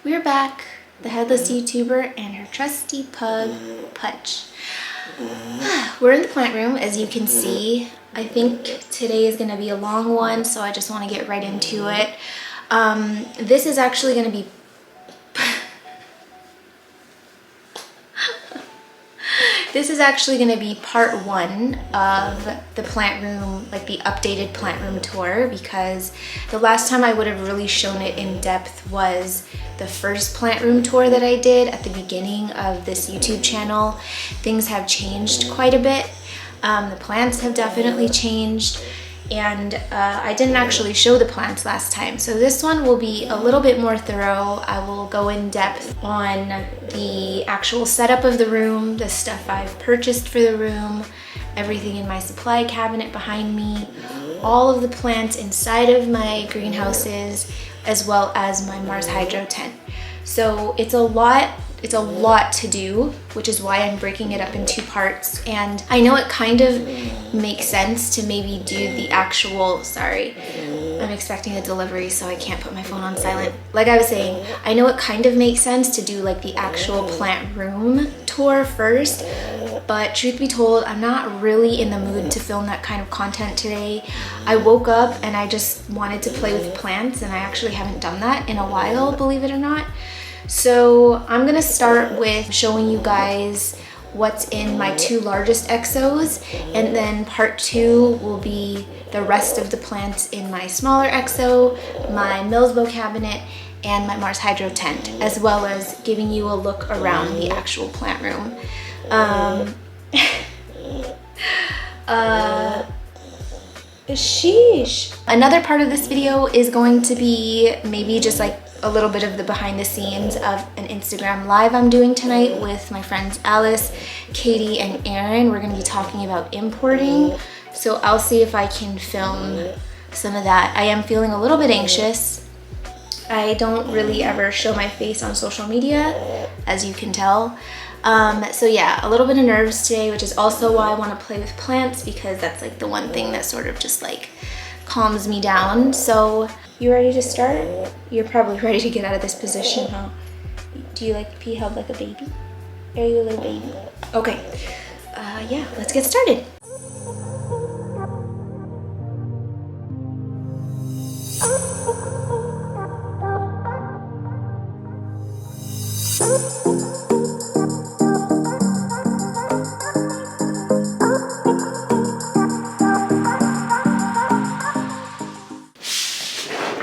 We're back, the headless YouTuber and her trusty pug, Putch. We're in the plant room, as you can see. I think today is going to be a long one, so I just want to get right into it. This is actually going to be part one of the plant room, like the updated plant room tour, because the last time I would have really shown it in depth was the first plant room tour that I did at the beginning of this YouTube channel. Things have changed quite a bit. The plants have definitely changed, and I didn't actually show the plants last time. So this one will be a little bit more thorough. I will go in depth on the actual setup of the room, the stuff I've purchased for the room, everything in my supply cabinet behind me, all of the plants inside of my greenhouses, as well as my Mars Hydro tent. So it's a lot to do, which is why I'm breaking it up in two parts. And I know it kind of makes sense to maybe do the actual, sorry, I'm expecting a delivery, so I can't put my phone on silent. Like I was saying, I know it kind of makes sense to do like the actual plant room tour first, but truth be told, I'm not really in the mood to film that kind of content today. I woke up and I just wanted to play with plants, and I actually haven't done that in a while, believe it or not. So I'm gonna start with showing you guys what's in my two largest exos, and then part two will be the rest of the plants in my smaller exo, my Millsbow cabinet, and my Mars Hydro tent, as well as giving you a look around the actual plant room. Sheesh. Another part of this video is going to be maybe just like a little bit of the behind the scenes of an Instagram live I'm doing tonight with my friends Alice, Katie, and Erin. We're going to be talking about importing, so I'll see if I can film some of that. I am feeling a little bit anxious. I don't really ever show my face on social media, as you can tell. So yeah, a little bit of nerves today, which is also why I want to play with plants, because that's like the one thing that sort of just like calms me down. So you ready to start? You're probably ready to get out of this position, huh? Do you like to be held like a baby? Are you a little baby? Okay, yeah, let's get started.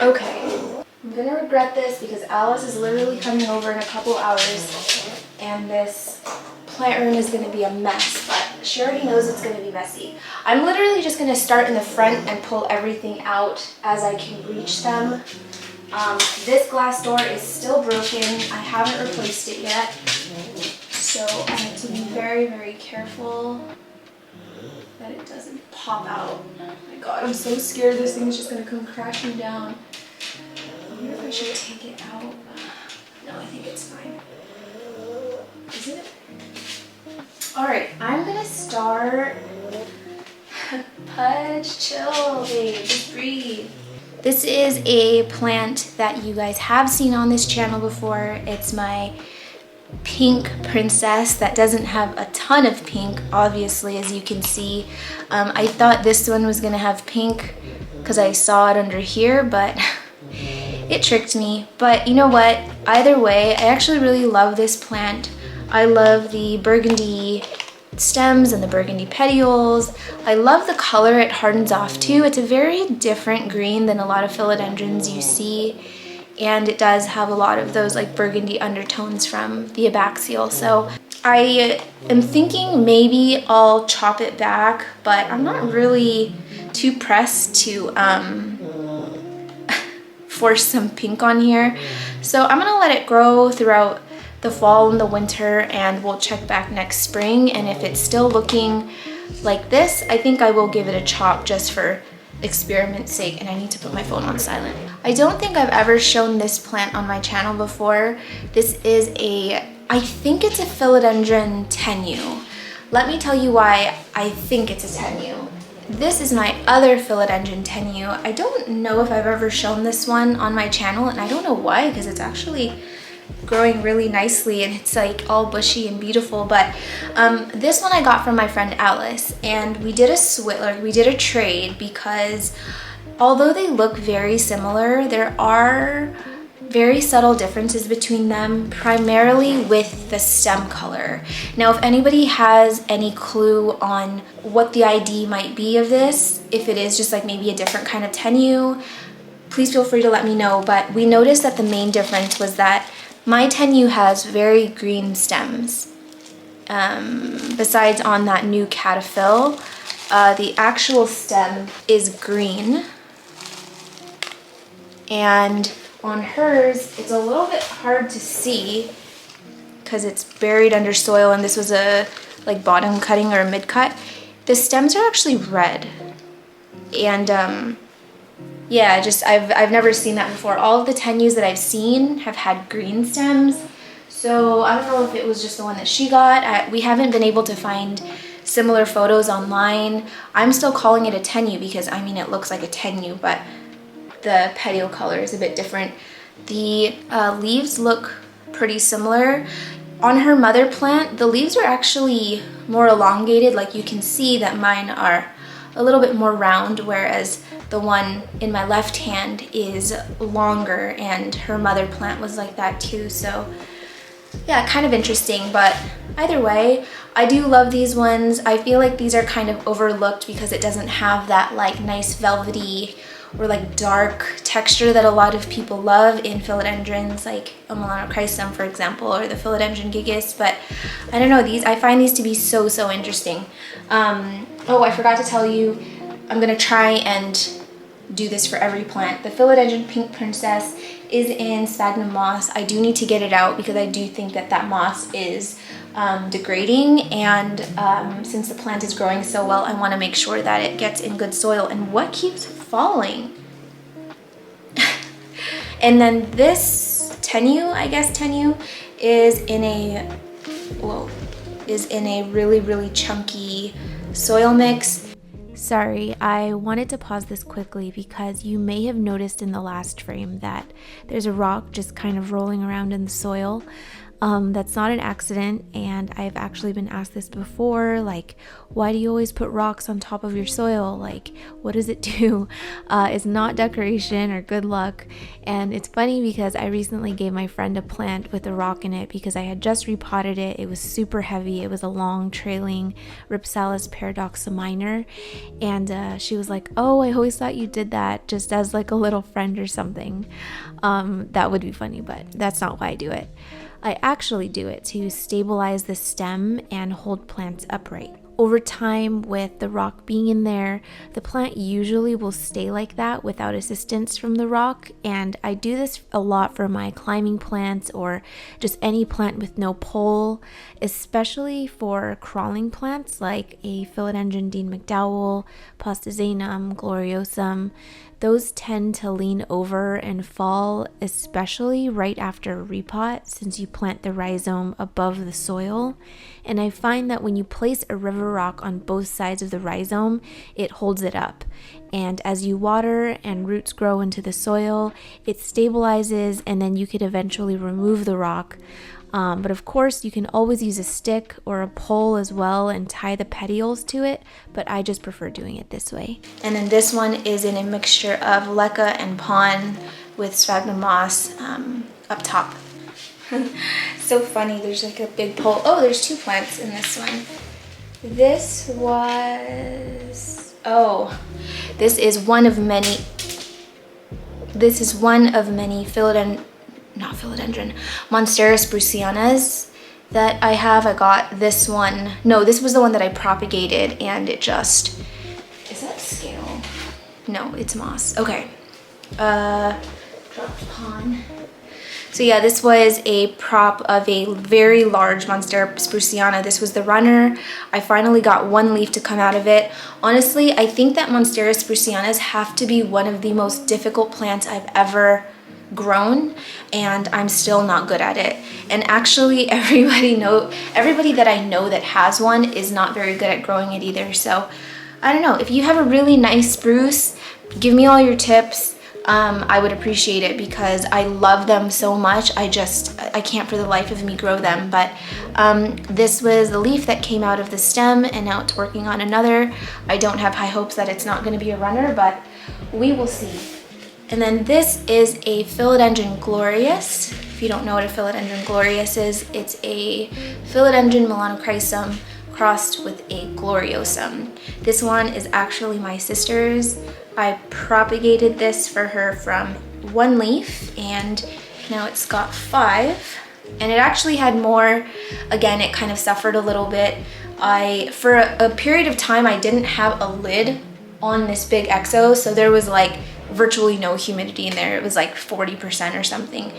Okay, I'm gonna regret this because Alice is literally coming over in a couple hours, and this plant room is gonna be a mess, but she already knows it's gonna be messy. I'm literally just gonna start in the front and pull everything out as I can reach them. This glass door is still broken. I haven't replaced it yet, so I have to be very, very careful that it doesn't pop out. Oh my god, I'm so scared this thing is just gonna come crashing down. I wonder if I should take it out. No, I think it's fine. Is it? Alright, I'm gonna start. Pudge, chill, babe, just breathe. This is a plant that you guys have seen on this channel before. It's my pink princess that doesn't have a ton of pink, obviously, as you can see. I thought this one was gonna have pink because I saw it under here, but it tricked me. But you know what? Either way, I actually really love this plant. I love the burgundy stems and the burgundy petioles. I love the color it hardens off to. It's a very different green than a lot of philodendrons you see, and it does have a lot of those like burgundy undertones from the abaxial. So I am thinking maybe I'll chop it back, but I'm not really too pressed to force some pink on here. So I'm gonna let it grow throughout the fall and the winter, and we'll check back next spring. And if it's still looking like this, I think I will give it a chop just for experiment's sake. And I need to put my phone on silent. I don't think I've ever shown this plant on my channel before. This is I think it's a philodendron tenu. Let me tell you why I think it's a tenu. This is my other philodendron tenu. I don't know if I've ever shown this one on my channel, and I don't know why, because it's actually growing really nicely, and it's like all bushy and beautiful. But this one I got from my friend Alice, and we did a trade because although they look very similar, there are very subtle differences between them, primarily with the stem color. Now, if anybody has any clue on what the ID might be of this, if it is just like maybe a different kind of tenu, please feel free to let me know. But we noticed that the main difference was that my tenu has very green stems. Besides on that new cataphyll, the actual stem is green. And on hers, it's a little bit hard to see because it's buried under soil, and this was a like bottom cutting or a mid cut. The stems are actually red. And yeah, just I've never seen that before. All of the tenus that I've seen have had green stems. So I don't know if it was just the one that she got. We haven't been able to find similar photos online. I'm still calling it a tenu because I mean it looks like a tenu, but the petiole color is a bit different. The leaves look pretty similar. On her mother plant, the leaves are actually more elongated. Like you can see that mine are a little bit more round, whereas the one in my left hand is longer, and her mother plant was like that too. So yeah, kind of interesting, but either way, I do love these ones. I feel like these are kind of overlooked because it doesn't have that like nice velvety or like dark texture that a lot of people love in philodendrons, like Melanochrysum, for example, or the philodendron gigas. But I don't know, I find these to be so interesting. Oh, I forgot to tell you, I'm gonna try and do this for every plant. The philodendron pink princess is in sphagnum moss. I do need to get it out because I do think that moss is degrading, and since the plant is growing so well, I want to make sure that it gets in good soil. And what keeps falling? And then this tenu, I guess tenu, is in a really chunky soil mix. Sorry, I wanted to pause this quickly because you may have noticed in the last frame that there's a rock just kind of rolling around in the soil. That's not an accident, and I've actually been asked this before, like, why do you always put rocks on top of your soil? Like, what does it do? It's not decoration or good luck. And it's funny because I recently gave my friend a plant with a rock in it because I had just repotted it. It was super heavy. It was a long trailing Ripsalis paradoxa minor, and she was like, oh, I always thought you did that just as like a little friend or something. That would be funny, but that's not why I do it. I actually do it to stabilize the stem and hold plants upright. Over time, with the rock being in there, the plant usually will stay like that without assistance from the rock, and I do this a lot for my climbing plants or just any plant with no pole, especially for crawling plants like a philodendron Dean McDowell, Postazanum, gloriosum. Those tend to lean over and fall, especially right after a repot, since you plant the rhizome above the soil. And I find that when you place a river rock on both sides of the rhizome, it holds it up. And as you water and roots grow into the soil, it stabilizes, and then you could eventually remove the rock. But of course, you can always use a stick or a pole as well and tie the petioles to it, but I just prefer doing it this way. And then this one is in a mixture of leca and pon with sphagnum moss up top. So funny, there's like a big pole. Oh, there's two plants in this one. This is one of many Monstera sprucianas that I have. I got this one. No, this was the one that I propagated, and it just, is that scale? No, it's moss. Okay. Dropped pon. So yeah, this was a prop of a very large Monstera spruciana. This was the runner. I finally got one leaf to come out of it. Honestly, I think that Monstera sprucianas have to be one of the most difficult plants I've ever grown, and I'm still not good at it. And actually everybody that I know that has one is not very good at growing it either. So I don't know, if you have a really nice spruce, give me all your tips. I would appreciate it because I love them so much. I can't for the life of me grow them. But this was the leaf that came out of the stem, and now it's working on another. I don't have high hopes that it's not going to be a runner, but we will see. And then this is a philodendron glorious. If you don't know what a philodendron glorious is, it's a philodendron melanochrysum crossed with a gloriosum. This one is actually my sister's. I propagated this for her from one leaf, and now it's got 5. And it actually had more. Again, it kind of suffered a little bit. For a period of time, I didn't have a lid on this big exo, so there was like virtually no humidity in there. It was like 40% or something.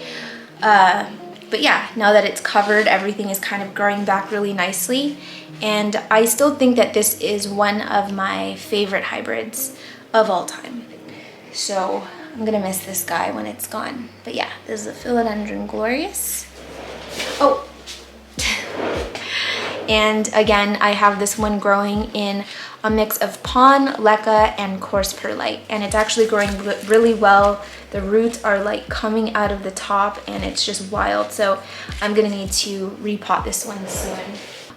But yeah, now that it's covered, everything is kind of growing back really nicely. And I still think that this is one of my favorite hybrids of all time. So I'm gonna miss this guy when it's gone. But yeah, this is a philodendron glorious. Oh, and again, I have this one growing in a mix of pon, leca, and coarse perlite, and it's actually growing really well. The roots are like coming out of the top, and it's just wild. So I'm gonna need to repot this one soon.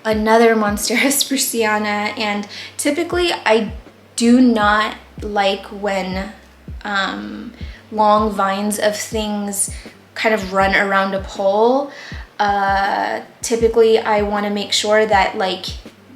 Another Monstera spruciana, and typically I do not like when long vines of things kind of run around a pole. Typically I want to make sure that like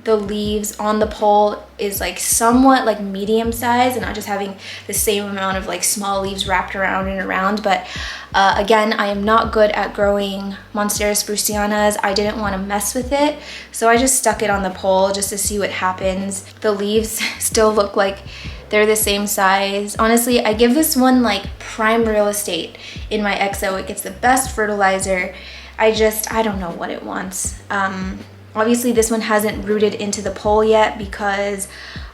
the leaves on the pole is like somewhat like medium size and not just having the same amount of like small leaves wrapped around and around. But again, I am not good at growing Monstera sprucianas. I didn't want to mess with it, so I just stuck it on the pole just to see what happens. The leaves still look like they're the same size. Honestly, I give this one like prime real estate in my exo. It gets the best fertilizer. I don't know what it wants. Obviously this one hasn't rooted into the pole yet because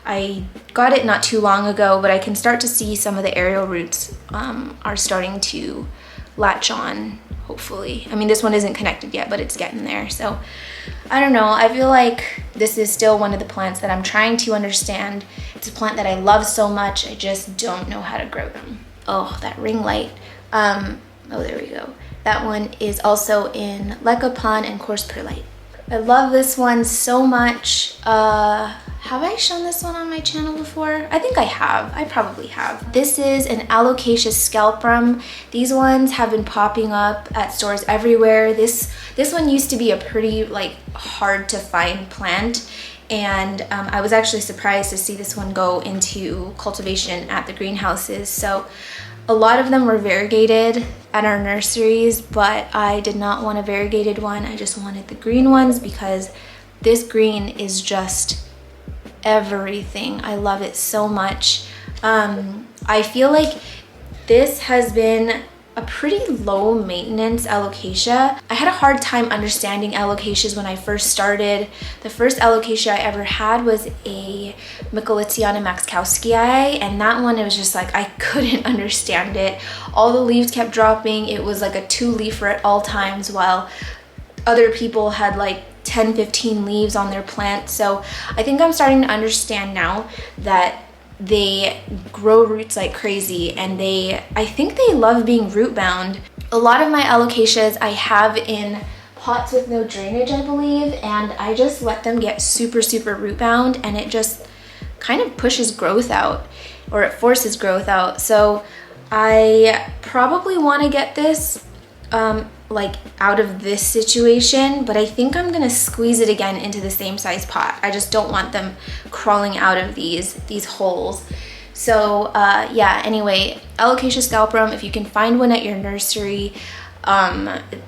I got it not too long ago, but I can start to see some of the aerial roots are starting to latch on, hopefully. I mean, this one isn't connected yet, but it's getting there. So I don't know, I feel like this is still one of the plants that I'm trying to understand. It's a plant that I love so much, I just don't know how to grow them. Oh, that ring light. Oh, there we go. That one is also in leca, pon, and coarse perlite. I love this one so much. Have I shown this one on my channel before? I think I have. I probably have. This is an Alocasia scalprum. These ones have been popping up at stores everywhere. This one used to be a pretty like hard to find plant, and I was actually surprised to see this one go into cultivation at the greenhouses. So a lot of them were variegated at our nurseries, but I did not want a variegated one. I just wanted the green ones because this green is just everything. I love it so much. I feel like this has been a pretty low maintenance alocasia. I had a hard time understanding alocasias when I first started. The first alocasia I ever had was a Micholitziana maxkowskii, and that one, it was just like I couldn't understand it. All the leaves kept dropping. It was like a 2-leafer at all times, while other people had like 10-15 leaves on their plant. So I think I'm starting to understand now that they grow roots like crazy, and I think they love being root bound. A lot of my alocasias I have in pots with no drainage, I believe, and I just let them get super root bound, and it just kind of pushes growth out, or it forces growth out. So I probably want to get this like out of this situation, but I think I'm gonna squeeze it again into the same size pot. I just don't want them crawling out of these holes. So yeah, anyway, Alocasia scalprum, if you can find one at your nursery,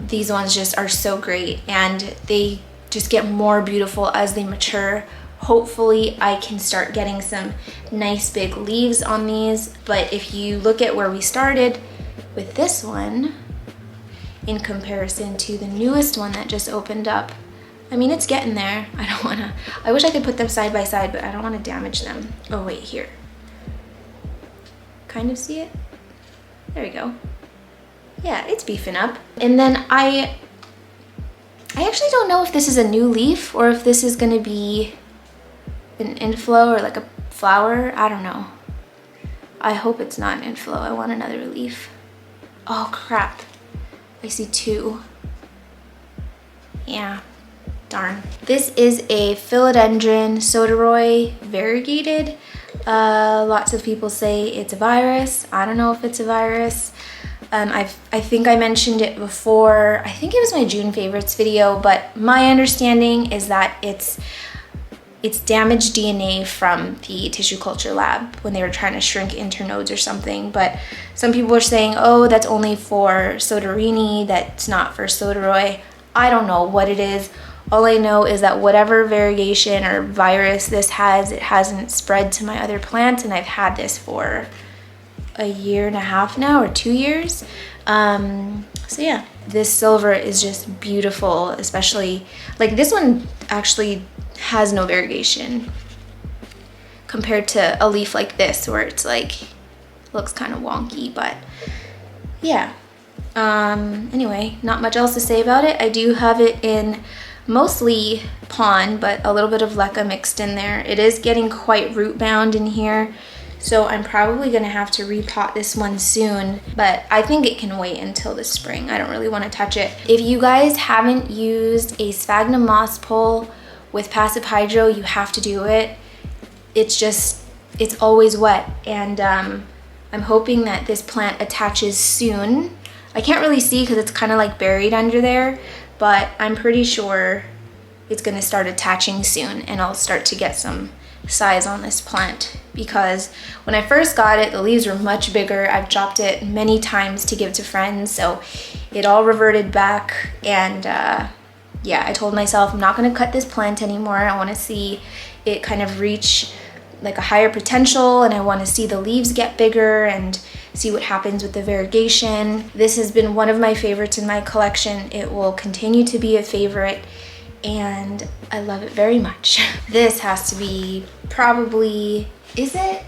these ones just are so great, and they just get more beautiful as they mature. Hopefully I can start getting some nice big leaves on these. But if you look at where we started with this one in comparison to the newest one that just opened up, I mean, it's getting there. I wish I could put them side by side, but I don't want to damage them. Oh wait, here. Kind of see it? There we go. Yeah, it's beefing up. And then I actually don't know if this is a new leaf or if this is going to be an inflow or like a flower. I don't know. I hope it's not an inflow. I want another leaf. Oh crap. I see two. Yeah, darn. This is a philodendron Sodorini variegated. Lots of people say it's a virus. I don't know if it's a virus. I think I mentioned it before. I think it was my June favorites video, but my understanding is that it's damaged DNA from the tissue culture lab when they were trying to shrink internodes or something. But some people are saying, oh, that's only for Sodorini, that's not for Sodorini. I don't know what it is. All I know is that whatever variegation or virus this has, it hasn't spread to my other plants, and I've had this for a year and a half now, or 2 years. So yeah, this silver is just beautiful, especially like this one actually has no variegation compared to a leaf like this where it's like looks kind of wonky. But yeah, anyway, not much else to say about it. I do have it in mostly pond, but a little bit of leca mixed in there. It is getting quite root bound in here, so I'm probably gonna have to repot this one soon, but I think it can wait until the spring. I don't really want to touch it. If you guys haven't used a sphagnum moss pole with passive hydro, you have to do it. It's always wet, and I'm hoping that this plant attaches soon. I can't really see because it's kind of like buried under there, but I'm pretty sure it's gonna start attaching soon, and I'll start to get some size on this plant, because when I first got it, the leaves were much bigger. I've chopped it many times to give to friends, so it all reverted back. And yeah, I told myself I'm not gonna cut this plant anymore. I wanna see it kind of reach like a higher potential, and I wanna see the leaves get bigger and see what happens with the variegation. This has been one of my favorites in my collection. It will continue to be a favorite, and I love it very much. This has to be probably, is it?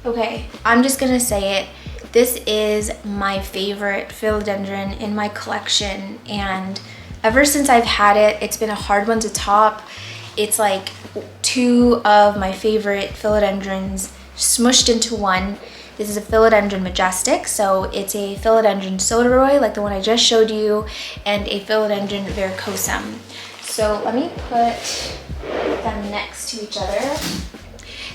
Okay, I'm just gonna say it. This is my favorite philodendron in my collection, and ever since I've had it, it's been a hard one to top. It's like two of my favorite philodendrons smushed into one. This is a philodendron Majestic, so it's a philodendron Sodorini, like the one I just showed you, and a philodendron Variegation. So let me put them next to each other,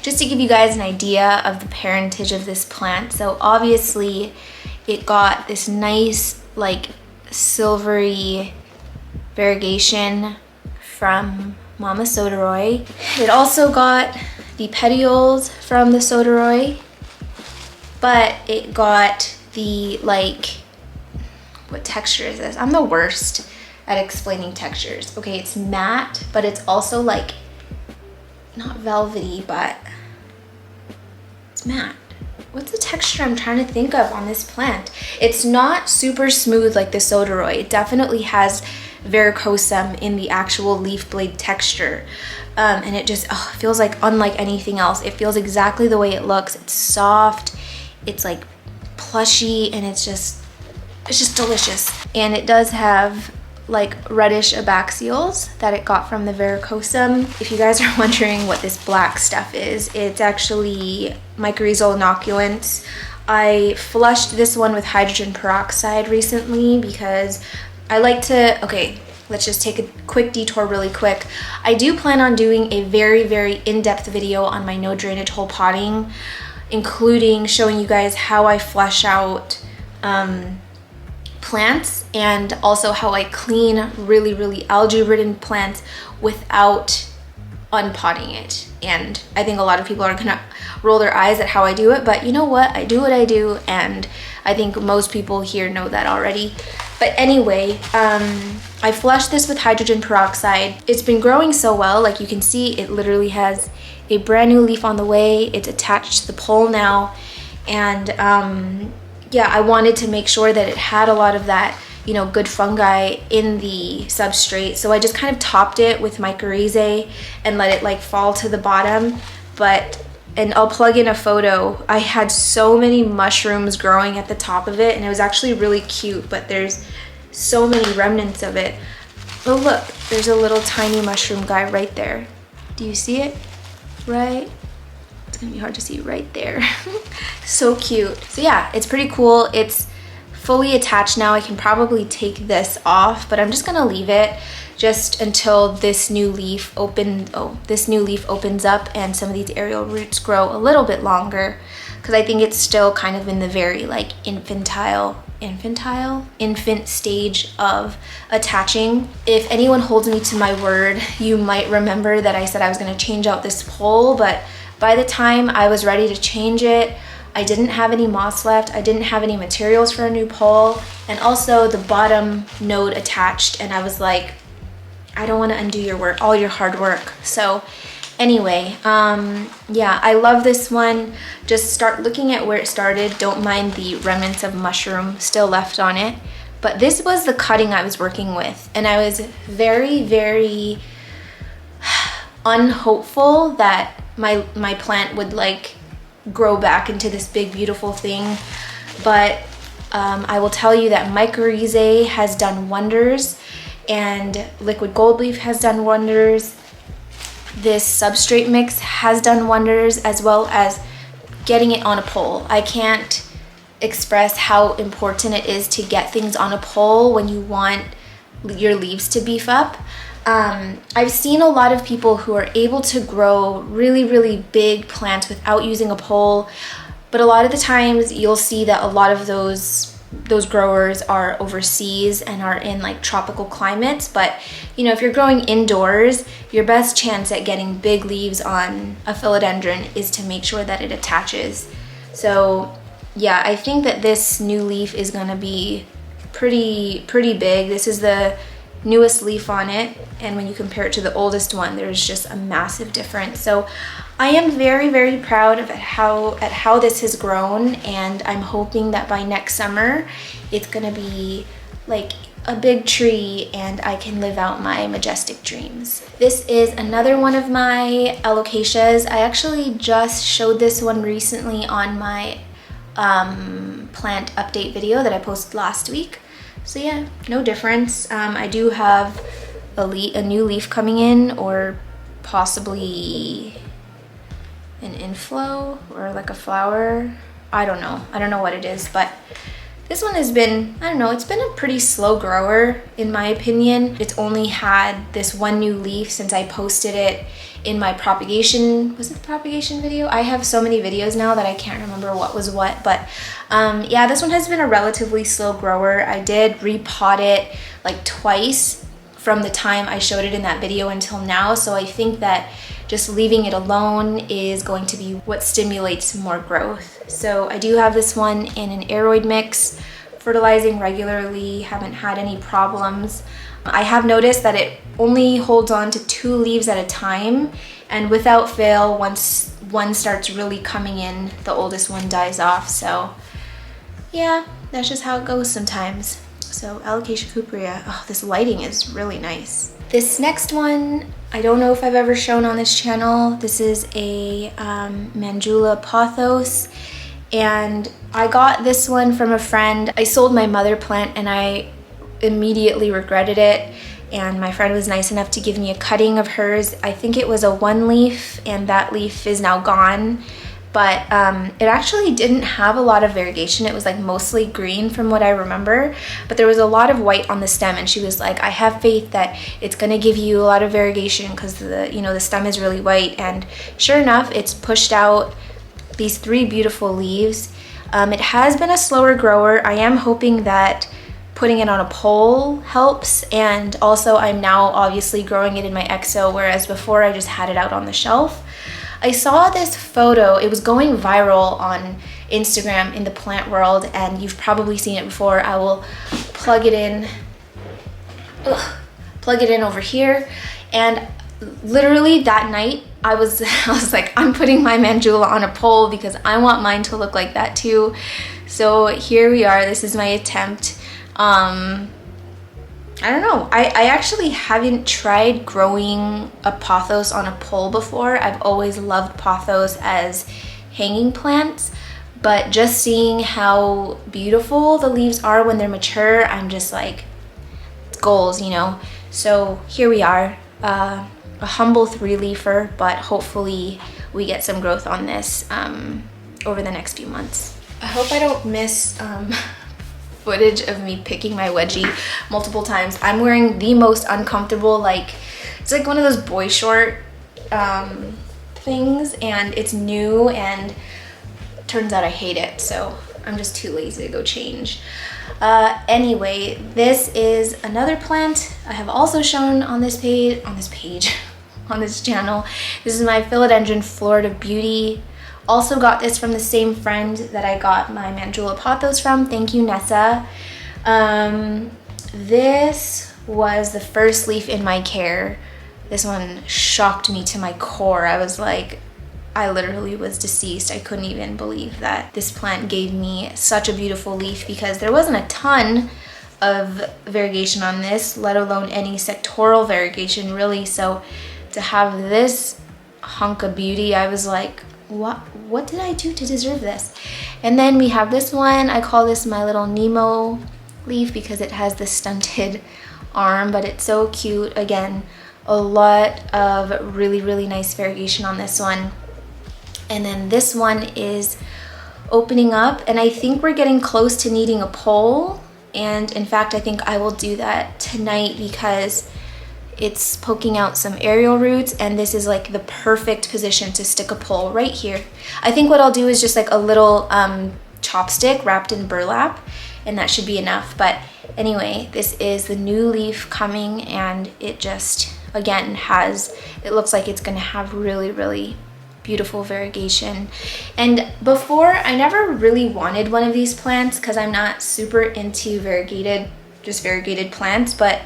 just to give you guys an idea of the parentage of this plant. So obviously it got this nice like silvery variegation from Mama Sodorini. It also got the petioles from the Sodorini, but it got the like, what texture is this? I'm the worst at explaining textures. Okay, it's matte, but it's also like not velvety, but it's matte. What's the texture I'm trying to think of on this plant? It's not super smooth like the Sodorini. It definitely has varicosum in the actual leaf blade texture. And it just feels like unlike anything else. It feels exactly the way it looks. It's soft, it's like plushy, and it's just delicious. And it does have like reddish abaxials that it got from the varicosum. If you guys are wondering what this black stuff is, it's actually mycorrhizal inoculants. I flushed this one with hydrogen peroxide recently because I like to, okay, let's just take a quick detour really quick. I do plan on doing a very, very in-depth video on my no drainage hole potting, including showing you guys how I flush out plants, and also how I clean really, really algae-ridden plants without unpotting it. And I think a lot of people are gonna roll their eyes at how I do it, but you know what? I do what I do, and I think most people here know that already. But anyway, I flushed this with hydrogen peroxide. It's been growing so well. Like you can see, it literally has a brand new leaf on the way. It's attached to the pole now. And yeah, I wanted to make sure that it had a lot of that, you know, good fungi in the substrate. So I just kind of topped it with mycorrhizae and let it like fall to the bottom. And I'll plug in a photo. I had so many mushrooms growing at the top of it, and it was actually really cute, but there's so many remnants of it. Oh look, there's a little tiny mushroom guy right there. Do you see it? Right It's gonna be hard to see right there. So cute. So yeah, it's pretty cool. It's fully attached now. I can probably take this off, but I'm just gonna leave it just until this new leaf opens up and some of these aerial roots grow a little bit longer, because I think it's still kind of in the very like infant stage of attaching. If anyone holds me to my word, you might remember that I said I was going to change out this pole, but by the time I was ready to change it, I didn't have any moss left, I didn't have any materials for a new pole, and also the bottom node attached, and I was like, I don't want to undo your work, all your hard work. So anyway, yeah, I love this one. Just start looking at where it started. Don't mind the remnants of mushroom still left on it. But this was the cutting I was working with, and I was very, very unhopeful that my plant would like grow back into this big, beautiful thing. But I will tell you that mycorrhizae has done wonders, and liquid gold leaf has done wonders. This substrate mix has done wonders, as well as getting it on a pole. I can't express how important it is to get things on a pole when you want your leaves to beef up. I've seen a lot of people who are able to grow really, really big plants without using a pole, but a lot of the times you'll see that a lot of those growers are overseas and are in like tropical climates. But you know, if you're growing indoors, your best chance at getting big leaves on a philodendron is to make sure that it attaches. So yeah, I think that this new leaf is gonna be pretty big. This is the newest leaf on it, and when you compare it to the oldest one, there's just a massive difference. So I am very, very proud of how this has grown, and I'm hoping that by next summer it's gonna be like a big tree and I can live out my majestic dreams. This is another one of my Alocasias. I actually just showed this one recently on my plant update video that I posted last week. So yeah, no difference. I do have a new leaf coming in, or possibly an inflow or like a flower. I don't know what it is, but this one has been, I don't know, it's been a pretty slow grower in my opinion. It's only had this one new leaf since I posted it in my propagation, was it the propagation video? I have so many videos now that I can't remember what was what, but yeah, this one has been a relatively slow grower. I did repot it like twice from the time I showed it in that video until now, so I think that just leaving it alone is going to be what stimulates more growth. So I do have this one in an aeroid mix, fertilizing regularly, haven't had any problems. I have noticed that it only holds on to 2 leaves at a time, and without fail, once one starts really coming in, the oldest one dies off. So yeah, that's just how it goes sometimes. So Alocasia cuprea, oh, this lighting is really nice. This next one, I don't know if I've ever shown on this channel. This is a Mandula Pothos, and I got this one from a friend. I sold my mother plant and I immediately regretted it, and my friend was nice enough to give me a cutting of hers. I think it was a 1 leaf, and that leaf is now gone. But it actually didn't have a lot of variegation. It was like mostly green from what I remember, but there was a lot of white on the stem, and she was like, I have faith that it's gonna give you a lot of variegation because the stem is really white. And sure enough, it's pushed out these 3 beautiful leaves. It has been a slower grower. I am hoping that putting it on a pole helps, and also I'm now obviously growing it in my exo, whereas before I just had it out on the shelf. I saw this photo, it was going viral on Instagram in the plant world, and you've probably seen it before. I will plug it in over here. And literally that night I was like, I'm putting my Mandula on a pole because I want mine to look like that too. So here we are, this is my attempt. I don't know, I actually haven't tried growing a pothos on a pole before. I've always loved pothos as hanging plants, but just seeing how beautiful the leaves are when they're mature, I'm just like, it's goals, you know? So here we are, a humble 3-leafer, but hopefully we get some growth on this over the next few months. I hope I don't miss footage of me picking my wedgie multiple times. I'm wearing the most uncomfortable, like, it's like one of those boy short things, and it's new, and turns out I hate it, so I'm just too lazy to go change. Anyway, this is another plant I have also shown on this on this channel. This is my philodendron Florida Beauty. Also got this from the same friend that I got my Mandula Pothos from. Thank you, Nessa. This was the first leaf in my care. This one shocked me to my core. I was like, I literally was deceased. I couldn't even believe that this plant gave me such a beautiful leaf, because there wasn't a ton of variegation on this, let alone any sectoral variegation really. So to have this hunk of beauty, I was like, what did I do to deserve this? And then we have this one. I call this my little Nemo leaf because it has the stunted arm, but it's so cute. Again, a lot of really nice variegation on this one. And then this one is opening up, and I think we're getting close to needing a pole. And in fact, I think I will do that tonight because it's poking out some aerial roots, and this is like the perfect position to stick a pole right here. I think what I'll do is just like a little chopstick wrapped in burlap, and that should be enough. But anyway, this is the new leaf coming, and it just, again, it looks like it's gonna have really beautiful variegation. And before, I never really wanted one of these plants because I'm not super into variegated plants, but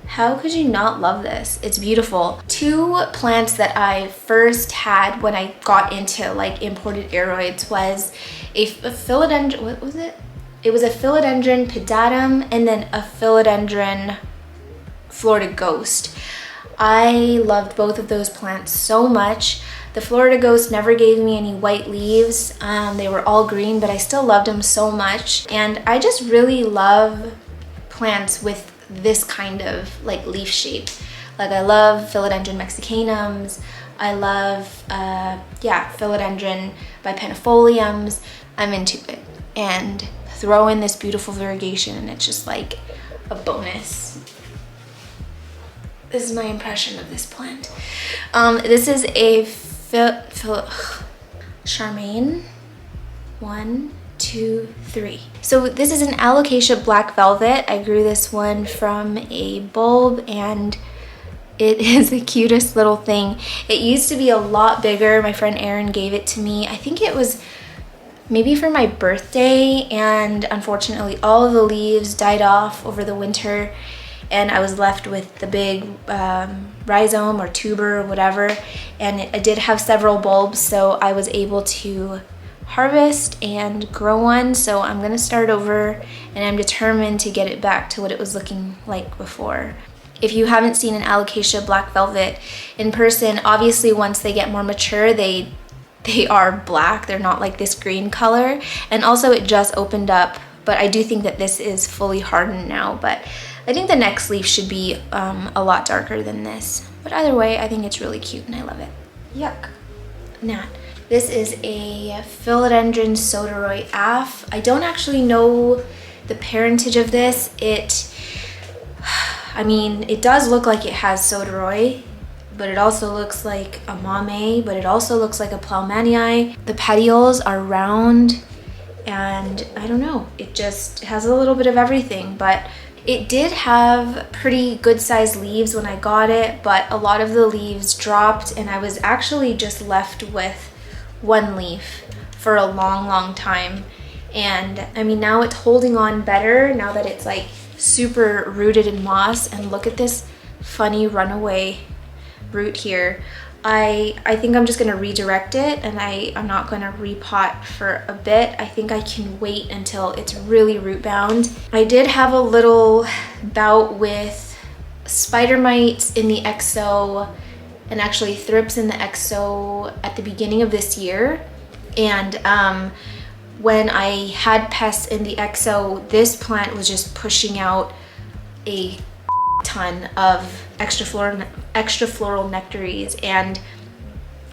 how could you not love this? It's beautiful. Two plants that I first had when I got into like imported aeroids was a philodendron, what was it? It was a philodendron pedatum and then a philodendron Florida Ghost. I loved both of those plants so much. The Florida Ghost never gave me any white leaves. They were all green, but I still loved them so much. And I just really love plants with this kind of like leaf shape. Like I love philodendron mexicanums. I love, philodendron bipenifoliums. I'm into it. And throw in this beautiful variegation and it's just like a bonus. This is my impression of this plant. This is a Charmaine. 1, 2, 3. So this is an Alocasia black velvet. I grew this one from a bulb and it is the cutest little thing. It used to be a lot bigger. My friend Erin gave it to me. I think it was maybe for my birthday, and unfortunately all of the leaves died off over the winter and I was left with the big rhizome or tuber or whatever, and I did have several bulbs, so I was able to harvest and grow one. So I'm gonna start over, and I'm determined to get it back to what it was looking like before. If you haven't seen an Alocasia black velvet in person, obviously once they get more mature, they are black. They're not like this green color. And also it just opened up, but I do think that this is fully hardened now. But I think the next leaf should be a lot darker than this. But either way, I think it's really cute and I love it. Yuck. Nah. This is a philodendron Sodorini Af. I don't actually know the parentage of this. It does look like it has Sodorini, but it also looks like a mame, but it also looks like a Ploumanii. The petioles are round, and I don't know, it just has a little bit of everything. But it did have pretty good sized leaves when I got it, but a lot of the leaves dropped and I was actually just left with one leaf for a long time. And I mean, now it's holding on better now that it's like super rooted in moss. And look at this funny runaway root here. I think I'm just gonna redirect it, and I'm not gonna repot for a bit. I think I can wait until it's really root bound. I did have a little bout with spider mites in the exo, and actually thrips in the exo at the beginning of this year. And when I had pests in the exo, this plant was just pushing out a ton of extra floral nectaries, and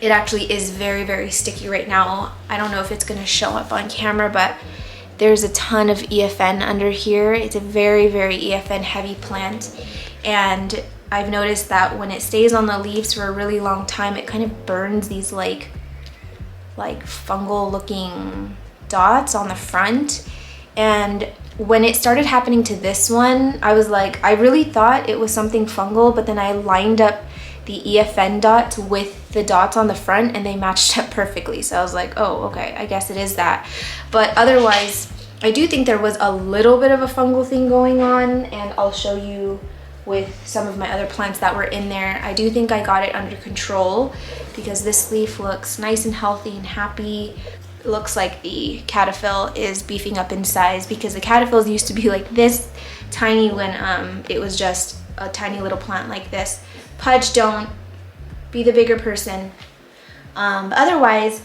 It actually is very, very sticky right now. I don't know if it's gonna show up on camera, but there's a ton of EFN under here. It's a very, very EFN heavy plant. And I've noticed that when it stays on the leaves for a really long time, it kind of burns these like fungal looking dots on the front. And when it started happening to this one, I was like, I really thought it was something fungal, but then I lined up the EFN dots with the dots on the front and they matched up perfectly. So I was like, oh, okay, I guess it is that. But otherwise, I do think there was a little bit of a fungal thing going on, and I'll show you with some of my other plants that were in there. I do think I got it under control because this leaf looks nice and healthy and happy. It looks like the cataphyll is beefing up in size because the cataphyls used to be like this tiny when it was just a tiny little plant like this. Pudge, don't be the bigger person. Otherwise,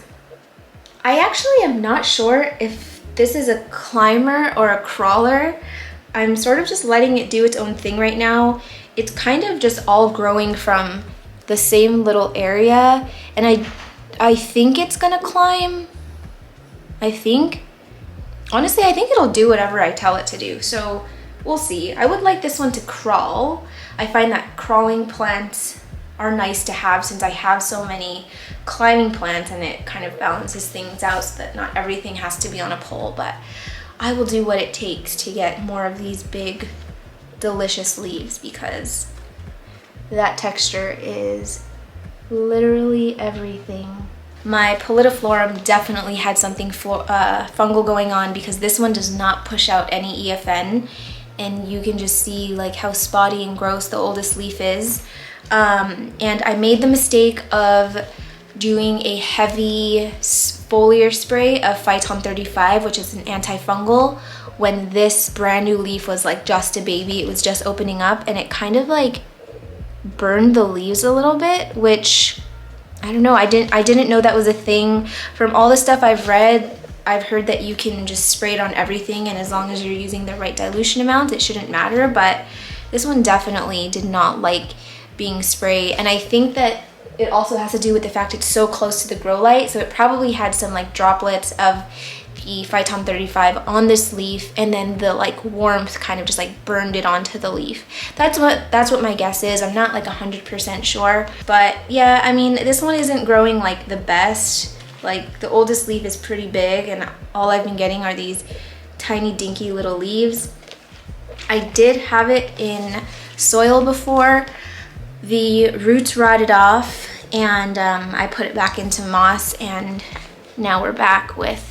I actually am not sure if this is a climber or a crawler. I'm sort of just letting it do its own thing right now. It's kind of just all growing from the same little area, and I think it's gonna climb. I think. Honestly, I think it'll do whatever I tell it to do, so we'll see. I would like this one to crawl. I find that crawling plants are nice to have since I have so many climbing plants, and it kind of balances things out so that not everything has to be on a pole, but I will do what it takes to get more of these big, delicious leaves because that texture is literally everything. My Polydiflorum definitely had something fungal going on because this one does not push out any EFN, and you can just see like how spotty and gross the oldest leaf is. And I made the mistake of doing a heavy foliar spray of Phyton 35, which is an antifungal, when this brand new leaf was like just a baby. It was just opening up, and it kind of like burned the leaves a little bit, which I don't know, I didn't know that was a thing. From all the stuff I've read, I've heard that you can just spray it on everything, and as long as you're using the right dilution amount, it shouldn't matter. But this one definitely did not like being sprayed, and I think that it also has to do with the fact it's so close to the grow light, so it probably had some like droplets of the Phyton 35 on this leaf, and then the like warmth kind of just like burned it onto the leaf. That's what my guess is. I'm not like 100% sure, but yeah, I mean, this one isn't growing like the best. Like the oldest leaf is pretty big, and all I've been getting are these tiny dinky little leaves. I did have it in soil before. The roots rotted off, and I put it back into moss, and now we're back with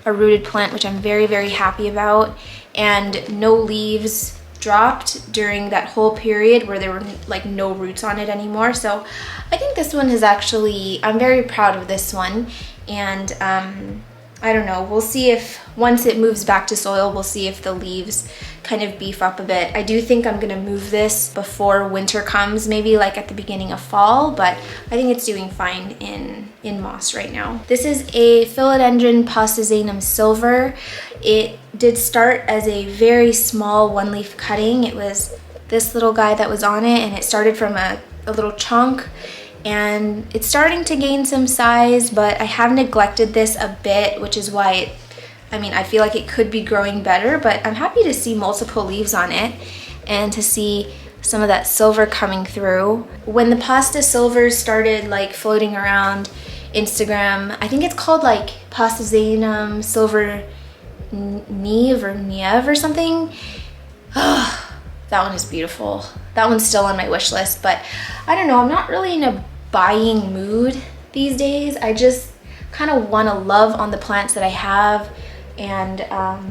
a rooted plant, which I'm very, very happy about. And no leaves dropped during that whole period where there were like no roots on it anymore. So I think this one is actually, I'm very proud of this one. And I don't know, we'll see if once it moves back to soil, we'll see if the leaves kind of beef up a bit. I do think I'm gonna move this before winter comes, maybe like at the beginning of fall, but I think it's doing fine in moss right now. This is a philodendron Postizanum silver. It did start as a very small one leaf cutting. It was this little guy that was on it, and it started from a little chunk, and it's starting to gain some size, but I have neglected this a bit, which is why I feel like it could be growing better, but I'm happy to see multiple leaves on it and to see some of that silver coming through. When the pasta silvers started like floating around Instagram, I think it's called like Postizanum silver Neve or Nieve or something. Oh, that one is beautiful. That one's still on my wish list, but I don't know, I'm not really in a buying mood these days. I just kind of want to love on the plants that I have and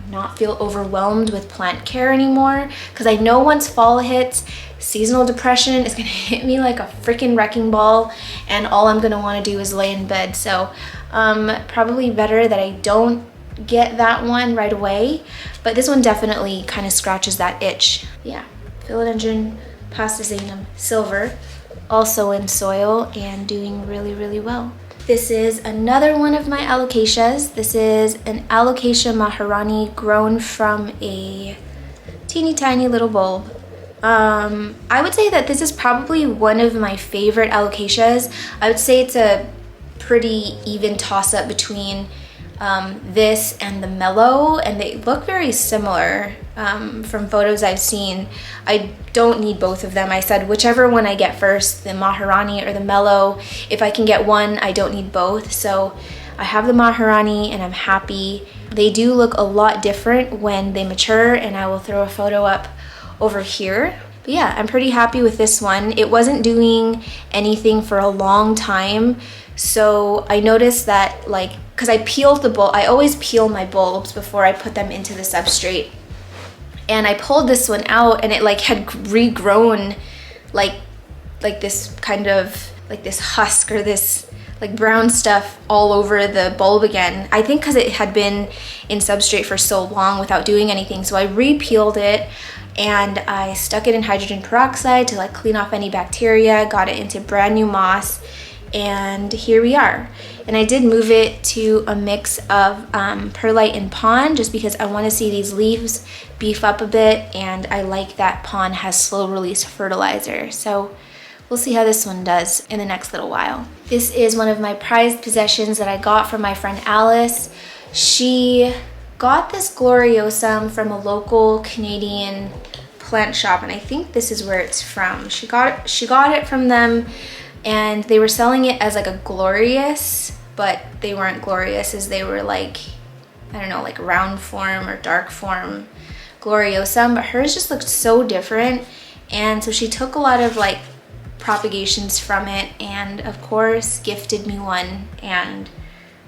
not feel overwhelmed with plant care anymore, because I know once fall hits, seasonal depression is gonna hit me like a freaking wrecking ball, and all I'm gonna want to do is lay in bed. So probably better that I don't get that one right away, but this one definitely kind of scratches that itch. Yeah, philodendron Postizanum silver, also in soil and doing really, really well. This is another one of my Alocasias. This is an Alocasia Maharani grown from a teeny tiny little bulb. I would say that this is probably one of my favorite Alocasias. I would say it's a pretty even toss-up between this and the Mellow, and they look very similar from photos I've seen. I don't need both of them. I said whichever one I get first, the Maharani or the Mellow. If I can get one, I don't need both. So I have the Maharani and I'm happy. They do look a lot different when they mature, and I will throw a photo up over here. But yeah, I'm pretty happy with this one. It wasn't doing anything for a long time, so I noticed that, like, because I peeled the bulb, I always peel my bulbs before I put them into the substrate, and I pulled this one out and it like had regrown like this kind of like this husk or this like brown stuff all over the bulb again. I think because it had been in substrate for so long without doing anything. So I re-peeled it and I stuck it in hydrogen peroxide to like clean off any bacteria, got it into brand new moss, and here we are. And I did move it to a mix of perlite and pond just because I want to see these leaves beef up a bit, and I like that pond has slow release fertilizer. So we'll see how this one does in the next little while. This is one of my prized possessions that I got from my friend Alice. She got this gloriosum from a local Canadian plant shop, and I think this is where it's from. She got it from them, and they were selling it as like a glorious, but they weren't glorious, as they were like, I don't know, like round form or dark form gloriosum, but hers just looked so different. And so she took a lot of like propagations from it and of course gifted me one. And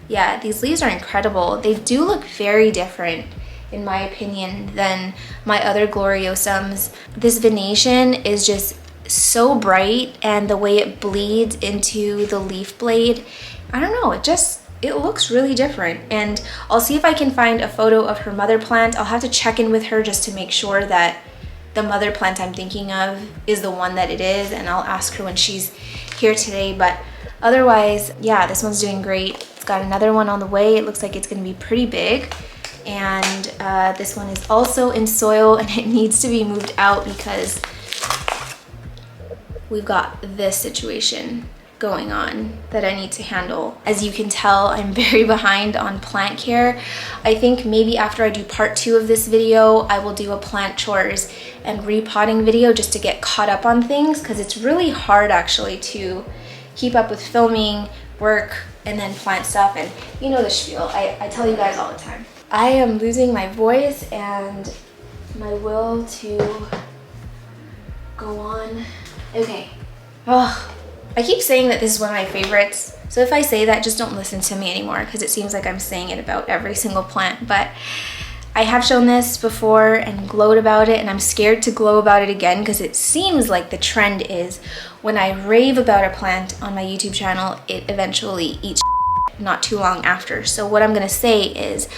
yeah, these leaves are incredible. They do look very different in my opinion than my other gloriosums. This venation is just so bright, and the way it bleeds into the leaf blade, I don't know, it looks really different. And I'll see if I can find a photo of her mother plant. I'll have to check in with her just to make sure that the mother plant I'm thinking of is the one that it is, and I'll ask her when she's here today. But otherwise, yeah, this one's doing great. It's got another one on the way. It looks like it's gonna be pretty big. And this one is also in soil, and it needs to be moved out because we've got this situation going on that I need to handle. As you can tell, I'm very behind on plant care. I think maybe after I do part 2 of this video, I will do a plant chores and repotting video just to get caught up on things, because it's really hard actually to keep up with filming, work, and then plant stuff. And you know the spiel, I tell you guys all the time. I am losing my voice and my will to go on. Okay. Oh, I keep saying that this is one of my favorites, so if I say that, just don't listen to me anymore, because it seems like I'm saying it about every single plant. But I have shown this before and glowed about it, and I'm scared to glow about it again, because it seems like the trend is when I rave about a plant on my YouTube channel, it eventually eats not too long after. So what I'm gonna say is,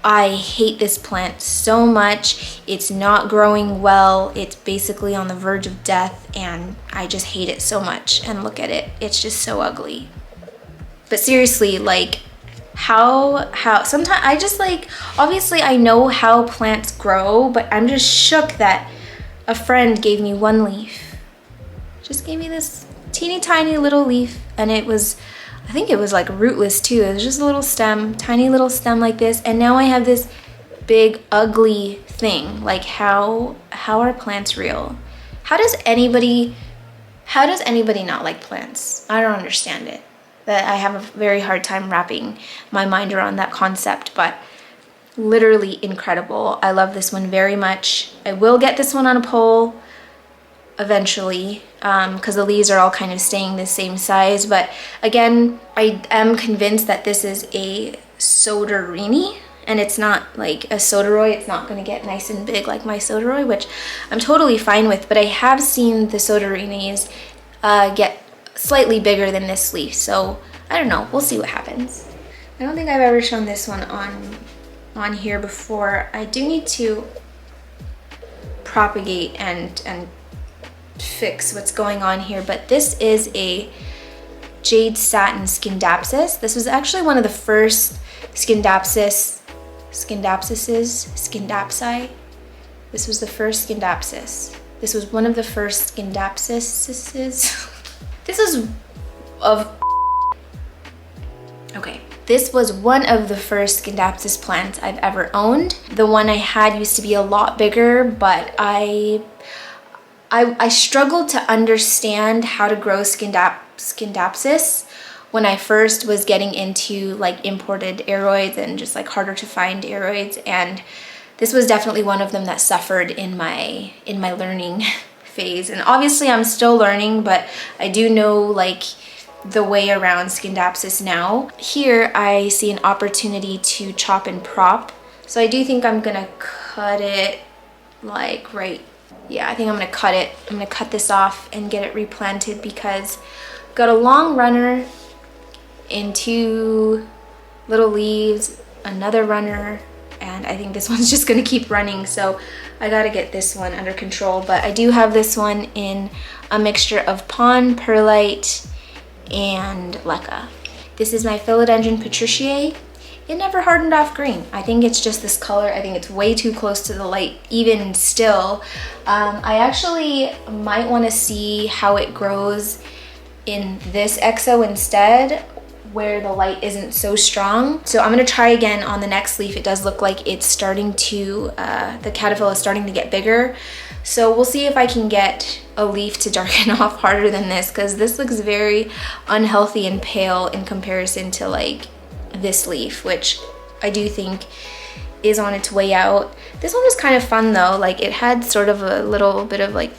I hate this plant so much. It's not growing well. It's basically on the verge of death, and I just hate it so much. And look at it. It's just so ugly. But seriously, like, how sometimes I just like, obviously I know how plants grow, but I'm just shook that a friend gave me one leaf. Just gave me this teeny tiny little leaf, and it was, I think it was like rootless too. It was just a little stem, tiny little stem like this. And now I have this big ugly thing. Like how are plants real? How does anybody not like plants? I don't understand it. That I have a very hard time wrapping my mind around that concept, but literally incredible. I love this one very much. I will get this one on a pole eventually, because the leaves are all kind of staying the same size. But again, I am convinced that this is a Sodorini, and it's not like a Sodoroy. It's not going to get nice and big like my Sodoroy, which I'm totally fine with. But I have seen the Sodorinis get slightly bigger than this leaf, so I don't know. We'll see what happens. I don't think I've ever shown this one on here before. I do need to propagate and fix what's going on here, but this is a jade satin Scindapsus. This was actually one of the first Scindapsi. This was the first Scindapsus This was one of the first Scindapsuses. This is of... Okay. This was one of the first Scindapsus plants I've ever owned. The one I had used to be a lot bigger, but I struggled to understand how to grow Scindapsus when I first was getting into like imported aroids and just like harder to find aroids, and this was definitely one of them that suffered in my learning phase. And obviously I'm still learning, but I do know like the way around Scindapsus now. Here I see an opportunity to chop and prop. So I do think I'm gonna cut it like right, yeah, I think I'm gonna cut it. I'm gonna cut this off and get it replanted because I've got a long runner and 2 little leaves, another runner, and I think this one's just gonna keep running. So I gotta get this one under control. But I do have this one in a mixture of pond, perlite, and leca. This is my philodendron patriciae. It never hardened off green. I think it's just this color. I think it's way too close to the light even still. I actually might want to see how it grows in this exo instead, where the light isn't so strong. So I'm gonna try again on the next leaf. It does look like it's starting to, the caterpillar is starting to get bigger. So we'll see if I can get a leaf to darken off harder than this, because this looks very unhealthy and pale in comparison to like this leaf, which I do think is on its way out. This one was kind of fun though. Like it had sort of a little bit of like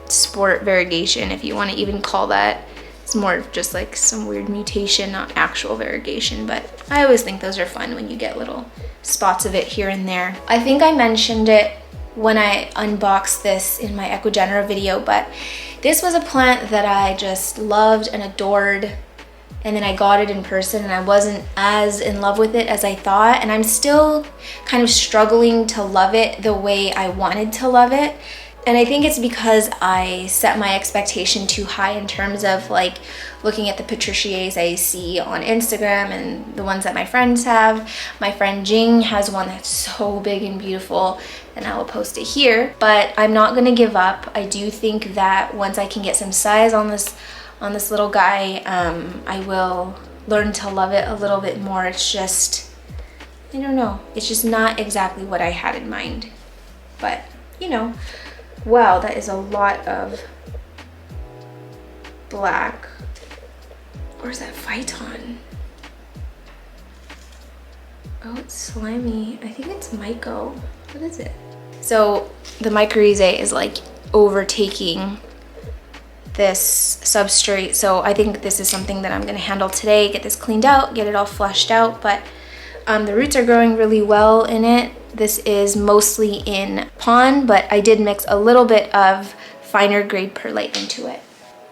sport variegation, if you want to even call that. It's more of just like some weird mutation, not actual variegation, but I always think those are fun when you get little spots of it here and there. I think I mentioned it when I unboxed this in my Equigenera video, but this was a plant that I just loved and adored, and then I got it in person and I wasn't as in love with it as I thought, and I'm still kind of struggling to love it the way I wanted to love it. And I think it's because I set my expectation too high in terms of like looking at the patriciaes I see on Instagram and the ones that my friends have. My friend Jing has one that's so big and beautiful, and I will post it here. But I'm not gonna give up. I do think that once I can get some size on this little guy, I will learn to love it a little bit more. It's just, I don't know, it's just not exactly what I had in mind. But, you know, wow, that is a lot of black. Or is that Phyton? Oh, it's slimy. I think it's Myco. What is it? So the mycorrhizae is like overtaking this substrate. So I think this is something that I'm gonna handle today, get this cleaned out, get it all flushed out. But the roots are growing really well in it. This is mostly in pond, but I did mix a little bit of finer grade perlite into it.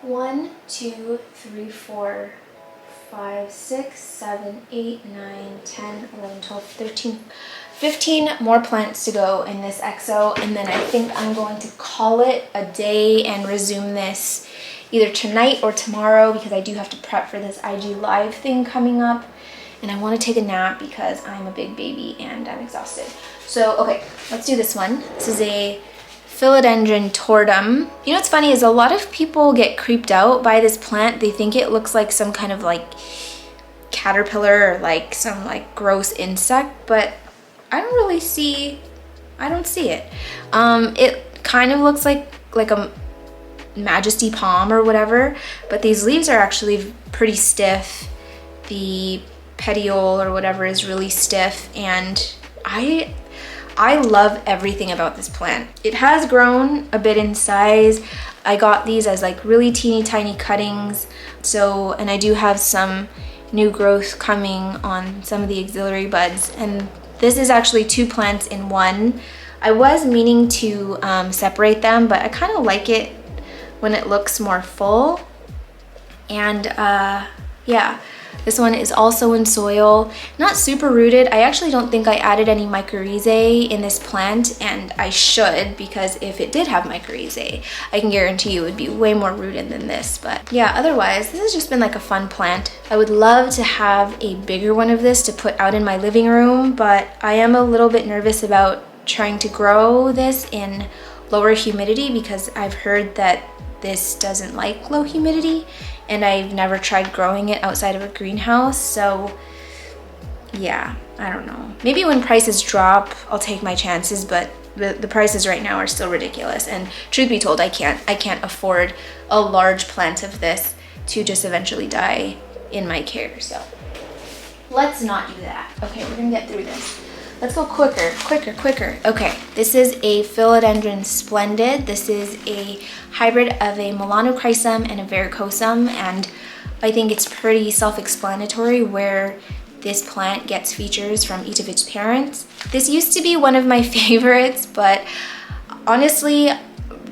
1, 2, 3, 4, 5, 6, 7, 8, 9, 10, 11, 12, 13, 15 more plants to go in this exo, and then I think I'm going to call it a day and resume this either tonight or tomorrow, because I do have to prep for this IG live thing coming up, and I want to take a nap because I'm a big baby and I'm exhausted. So okay, let's do this one. This is a philodendron tortum. You know what's funny is a lot of people get creeped out by this plant. They think it looks like some kind of like caterpillar or like some like gross insect, but I don't see it. It kind of looks like a Majesty palm or whatever, but these leaves are actually pretty stiff. The petiole or whatever is really stiff, and I love everything about this plant. It has grown a bit in size. I got these as like really teeny tiny cuttings. So, and I do have some new growth coming on some of the auxiliary buds, and this is actually 2 plants in one. I was meaning to separate them, but I kind of like it when it looks more full. And yeah, this one is also in soil, not super rooted. I actually don't think I added any mycorrhizae in this plant, and I should, because if it did have mycorrhizae, I can guarantee you it would be way more rooted than this. But yeah, otherwise, this has just been like a fun plant. I would love to have a bigger one of this to put out in my living room, but I am a little bit nervous about trying to grow this in lower humidity because I've heard that this doesn't like low humidity, and I've never tried growing it outside of a greenhouse. So yeah, I don't know. Maybe when prices drop, I'll take my chances, but the prices right now are still ridiculous. And truth be told, I can't afford a large plant of this to just eventually die in my care. So let's not do that. Okay, we're gonna get through this. Let's go quicker. Okay, this is a philodendron splendid. This is a hybrid of a melanochrysum and a varicosum, and I think it's pretty self-explanatory where this plant gets features from each of its parents. This used to be one of my favorites, but honestly,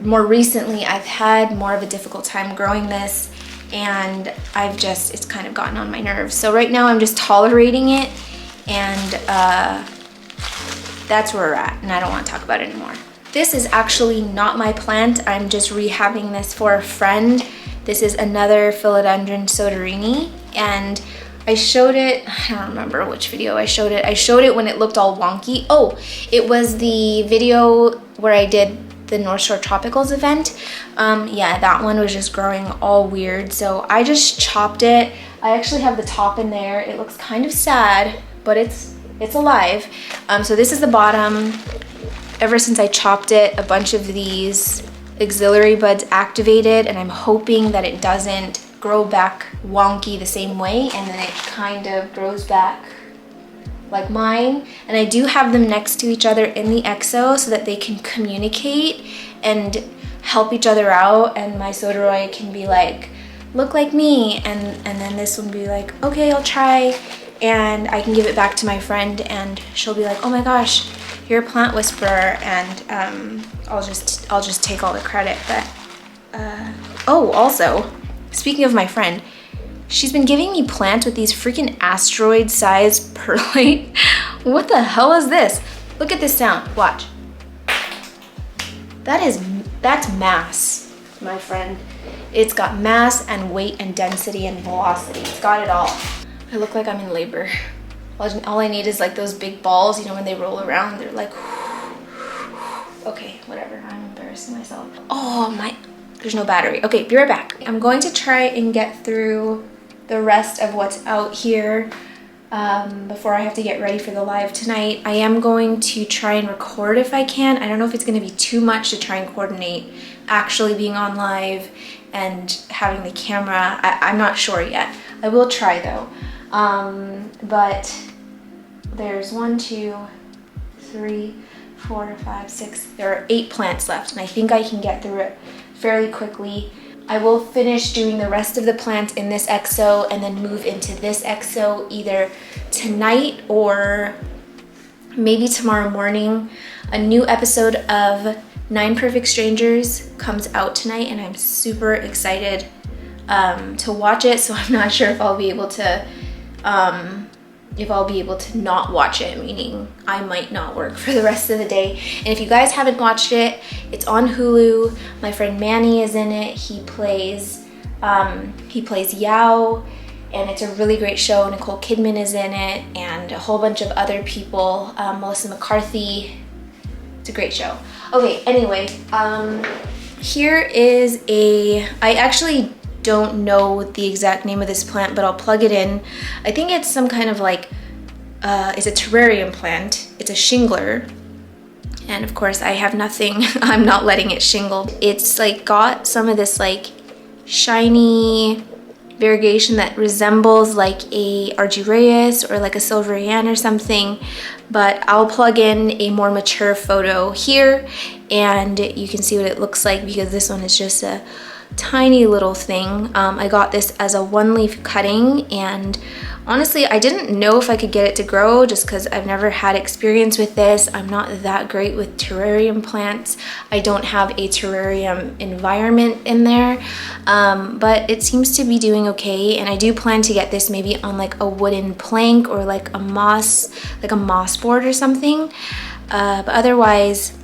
more recently, I've had more of a difficult time growing this, and it's kind of gotten on my nerves. So right now I'm just tolerating it, and that's where we're at, and I don't want to talk about it anymore. This is actually not my plant. I'm just rehabbing this for a friend. This is another philodendron Sodorini, and I showed it, I don't remember which video I showed it. I showed it when it looked all wonky. Oh, it was the video where I did the North Shore Tropicals event. Yeah, that one was just growing all weird. So I just chopped it. I actually have the top in there. It looks kind of sad, but it's alive. So this is the bottom. Ever since I chopped it, a bunch of these auxiliary buds activated, and I'm hoping that it doesn't grow back wonky the same way, and then it kind of grows back like mine. And I do have them next to each other in the exo so that they can communicate and help each other out, and my Sodoroi can be like, look like me, and then this one be like, okay, I'll try, and I can give it back to my friend and she'll be like, oh my gosh, you're a plant whisperer, and I'll just take all the credit. But oh, also, speaking of my friend, she's been giving me plants with these freaking asteroid-sized perlite. What the hell is this? Look at this sound. Watch. That's mass, my friend. It's got mass and weight and density and velocity. It's got it all. I look like I'm in labor. All I need is like those big balls, you know, when they roll around, they're like, okay, whatever. I'm embarrassing myself. Oh my. There's no battery. Okay, be right back. I'm going to try and get through the rest of what's out here before I have to get ready for the live tonight. I am going to try and record if I can. I don't know if it's going to be too much to try and coordinate actually being on live and having the camera. I'm not sure yet. I will try though. But there's 1, 2, 3, 4, 5, 6. There are 8 plants left, and I think I can get through it fairly quickly. I will finish doing the rest of the plants in this exo and then move into this exo either tonight or maybe tomorrow morning. A new episode of 9 Perfect Strangers comes out tonight, and I'm super excited to watch it, so I'm not sure if I'll be able to not watch it, meaning I might not work for the rest of the day. And if you guys haven't watched it, it's on Hulu. My friend Manny is in it. He plays Yao, and it's a really great show. Nicole Kidman is in it, and a whole bunch of other people. Melissa McCarthy. It's a great show. Okay, anyway, here is I actually don't know the exact name of this plant, but I'll plug it in. I think it's some kind of like, it's a terrarium plant. It's a shingler. And of course I have nothing, I'm not letting it shingle. It's like got some of this like shiny variegation that resembles like a Argyraeus or like a Silverian or something, but I'll plug in a more mature photo here and you can see what it looks like, because this one is just a tiny little thing. I got this as a 1-leaf cutting, and honestly I didn't know if I could get it to grow just because I've never had experience with this. I'm not that great with terrarium plants. I don't have a terrarium environment in there, but it seems to be doing okay, and I do plan to get this maybe on like a wooden plank or like a moss board or something, but otherwise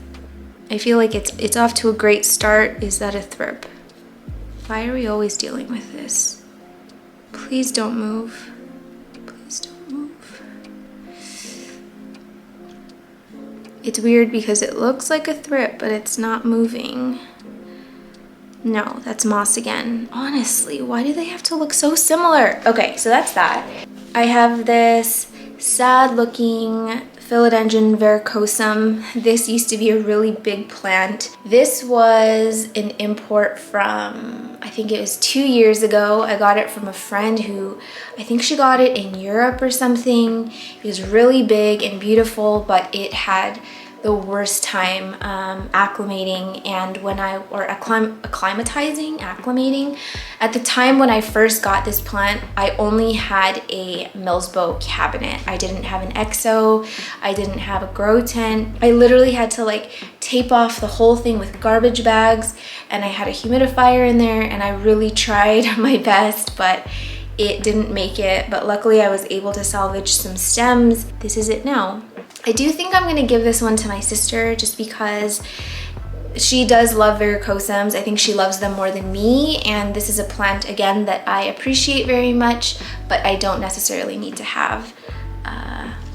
I feel like it's off to a great start. Is that a thrip? Why are we always dealing with this? Please don't move. Please don't move. It's weird because it looks like a thrip, but it's not moving. No, that's moss again. Honestly, why do they have to look so similar? Okay, so that's that. I have this sad looking philodendron varicosum. This used to be a really big plant. This was an import from, I think it was 2 years ago. I got it from a friend who, I think she got it in Europe or something. It was really big and beautiful, but it had the worst time acclimating and acclimatizing. At the time when I first got this plant, I only had a Millsbo cabinet. I didn't have an EXO, I didn't have a grow tent. I literally had to like tape off the whole thing with garbage bags, and I had a humidifier in there, and I really tried my best, but it didn't make it. But luckily I was able to salvage some stems. This is it now. I do think I'm gonna give this one to my sister just because she does love varicosums. I think she loves them more than me, and this is a plant, again, that I appreciate very much, but I don't necessarily need to have.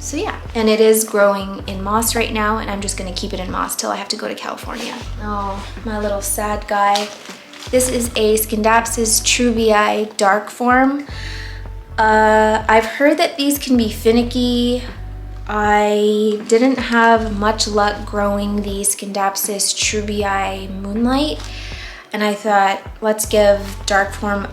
So yeah, and it is growing in moss right now, and I'm just gonna keep it in moss till I have to go to California. Oh, my little sad guy. This is a Scindapsus trubii dark form. I've heard that these can be finicky. I didn't have much luck growing the Scindapsus trubii moonlight, and I thought, let's give dark form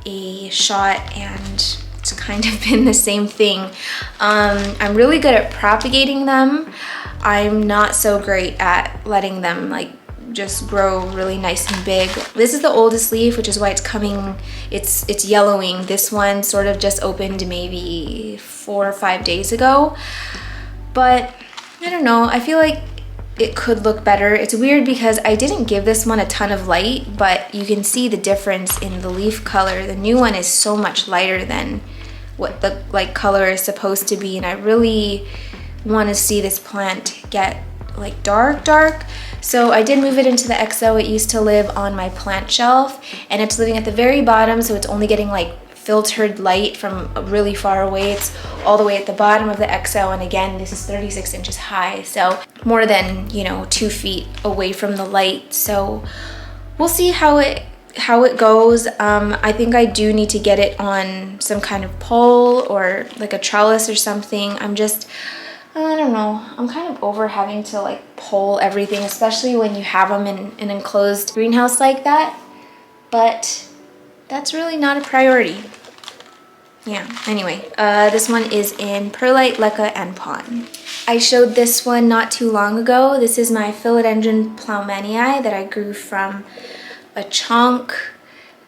a shot, and it's kind of been the same thing. I'm really good at propagating them. I'm not so great at letting them like just grow really nice and big. This is the oldest leaf, which is why it's yellowing. This one sort of just opened maybe 4 or 5 days ago. But I don't know, I feel like it could look better. It's weird because I didn't give this one a ton of light, but you can see the difference in the leaf color. The new one is so much lighter than what the like color is supposed to be, and I really want to see this plant get like dark. So I did move it into the EXO. It used to live on my plant shelf, and it's living at the very bottom, so it's only getting like filtered light from really far away. It's all the way at the bottom of the EXO, and again, this is 36 inches high, so more than, you know, 2 feet away from the light. So we'll see how it goes. I think I do need to get it on some kind of pole or like a trellis or something. I don't know, I'm kind of over having to like pole everything, especially when you have them in an enclosed greenhouse like that, but that's really not a priority. Yeah, anyway, this one is in Perlite, Leca, and Pon. I showed this one not too long ago. This is my Philodendron ploumanii that I grew from a chunk.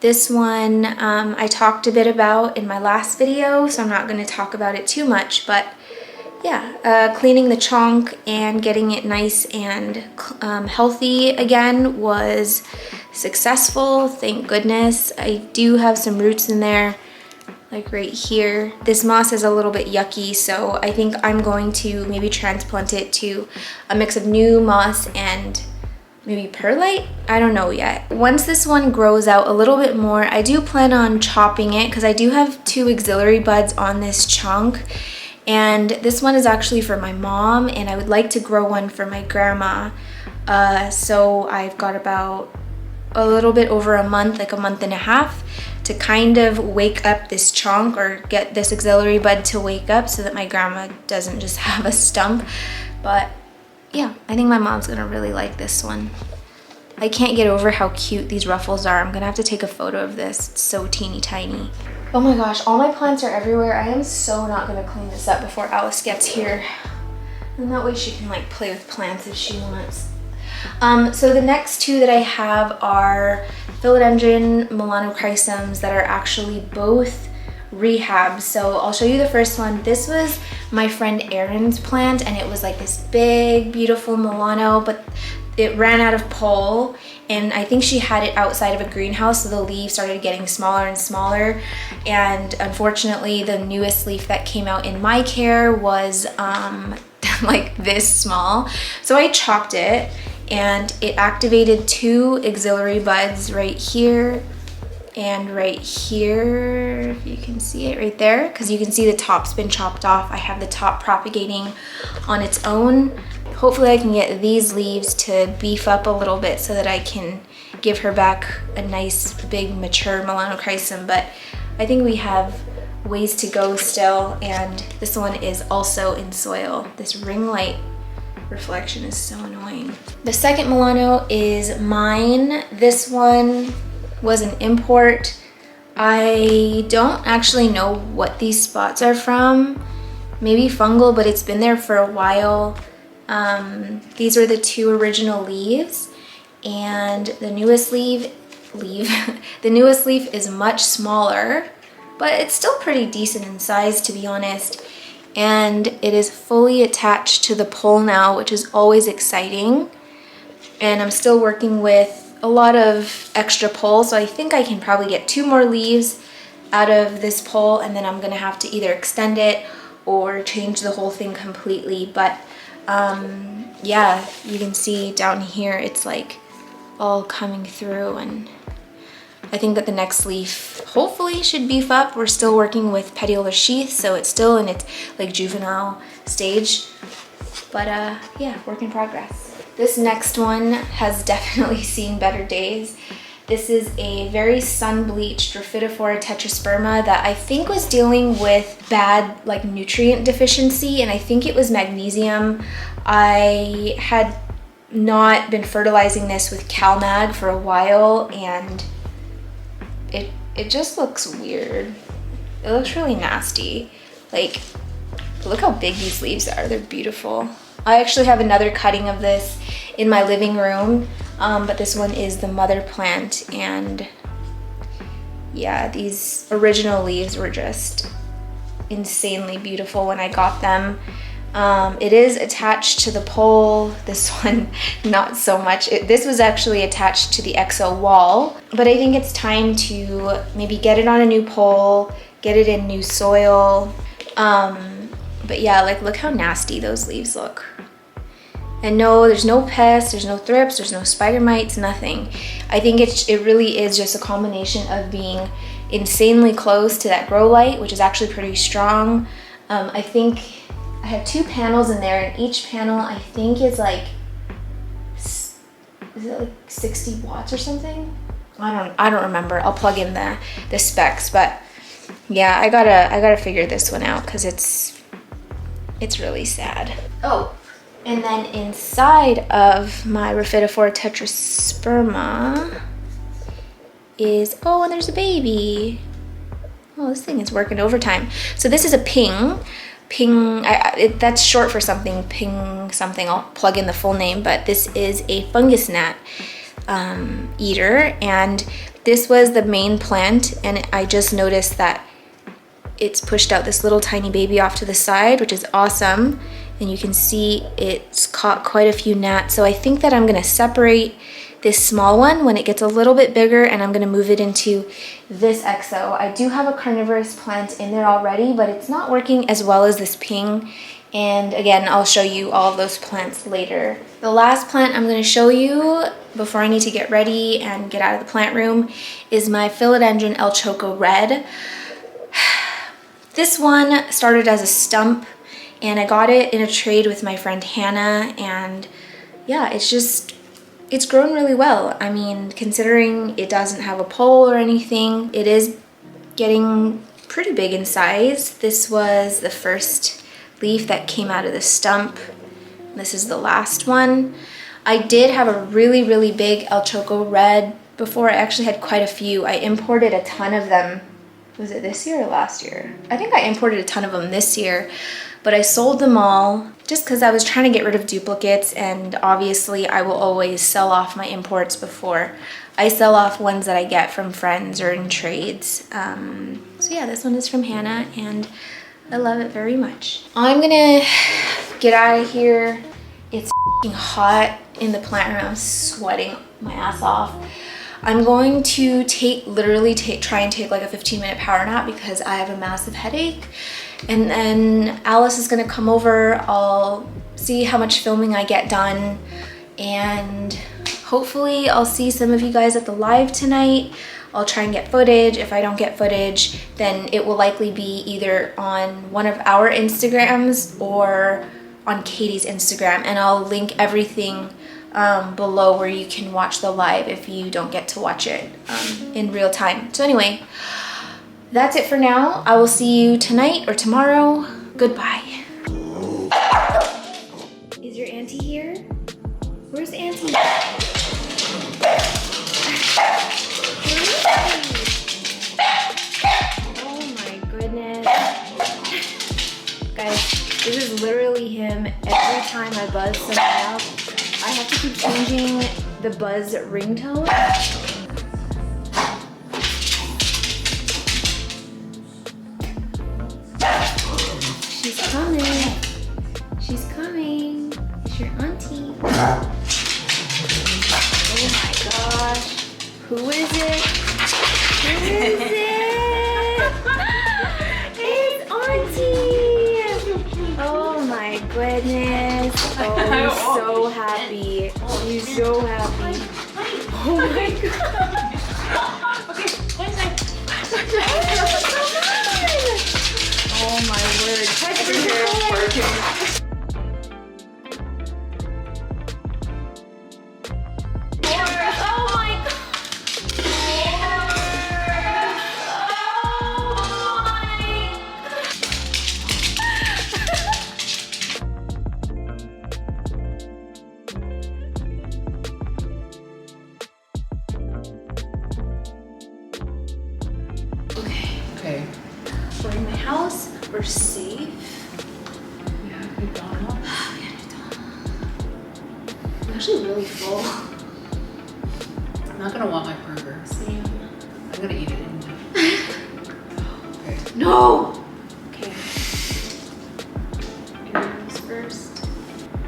This one I talked a bit about in my last video, so I'm not going to talk about it too much, but yeah, cleaning the chunk and getting it nice and healthy again was successful, thank goodness. I do have some roots in there, like right here. This moss is a little bit yucky, so I think I'm going to maybe transplant it to a mix of new moss and maybe perlite? I don't know yet. Once this one grows out a little bit more, I do plan on chopping it because I do have 2 auxiliary buds on this chunk. And this one is actually for my mom, and I would like to grow one for my grandma. So I've got about a little bit over a month, like a month and a half, to kind of wake up this chunk or get this auxiliary bud to wake up so that my grandma doesn't just have a stump. But yeah, I think my mom's gonna really like this one. I can't get over how cute these ruffles are. I'm gonna have to take a photo of this. It's so teeny tiny. Oh my gosh, all my plants are everywhere. I am so not gonna clean this up before Alice gets here. And that way she can like play with plants if she wants. So the next 2 that I have are philodendron melanochrysums that are actually both Rehab. So I'll show you the first one. This was my friend Erin's plant, and it was like this big, beautiful Milano, but it ran out of pole, and I think she had it outside of a greenhouse, so the leaves started getting smaller and smaller. And unfortunately, the newest leaf that came out in my care was like this small. So I chopped it, and it activated 2 auxiliary buds right here And right here, if you can see it right there, because you can see the top's been chopped off. I have the top propagating on its own. Hopefully I can get these leaves to beef up a little bit so that I can give her back a nice big mature melanochrysum, but I think we have ways to go still. And this one is also in soil. This ring light reflection is so annoying. The second Milano is mine. This one was an import. I don't actually know what these spots are from. Maybe fungal, but it's been there for a while. These are the two original leaves, and the newest leaf is much smaller, but it's still pretty decent in size, to be honest. And it is fully attached to the pole now, which is always exciting. And I'm still working with a lot of extra pole, so I think I can probably get 2 more leaves out of this pole, and then I'm gonna have to either extend it or change the whole thing completely. But yeah, you can see down here it's like all coming through, and I think that the next leaf hopefully should beef up. We're still working with petiolar sheath, so it's still in its like juvenile stage, but yeah, work in progress. This next one has definitely seen better days. This is a very sun-bleached Rhaphidophora tetrasperma that I think was dealing with bad like nutrient deficiency, and I think it was magnesium. I had not been fertilizing this with CalMag for a while, and it just looks weird. It looks really nasty. Like, look how big these leaves are. They're beautiful. I actually have another cutting of this in my living room, but this one is the mother plant, and yeah, these original leaves were just insanely beautiful when I got them. It is attached to the pole. This one, not so much. This was actually attached to the exo wall, but I think it's time to maybe get it on a new pole, get it in new soil. But yeah, like look how nasty those leaves look. And no, there's no pests, there's no thrips, there's no spider mites, nothing. I think it really is just a combination of being insanely close to that grow light, which is actually pretty strong. I think I have 2 panels in there, and each panel I think is like 60 watts or something? I don't remember. I'll plug in the specs, but yeah, I gotta figure this one out because it's really sad. Oh, and then inside of my Rhaphidophora tetrasperma is, oh, and there's a baby. Oh, this thing is working overtime. So this is a ping. That's short for something, ping something. I'll plug in the full name, but this is a fungus gnat eater, and this was the main plant, and I just noticed that it's pushed out this little tiny baby off to the side, which is awesome. And you can see it's caught quite a few gnats. So I think that I'm gonna separate this small one when it gets a little bit bigger, and I'm gonna move it into this exo. I do have a carnivorous plant in there already, but it's not working as well as this ping. And again, I'll show you all of those plants later. The last plant I'm gonna show you before I need to get ready and get out of the plant room is my philodendron El Choco Red. This one started as a stump, and I got it in a trade with my friend Hannah, and yeah, it's grown really well. I mean, considering it doesn't have a pole or anything, it is getting pretty big in size. This was the first leaf that came out of the stump. This is the last one. I did have a really, really big El Choco Red before. I actually had quite a few. I imported a ton of them. Was it this year or last year? I think I imported a ton of them this year, but I sold them all just because I was trying to get rid of duplicates, and obviously I will always sell off my imports before I sell off ones that I get from friends or in trades. So yeah, this one is from Hannah, and I love it very much. I'm gonna get out of here. It's f***ing hot in the plant room. I'm sweating my ass off. I'm going to try and take like a 15-minute power nap because I have a massive headache. And then Alice is gonna come over. I'll see how much filming I get done, and hopefully I'll see some of you guys at the live tonight. I'll try and get footage. If I don't get footage, then it will likely be either on one of our Instagrams or on Katie's Instagram, and I'll link everything below where you can watch the live if you don't get to watch it in real time. So anyway, that's it for now. I will see you tonight or tomorrow. Goodbye. Is your auntie here? Where's auntie? Oh my goodness. Guys, this is literally him every time I buzz something up. I have to keep changing the buzz ringtone. She's coming. She's coming. It's your auntie. Oh my gosh. Who is it? Who is it? It's auntie. Oh my goodness. Oh, I'm so happy. He's so happy. Oh my god. Okay, one sec. Oh my word. Okay. We're in my house. We're safe. Yeah, McDonald's. I'm actually really full. I'm not gonna want my burger. Same. I'm gonna eat it anyway. Okay. No! Okay. Erin goes first.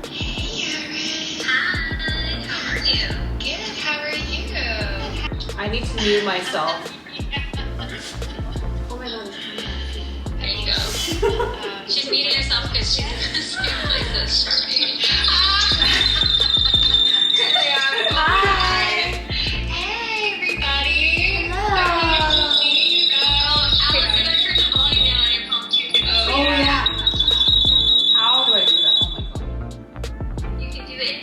Hey Erin. Hi. How are you? Good. How are you? I need to mute myself. Oh my god. There you go. She's muting herself because she's in the same place as Charmaine. Here we are. Hi. Hey everybody. Hello. So nice to see you go. Alex, you gotta turn the volume down on your phone too. Oh yeah. How do I do that? Oh my god. You can do it.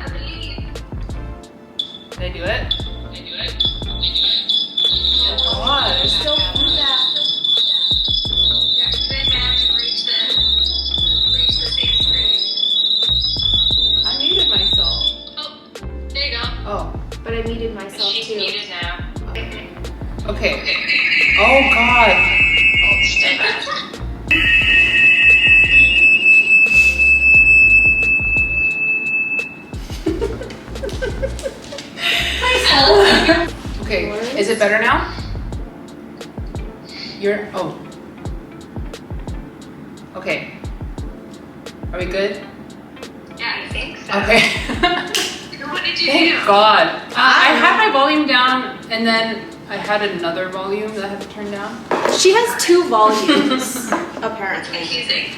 I believe. Did I do it? Oh god. Still do that. Yeah, good man to reach the same screen. I muted myself. Oh, there you go. Oh. But I muted myself She's too. muted now. Okay. Oh god. Oh, stay back. Okay. Is it better now? Oh. Okay. Are we good? Yeah, I think so. Okay. What did you Thank do? God. I had my volume down and then I had another volume that I had to turn down. She has two volumes, apparently. Confusing.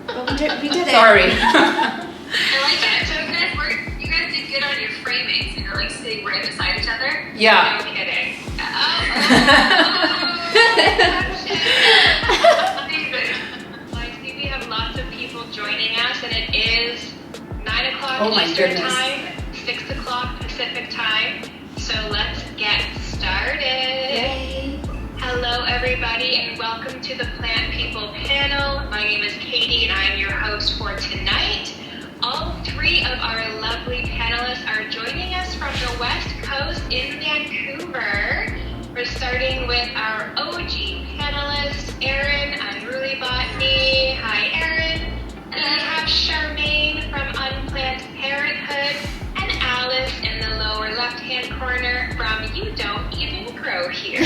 But we did it. Sorry. I like it. So you guys did good on your framing. So you're like sitting right beside each other. Yeah. No kidding. Amazing. Well, I see we have lots of people joining us, and it is 9 o'clock Oh my Eastern goodness. time, 6 o'clock Pacific time. So let's get started. Yay. Hello, everybody, and welcome to the Plant People panel. My name is Katie, and I'm your host for tonight. All three of our lovely panelists are joining us from the West Coast in Vancouver. We're starting with our OG panelists, Erin, Unruly Botany. Hi, Erin. And then we have Charmaine from Unplanned Parenthood, and Alice in the lower left-hand corner from You Don't Even Grow Here.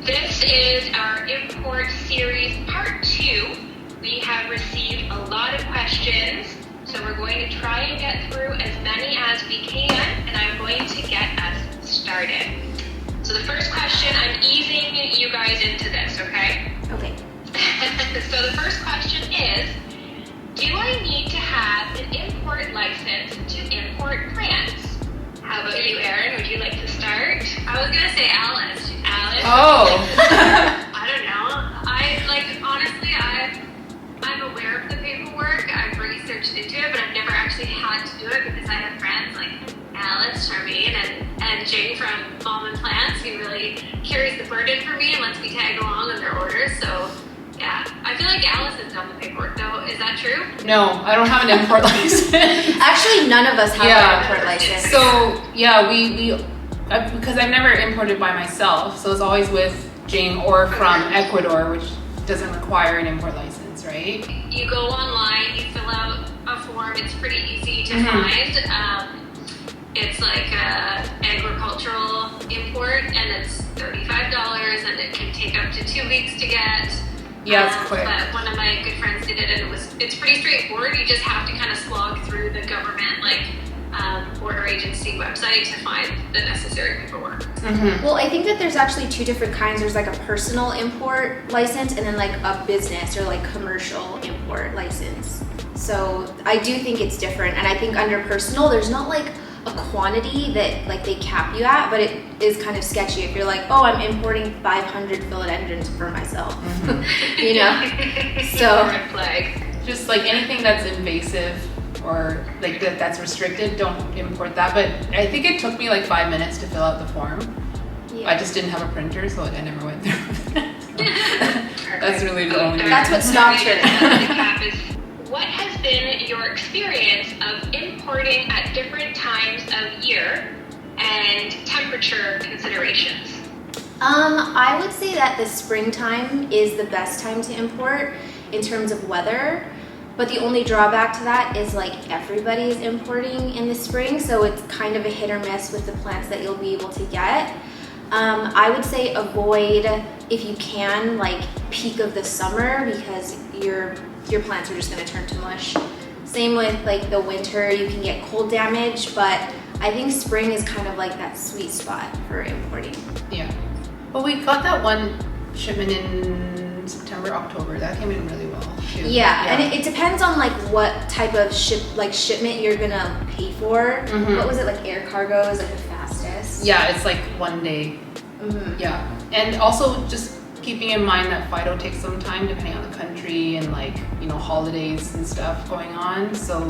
This is our Import Series Part 2. We have received a lot of questions, so we're going to try and get through as many as we can, and I'm going to get us started. So the first question, I'm easing you guys into this, okay? Okay. So the first question is, Do I need to have an import license to import plants? How about you, Erin? Would you like to start? I was gonna say Alice. Alice. Oh. I don't know. Honestly, I'm aware of the paperwork. I've researched into it, but I've never actually had to do it because I have friends like Alice, Charmaine, and Jane from Mom and Plants who really carries the burden for me and lets me tag along on their orders. So yeah, I feel like Alice has done the paperwork though. Is that true? No, I don't have an import license. Actually, none of us have an import license. So yeah, because I've never imported by myself, so it's always with Jane or from Ecuador, which doesn't require an import license, right? You go online, you fill out a form. It's pretty easy to find. It's like a agricultural import, and it's $35, and it can take up to 2 weeks to get. Yeah, it's quick. But one of my good friends did it, and it's pretty straightforward. You just have to kind of slog through the government border agency website to find the necessary paperwork. Well, I think that there's actually two different kinds. There's like a personal import license and then like a business or like commercial import license. So I do think it's different, and I think under personal there's not like a quantity that like they cap you at, but it is kind of sketchy if you're like, oh, I'm importing 500 philodendrons for myself. You know? So Red flag. Just like anything that's invasive or like that's restricted, don't import that. But I think it took me like 5 minutes to fill out the form. yeah. I just didn't have a printer, so I never went through it. That's really the only That's what stopped her. What has been your experience of importing at different times of year and temperature considerations? I would say that the springtime is the best time to import in terms of weather, but the only drawback to that is like everybody's importing in the spring, so it's kind of a hit or miss with the plants that you'll be able to get. I would say avoid, if you can, like peak of the summer, because your plants are just going to turn to mush. Same with like the winter, you can get cold damage, but I think spring is kind of like that sweet spot for importing. Yeah. Well, we got that one shipment in September, October. That came in really well too. Yeah, and it depends on like what type of shipment you're gonna pay for. What was it, like air cargo is like the fastest? Yeah, it's like 1 day. Yeah, and also just keeping in mind that Fido takes some time depending on the country and like, you know, holidays and stuff going on. So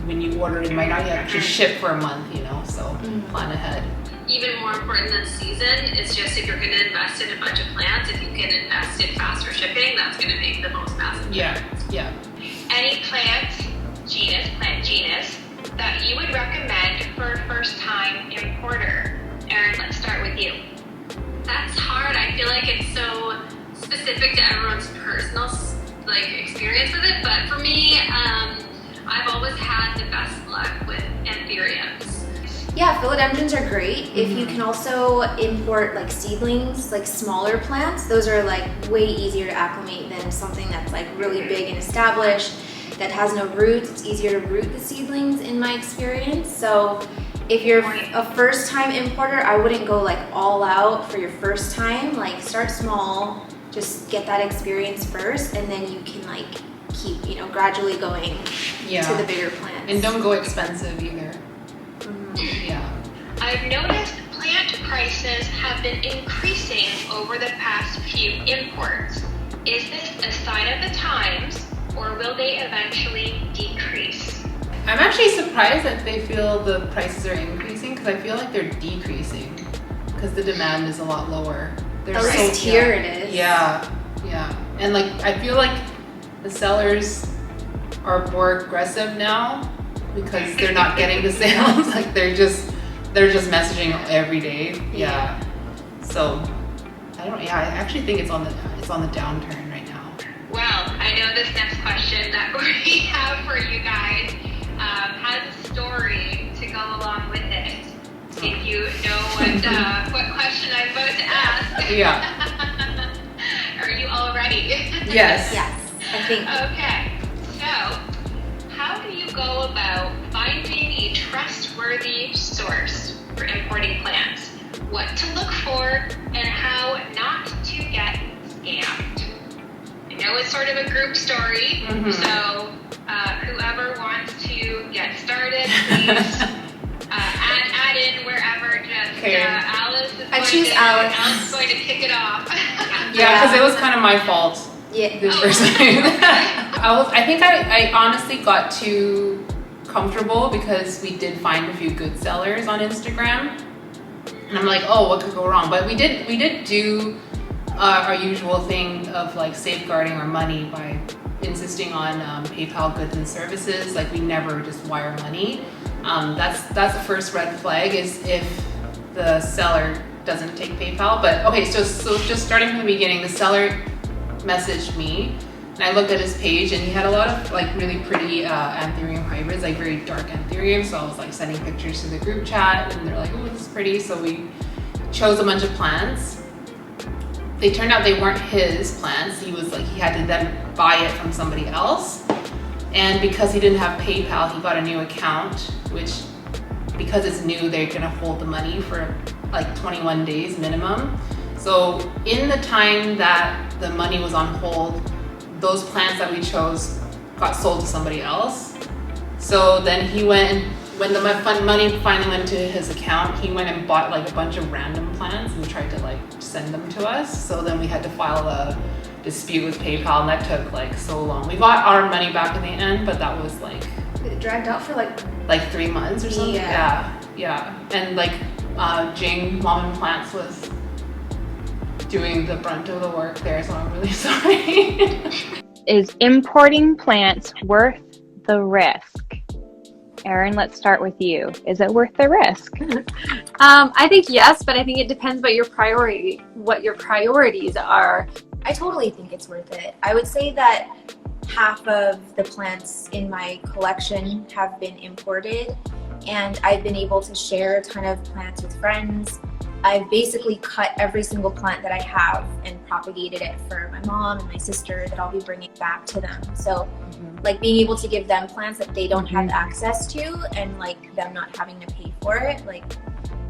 when you order, it might not actually ship for a month, you know, so plan ahead. Even more important than season is just if you're going to invest in a bunch of plants, if you can invest in faster shipping, that's going to make the most massive difference. Yeah. Any plant genus, that you would recommend for a first-time importer? Erin, let's start with you. That's hard. I feel like it's so specific to everyone's personal experience with it. But for me, I've always had the best luck with anthuriums. Yeah, philodendrons are great. If you can also import like seedlings, like smaller plants, those are like way easier to acclimate than something that's like really big and established that has no roots. It's easier to root the seedlings in my experience. So if you're a first-time importer, I wouldn't go like all out for your first time. Like start small, just get that experience first, and then you can like keep, you know, gradually going to the bigger plants. And don't go expensive either. Yeah. I've noticed plant prices have been increasing over the past few imports. Is this a sign of the times, or will they eventually decrease? I'm actually surprised that they feel the prices are increasing, because I feel like they're decreasing because the demand is a lot lower. At least here it is. Yeah. And like I feel like the sellers are more aggressive now because they're not getting the sales. Like they're just messaging every day. Yeah. So I actually think it's on the downturn right now. Well, I know this next question that we have for you guys has a story to go along with it. If you know what question I'm about to ask. Yeah. Are you all ready? Yes. Yes, I think. Okay. So, how do you go about finding a trustworthy source for importing plants? What to look for and how not to get scammed? I know it's sort of a group story, so who add in wherever. Just Okay. Alice is I going choose to, Alice. Alice is going to kick it off. Yeah, because it was kind of my fault Yeah. this first time. I think I honestly got too comfortable because we did find a few good sellers on Instagram, and I'm like, oh, what could go wrong? But we did do our usual thing of like safeguarding our money by insisting on PayPal goods and services. Like we never just wire money. That's the first red flag, is if the seller doesn't take PayPal. But okay, so just starting from the beginning, the seller messaged me and I looked at his page and he had a lot of like really pretty anthurium hybrids, like very dark anthurium. So I was like sending pictures to the group chat and they're like, oh, this is pretty. So we chose a bunch of plants. They turned out they weren't his plants. He had to then buy it from somebody else. And because he didn't have PayPal, he got a new account, which because it's new, they're gonna hold the money for like 21 days minimum. So in the time that the money was on hold, those plants that we chose got sold to somebody else. So then he went and when the money finally went to his account, he went and bought like a bunch of random plants and tried to like send them to us. So then we had to file a dispute with PayPal and that took like so long. We got our money back in the end, but that was like It dragged out for like 3 months or something. Yeah. And like Jing Mom and Plants was doing the brunt of the work there, so I'm really sorry. Is importing plants worth the risk? Erin, let's start with you. Is it worth the risk? I think yes, but I think it depends what your priorities are. I totally think it's worth it. I would say that half of the plants in my collection have been imported, and I've been able to share a ton of plants with friends. I've basically cut every single plant that I have and propagated it for my mom and my sister that I'll be bringing back to them. So like being able to give them plants that they don't have access to and like them not having to pay for it, like,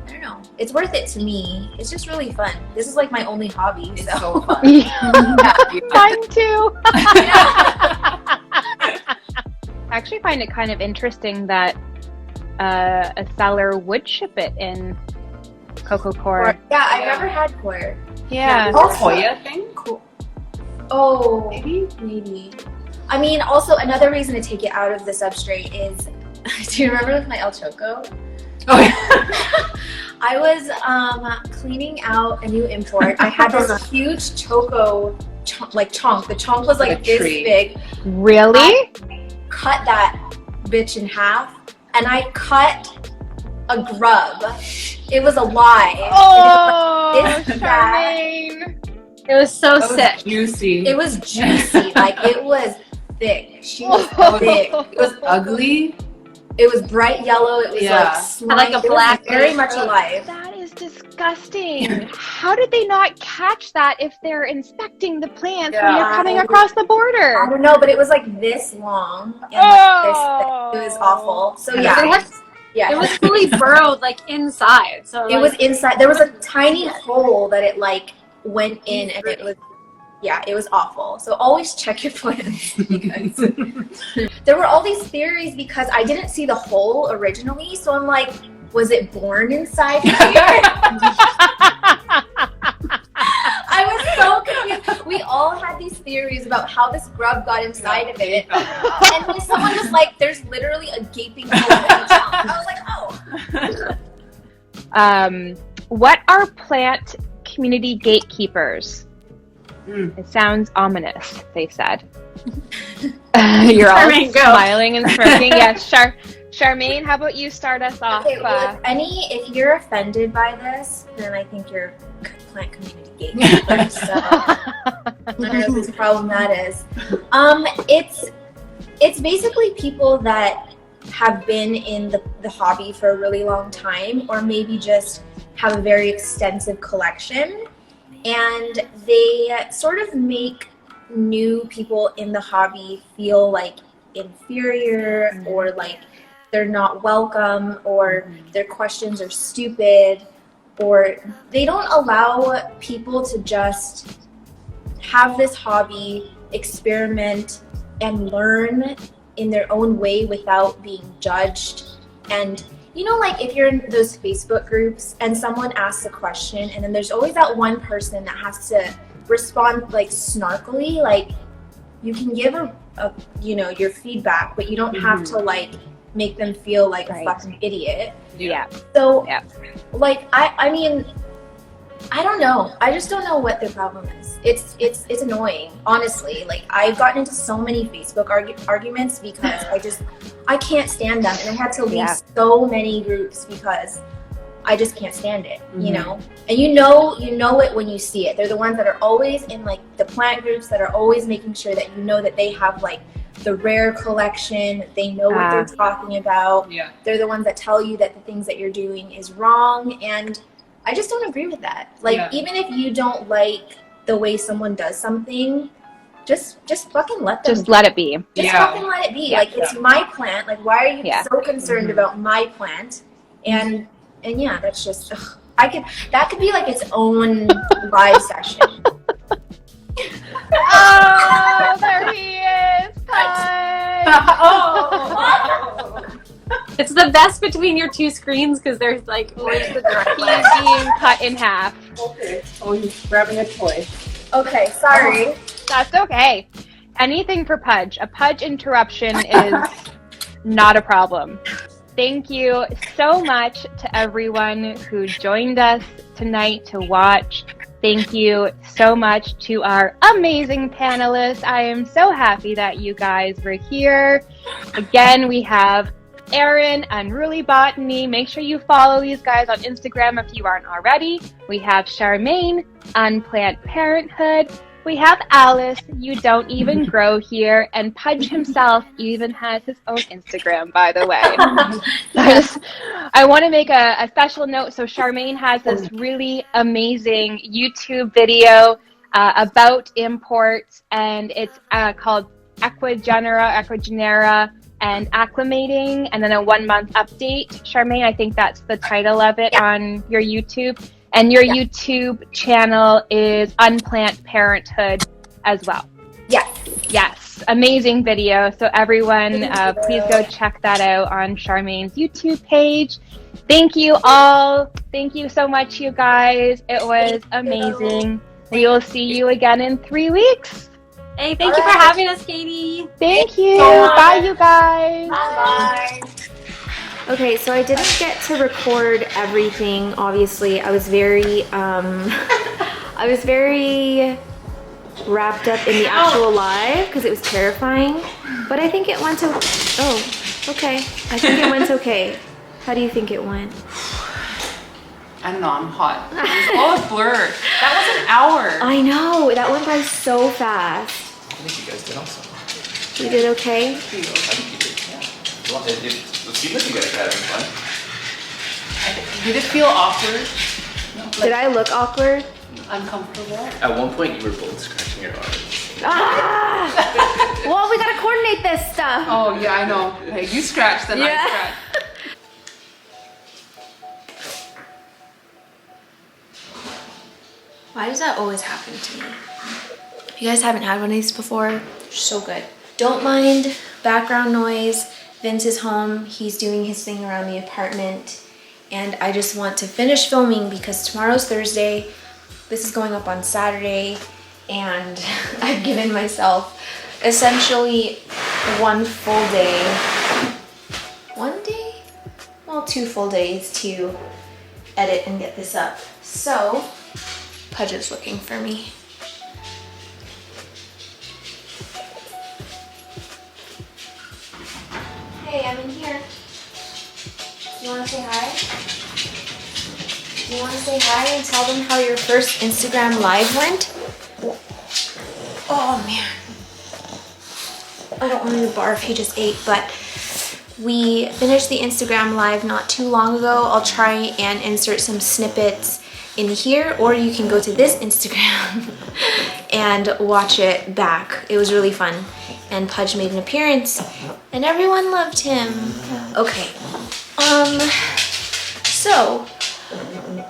I don't know. It's worth it to me. It's just really fun. This is like my only hobby. It's so so fun. Mine too. I actually find it kind of interesting that a seller would ship it in Coco Core. Yeah, I've never had core. Yeah. Hoya thing? Cool. Oh, Maybe? I mean, also another reason to take it out of the substrate is, do you remember with my El Choco? Oh yeah. I was cleaning out a new import. I had this huge choco chunk. The chunk was like this tree. big. Really? I cut that bitch in half, and I cut a grub. It was a lie. Oh, This bad. Charmaine. It was so That was sick. juicy. It was juicy. Like it was thick. She was big. It was ugly. It was bright yellow. It was Yeah. like slimy. Had like a It was black very much alive. That is disgusting. How did they not catch that if they're inspecting the plants when Yeah. you're coming across the I border? don't know, but it was like this long and like Oh. this thick. It was awful. So It yeah, It was fully burrowed like inside. So it was inside. There was a tiny hole that it like went in, and it was, yeah, it was awful. So always check your plants, you guys. There were all these theories because I didn't see the hole originally, so I'm like, was it born inside here? I was so confused. We all had these theories about how this grub got inside of it, and when someone was like, "There's literally a gaping hole in the top," I was like, "Oh." What are plant community gatekeepers? It sounds ominous, they said. You're all Charmaine, go. smiling and smirking. Yes, Charmaine, how about you start us off? Okay, well, if you're offended by this, then I think you're plant community gatekeeper. So I don't know whose problem that is. It's basically people that have been in the hobby for a really long time, or maybe just have a very extensive collection, and they sort of make new people in the hobby feel like inferior, or like they're not welcome, or their questions are stupid, or they don't allow people to just have this hobby, experiment, and learn in their own way without being judged And you know, like if you're in those Facebook groups and someone asks a question and then there's always that one person that has to respond like snarkily, like you can give a you know, your feedback, but you don't have to like make them feel like a fucking idiot. Yeah. So like I mean, I don't know. I just don't know what their problem is. It's annoying, honestly. Like I've gotten into so many Facebook arguments because I can't stand them, and I had to leave so many groups because I just can't stand it. You know, and you know it when you see it. They're the ones that are always in like the plant groups that are always making sure that you know that they have like the rare collection. They know what they're talking about. Yeah. They're the ones that tell you that the things that you're doing is wrong, and I just don't agree with that. Like, even if you don't like the way someone does something, just fucking let them. Just let it be. Just fucking let it be. Yeah. Like, it's my plant. Like, why are you so concerned about my plant? And yeah, that's just. That could be like its own live session. Oh, there he is. Hi. Oh. It's the best between your two screens because there's like where's the direct line? He's being cut in half. Okay. Oh, he's grabbing a toy. Okay, sorry. That's okay. Anything for Pudge. A Pudge interruption is not a problem. Thank you so much to everyone who joined us tonight to watch. Thank you so much to our amazing panelists. I am so happy that you guys were here. Again, we have Erin and Really Botany. Make sure you follow these guys on Instagram if you aren't already. We have Charmaine on Plant Parenthood. We have Alice, You Don't Even Grow Here, and Pudge himself even has his own Instagram, by the way. I want to make a special note. So Charmaine has this really amazing YouTube video about imports, and it's called Equigenera, and acclimating, and then a 1-month update. Charmaine, I think that's the title of it on your YouTube. And your YouTube channel is Unplant Parenthood as well. Yes. Amazing video. So everyone, please go check that out on Charmaine's YouTube page. Thank you all. Thank you so much, you guys. It was amazing. We will see you again in 3 weeks. Hey, thank you for having us, Katie. Thank you. Bye, you guys. Bye. Okay, so I didn't get to record everything. Obviously, I was very wrapped up in the actual live because it was terrifying. But I think it went okay. I think it went okay. How do you think it went? I don't know, I'm hot. It's all a blur. That was an hour. I know, that went by so fast. I think you guys did awesome. You did okay? I think you did, yeah. It seemed like you guys were having fun. Did it feel awkward? No, like, did I look awkward? Uncomfortable? At one point, you were both scratching your arms. Ah! Well, we gotta coordinate this stuff. Oh, yeah, I know. Hey, you scratched, then I scratched. Why does that always happen to me? If you guys haven't had one of these before, they're so good. Don't mind background noise. Vince is home. He's doing his thing around the apartment. And I just want to finish filming because tomorrow's Thursday. This is going up on Saturday. And I've given myself essentially 1 full day. 1 day? Well, 2 full days to edit and get this up. So, Pudge is looking for me. Hey, I'm in here. Do you want to say hi? Do you want to say hi and tell them how your first Instagram live went? Oh man. I don't want him to barf, he just ate, but we finished the Instagram live not too long ago. I'll try and insert some snippets in here, or you can go to this Instagram and watch it back. It was really fun. And Pudge made an appearance and everyone loved him. Okay, so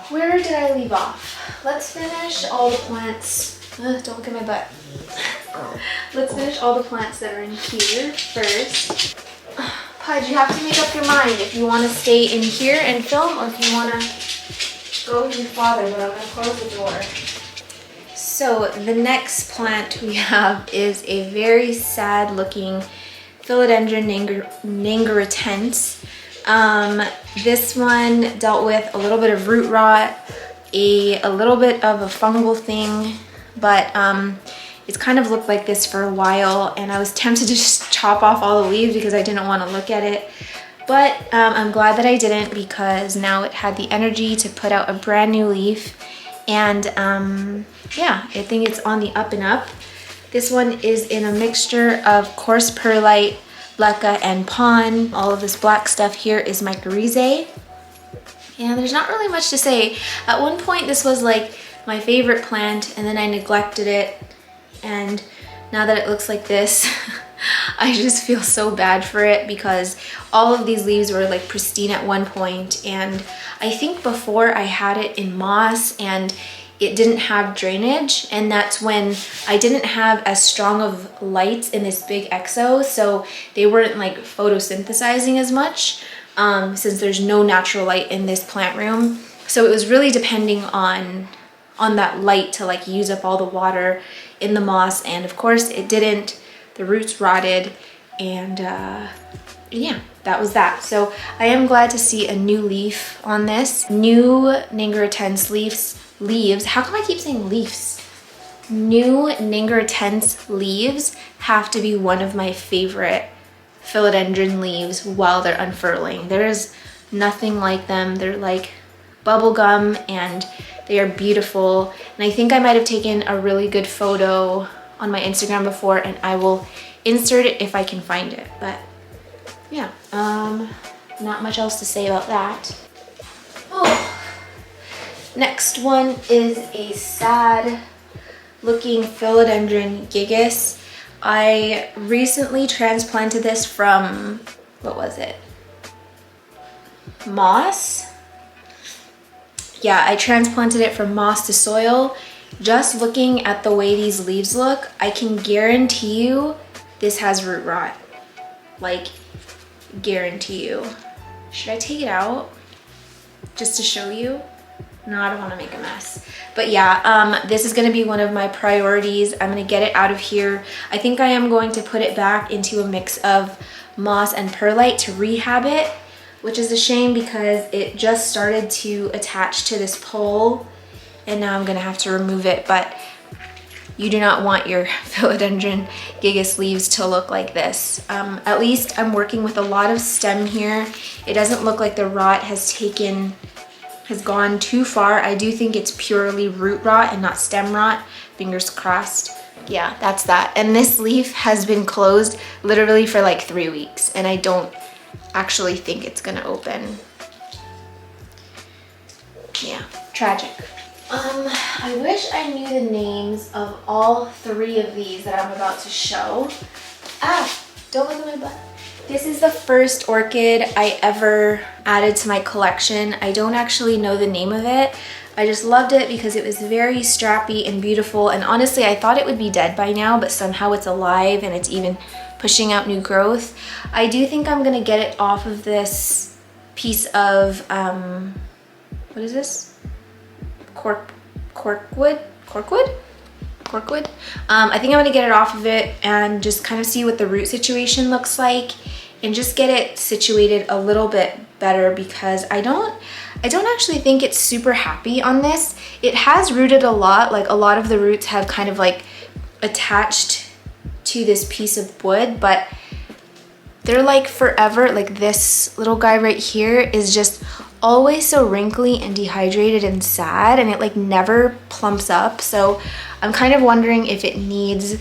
where did I leave off? Let's finish all the plants. Don't look at my butt. Let's finish all the plants that are in here first. Pudge, you have to make up your mind if you want to stay in here and film or if you want to go with your father, but I'm going to close the door. So the next plant we have is a very sad looking philodendron nigritans. This one dealt with a little bit of root rot, a little bit of a fungal thing, but it's kind of looked like this for a while, and I was tempted to just chop off all the leaves because I didn't want to look at it. But I'm glad that I didn't, because now it had the energy to put out a brand new leaf. And yeah, I think it's on the up and up. This one is in a mixture of coarse perlite, leca, and pon. All of this black stuff here is mycorrhizae. And there's not really much to say. At one point this was like my favorite plant, and then I neglected it. And now that it looks like this, I just feel so bad for it, because all of these leaves were like pristine at one point. And I think before I had it in moss and it didn't have drainage, and that's when I didn't have as strong of lights in this big exo, so they weren't like photosynthesizing as much, since there's no natural light in this plant room. So it was really depending on that light to like use up all the water in the moss, and of course it didn't. The roots rotted, and yeah, that was that. So I am glad to see a new leaf on this. New nigritans leaves. How come I keep saying leaves? New nigritans leaves have to be one of my favorite philodendron leaves while they're unfurling. There's nothing like them. They're like bubblegum, and they are beautiful. And I think I might have taken a really good photo on my Instagram before, and I will insert it if I can find it. But yeah, not much else to say about that. Oh, next one is a sad looking philodendron gigas. I recently transplanted this from, what was it? Moss? Yeah, I transplanted it from moss to soil. Just looking at the way these leaves look, I can guarantee you this has root rot. Like, guarantee you. Should I take it out just to show you? No, I don't want to make a mess. But yeah, this is going to be one of my priorities. I'm going to get it out of here. I think I am going to put it back into a mix of moss and perlite to rehab it, which is a shame because it just started to attach to this pole, and now I'm gonna have to remove it. But you do not want your philodendron gigas leaves to look like this. At least I'm working with a lot of stem here. It doesn't look like the rot has gone too far. I do think it's purely root rot and not stem rot. Fingers crossed. Yeah, that's that. And this leaf has been closed literally for like 3 weeks, and I don't actually think it's gonna open. Yeah, tragic. I wish I knew the names of all 3 of these that I'm about to show. Ah, don't look at my butt. This is the first orchid I ever added to my collection. I don't actually know the name of it. I just loved it because it was very strappy and beautiful, and honestly I thought it would be dead by now, but somehow it's alive and it's even pushing out new growth. I do think I'm gonna get it off of this piece of, what is this? Corkwood? I think I'm gonna get it off of it and just kind of see what the root situation looks like, and just get it situated a little bit better, because I don't actually think it's super happy on this. It has rooted a lot, like a lot of the roots have kind of like attached to this piece of wood, but they're like forever. Like this little guy right here is just always so wrinkly and dehydrated and sad, and it like never plumps up. So I'm kind of wondering if it needs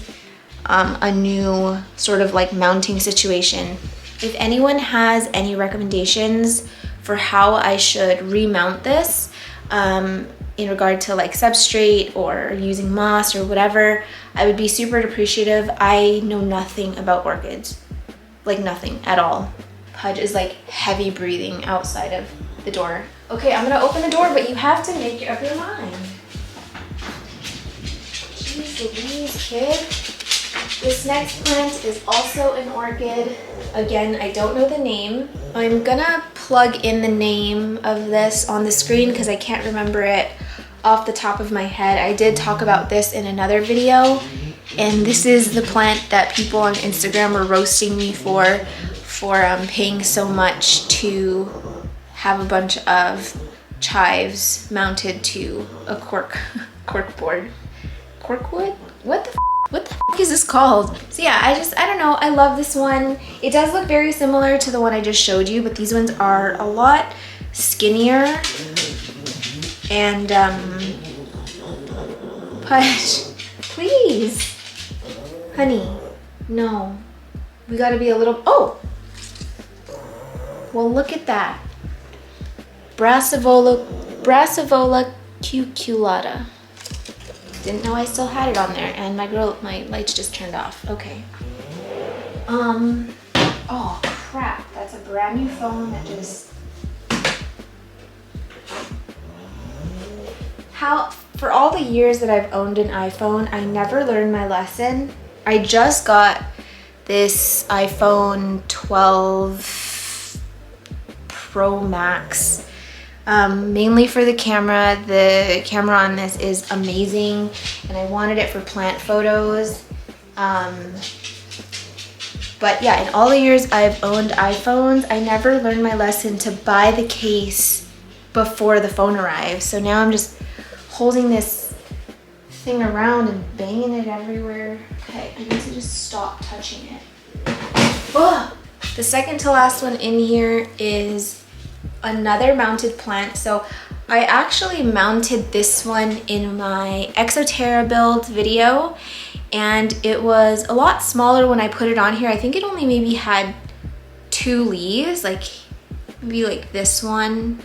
a new sort of like mounting situation. If anyone has any recommendations for how I should remount this in regard to like substrate or using moss or whatever, I would be super appreciative. I know nothing about orchids, like nothing at all. Pudge is like heavy breathing outside of the door. Okay, I'm gonna open the door, but you have to make up your mind. Jeez Louise, kid. This next plant is also an orchid. Again, I don't know the name. I'm gonna plug in the name of this on the screen because I can't remember it off the top of my head. I did talk about this in another video, and this is the plant that people on Instagram were roasting me for paying so much to have a bunch of chives mounted to a corkboard. Corkwood? What the f is this called? So yeah, I don't know, I love this one. It does look very similar to the one I just showed you, but these ones are a lot skinnier. And Push, please. Honey, no. We gotta be a little, oh! Well, look at that. Brassivola cuculata. Didn't know I still had it on there, and my lights just turned off. Okay. Oh crap, that's a brand new phone that just... For all the years that I've owned an iPhone, I never learned my lesson. I just got this iPhone 12 Pro Max, mainly for the camera. The camera on this is amazing, and I wanted it for plant photos. But yeah, in all the years I've owned iPhones, I never learned my lesson to buy the case before the phone arrives. So now I'm just holding this thing around and banging it everywhere. Okay, I need to just stop touching it. Ugh. The second to last one in here is another mounted plant. So I actually mounted this one in my Exoterra build video, and it was a lot smaller when I put it on here. I think it only maybe had 2 leaves, like maybe like this one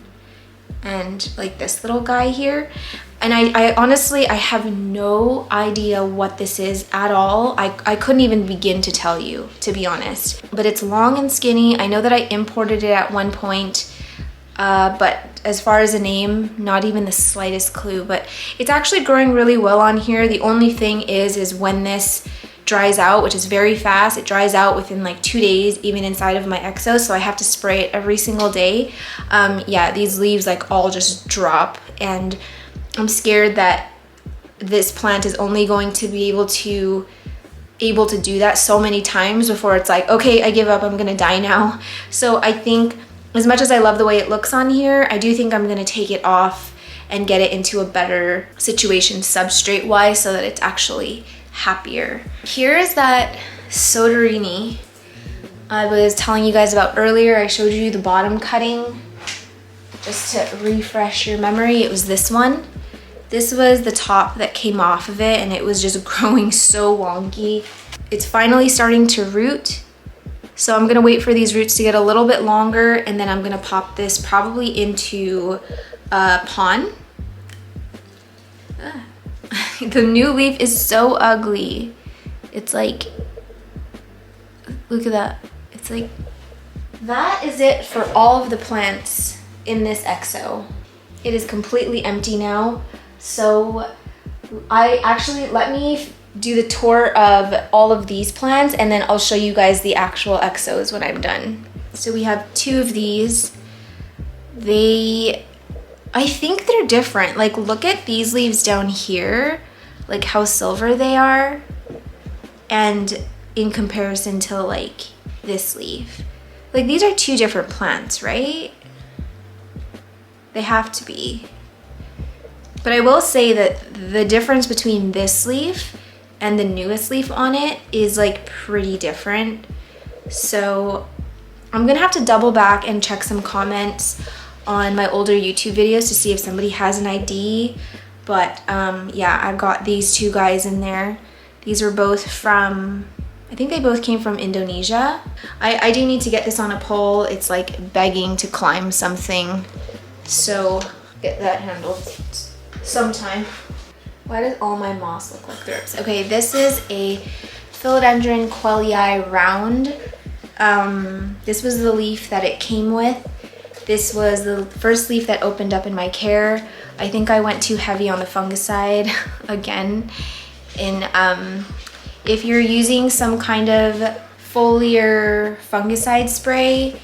and like this little guy here. And I honestly, I have no idea what this is at all. I couldn't even begin to tell you, to be honest. But it's long and skinny. I know that I imported it at one point, but as far as a name, not even the slightest clue. But it's actually growing really well on here. The only thing is when this dries out, which is very fast, it dries out within like 2 days, even inside of my Exo, so I have to spray it every single day. Yeah, these leaves like all just drop, and I'm scared that this plant is only going to be able to do that so many times before it's like, okay, I give up, I'm gonna die now. So I think, as much as I love the way it looks on here, I do think I'm gonna take it off and get it into a better situation substrate wise so that it's actually happier. Here is that Sodorini I was telling you guys about earlier. I showed you the bottom cutting. Just to refresh your memory, it was this one. This was the top that came off of it, and it was just growing so wonky. It's finally starting to root. So I'm gonna wait for these roots to get a little bit longer, and then I'm gonna pop this probably into a pond. The new leaf is so ugly. It's like, look at that. It's like, that is it for all of the plants in this Exo. It is completely empty now. So let me do the tour of all of these plants, and then I'll show you guys the actual Exos when I'm done. So we have 2 of these. I think they're different. Like, look at these leaves down here, like how silver they are, and in comparison to like this leaf. Like, these are 2 different plants, right? They have to be. But I will say that the difference between this leaf and the newest leaf on it is like pretty different. So I'm gonna have to double back and check some comments on my older YouTube videos to see if somebody has an ID. But yeah, I've got these 2 guys in there. These are both from, I think they both came from Indonesia. I do need to get this on a pole. It's like begging to climb something. So get that handled sometime. Why does all my moss look like thrips? Okay, this is a philodendron quelii round. This was the leaf that it came with. This was the first leaf that opened up in my care. I think I went too heavy on the fungicide again if you're using some kind of foliar fungicide spray,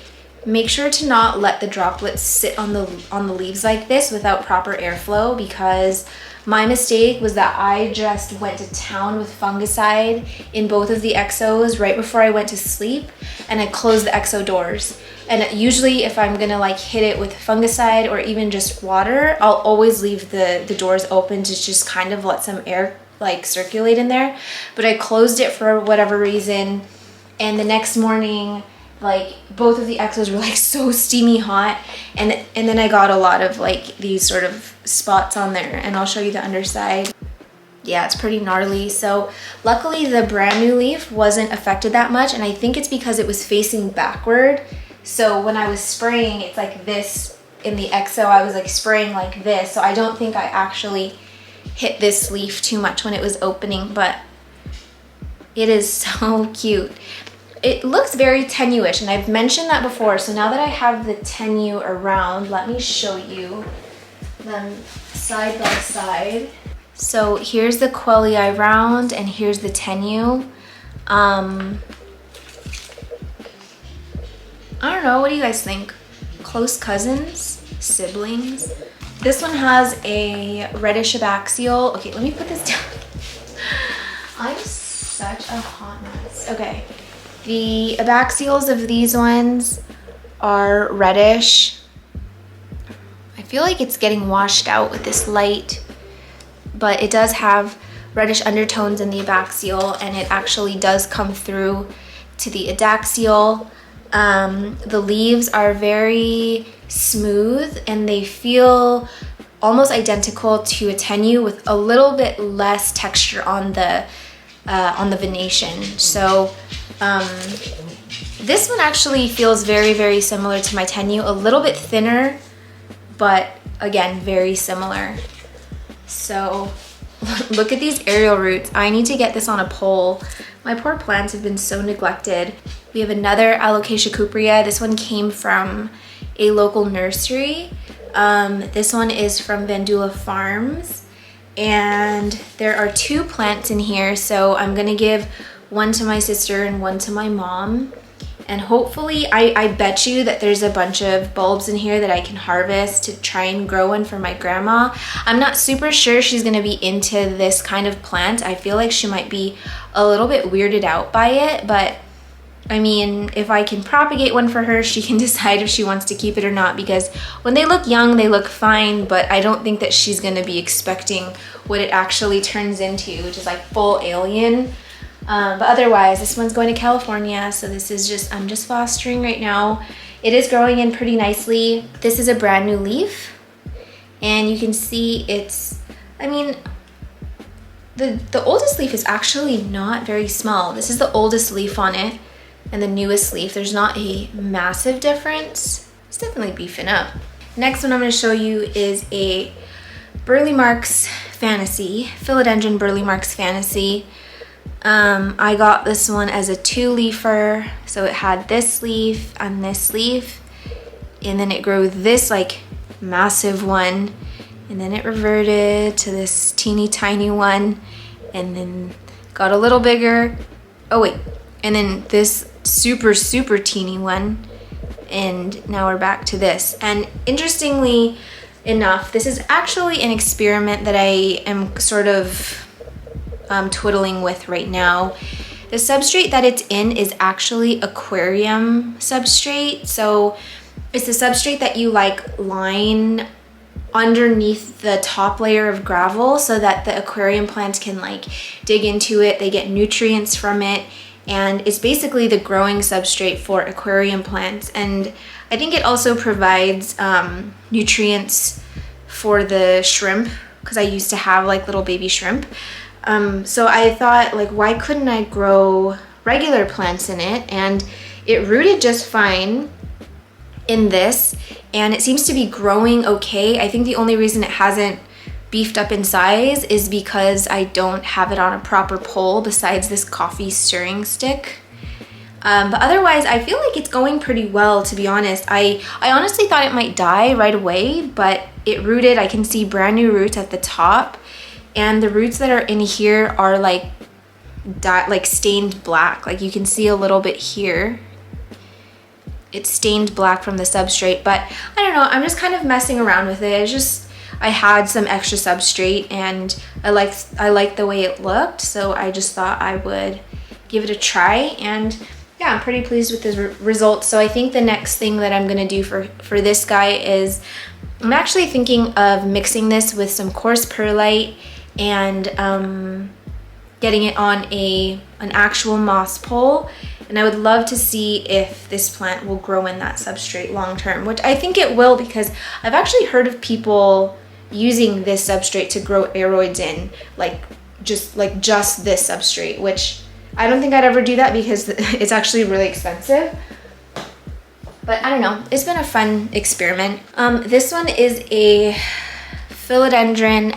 make sure to not let the droplets sit on the leaves like this without proper airflow, because my mistake was that I just went to town with fungicide in both of the exos right before I went to sleep, and I closed the exo doors. And usually if I'm gonna like hit it with fungicide or even just water, I'll always leave the doors open to just kind of let some air like circulate in there. But I closed it for whatever reason, and the next morning, like both of the exos were like so steamy hot, and then I got a lot of like these sort of spots on there, and I'll show you the underside. Yeah, it's pretty gnarly. So luckily the brand new leaf wasn't affected that much, and I think it's because it was facing backward. So when I was spraying, it's like this in the exo, I was like spraying like this. So I don't think I actually hit this leaf too much when it was opening, but it is so cute. It looks very tenu-ish, and I've mentioned that before. So now that I have the tenu around, let me show you them side by side. So here's the quelii round, and here's the tenu. I don't know, what do you guys think? Close cousins? Siblings? This one has a reddish abaxial. Okay, let me put this down. I'm such a hot mess. Okay. The abaxials of these ones are reddish. I feel like it's getting washed out with this light, but it does have reddish undertones in the abaxial, and it actually does come through to the adaxial. The leaves are very smooth, and they feel almost identical to a tenu with a little bit less texture on the venation. So this one actually feels very, very similar to my tenu, a little bit thinner, but again, very similar. So look at these aerial roots. I need to get this on a pole. My poor plants have been so neglected. We have another Alocasia cuprea. This one came from a local nursery. This one is from Vandula Farms, and there are 2 plants in here, so I'm gonna give one to my sister and one to my mom, and hopefully I bet you that there's a bunch of bulbs in here that I can harvest to try and grow one for my grandma. I'm not super sure she's gonna be into this kind of plant. I feel like she might be a little bit weirded out by it, but I mean, if I can propagate one for her, she can decide if she wants to keep it or not, because when they look young, they look fine, but I don't think that she's gonna be expecting what it actually turns into, which is like full alien. But otherwise, this one's going to California, so this is just, I'm just fostering right now. It is growing in pretty nicely. This is a brand new leaf, and you can see it's, I mean, the oldest leaf is actually not very small. This is the oldest leaf on it, and the newest leaf. There's not a massive difference. It's definitely beefing up. Next one I'm going to show you is a Burley Marks Fantasy, Philodendron Burley Marks Fantasy. I got this one as a 2-leafer, so it had this leaf and this leaf, and then it grew this like massive one, and then it reverted to this teeny tiny one, and then got a little bigger. Oh wait, and then this super teeny one, and now we're back to this. And interestingly enough, this is actually an experiment that I am sort of twiddling with right now. The substrate that it's in is actually aquarium substrate, so it's the substrate that you like line underneath the top layer of gravel so that the aquarium plants can like dig into it, they get nutrients from it, and it's basically the growing substrate for aquarium plants. And I think it also provides nutrients for the shrimp, because I used to have like little baby shrimp. So I thought, like, why couldn't I grow regular plants in it? And it rooted just fine in this, and it seems to be growing okay. I think the only reason it hasn't beefed up in size is because I don't have it on a proper pole besides this coffee stirring stick. But otherwise, I feel like it's going pretty well, to be honest. I honestly thought it might die right away, but it rooted. I can see brand new roots at the top, and the roots that are in here are like like stained black. Like you can see a little bit here. It's stained black from the substrate, but I don't know, I'm just kind of messing around with it. It's just, I had some extra substrate and I liked the way it looked, so I just thought I would give it a try, and yeah, I'm pretty pleased with the results. So I think the next thing that I'm gonna do for this guy is, I'm actually thinking of mixing this with some coarse perlite and getting it on an actual moss pole. And I would love to see if this plant will grow in that substrate long term, which I think it will, because I've actually heard of people using this substrate to grow aroids in, like just this substrate, which I don't think I'd ever do that because it's actually really expensive. But I don't know, it's been a fun experiment. This one is a philodendron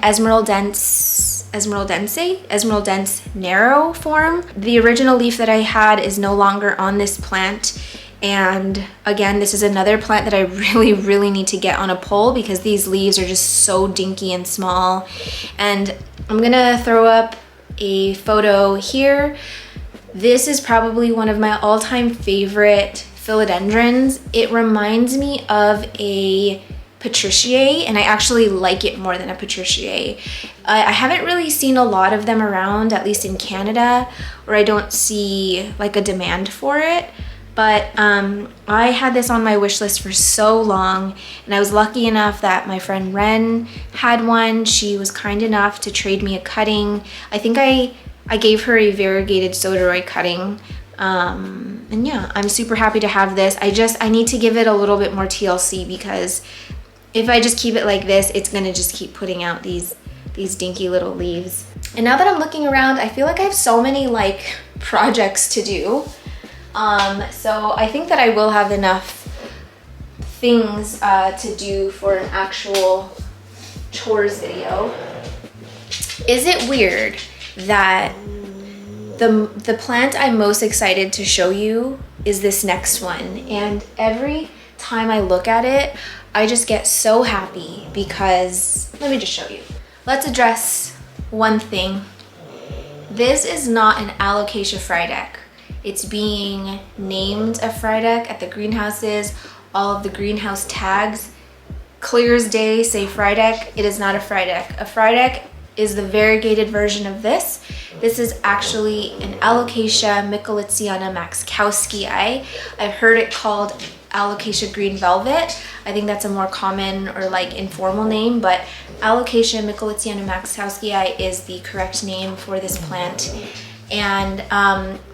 Emeraldense narrow form. The original leaf that I had is no longer on this plant. And again, this is another plant that I really need to get on a pole because these leaves are just so dinky and small. And I'm gonna throw up a photo here. This is probably one of my all-time favorite philodendrons. It reminds me of a Patriciae, and I actually like it more than a Patriciae. I haven't really seen a lot of them around, at least in Canada, or I don't see like a demand for it. But I had this on my wish list for so long, and I was lucky enough that my friend Ren had one. She was kind enough to trade me a cutting. I think I gave her a variegated Sodorini cutting. And yeah, I'm super happy to have this. I need to give it a little bit more TLC, because if I just keep it like this, it's gonna just keep putting out these dinky little leaves. And now that I'm looking around, I feel like I have so many like projects to do. So I think that I will have enough things to do for an actual chores video. Is it weird that the plant I'm most excited to show you is this next one? And every time I look at it, I just get so happy because, let me just show you. Let's address one thing. This is not an Alocasia Frydek. It's being named a Frydek at the greenhouses. All of the greenhouse tags, clear as day, say Frydek. It is not a Frydek. A Frydek is the variegated version of this. This is actually an Alocasia Micholitziana maxkowskii. I've heard it called Alocasia green velvet. I think that's a more common or like informal name, but Alocasia Micholitziana maxkowskii is the correct name for this plant. And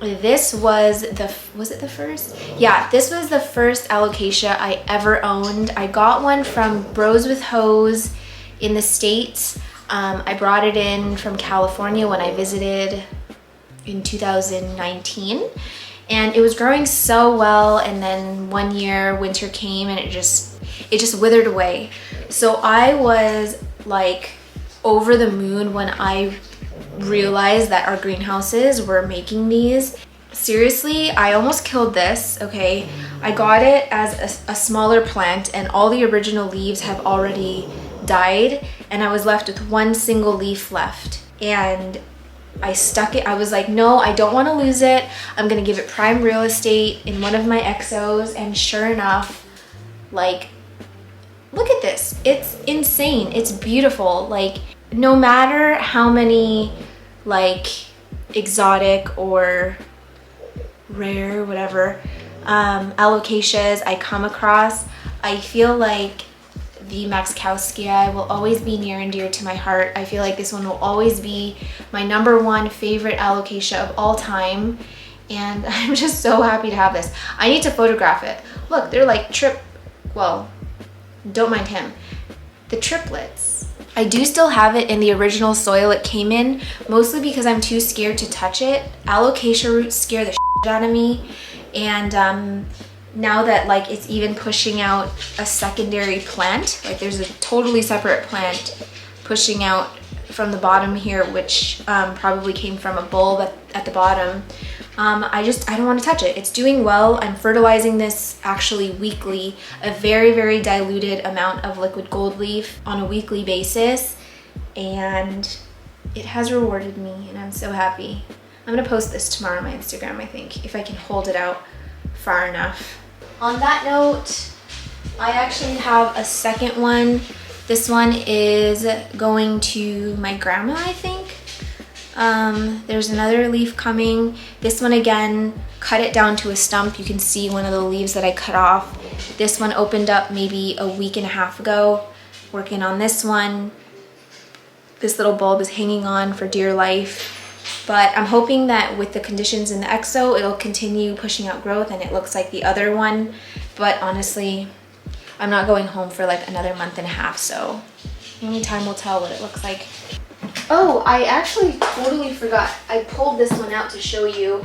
this was it the first? Yeah, this was the first Alocasia I ever owned. I got one from Bros with Hose in the States. I brought it in from California when I visited in 2019, and it was growing so well, and then one year winter came and it just withered away. So I was like over the moon when I realized that our greenhouses were making these. Seriously, I almost killed this, okay? I got it as a smaller plant, and all the original leaves have already died, and I was left with one single leaf left. And I stuck it. I was like, no, I don't want to lose it. I'm gonna give it prime real estate in one of my exos. And sure enough, like, look at this. It's insane. It's beautiful. Like, no matter how many like exotic or rare, whatever, alocasias I come across, I feel like the maxkowskii will always be near and dear to my heart. I feel like this one will always be my #1 favorite alocasia of all time, and I'm just so happy to have this. I need to photograph it. Look, they're like well, don't mind him. The triplets. I do still have it in the original soil it came in, mostly because I'm too scared to touch it. Alocasia roots scare the shit out of me, and now that like it's even pushing out a secondary plant, like there's a totally separate plant pushing out from the bottom here, which probably came from a bulb at the bottom. I don't want to touch it. It's doing well. I'm fertilizing this actually weekly, a very diluted amount of liquid gold leaf on a weekly basis, and it has rewarded me, and I'm so happy. I'm gonna post this tomorrow on my Instagram, I think, if I can hold it out far enough. On that note, I actually have a second one. This one is going to my grandma, I think. There's another leaf coming. This one again, cut it down to a stump. You can see one of the leaves that I cut off. This one opened up maybe a week and a half ago. Working on this one. This little bulb is hanging on for dear life. But I'm hoping that with the conditions in the EXO, it'll continue pushing out growth and it looks like the other one. But honestly, I'm not going home for like another month and a half, so only time will tell what it looks like. Oh, I actually totally forgot. I pulled this one out to show you,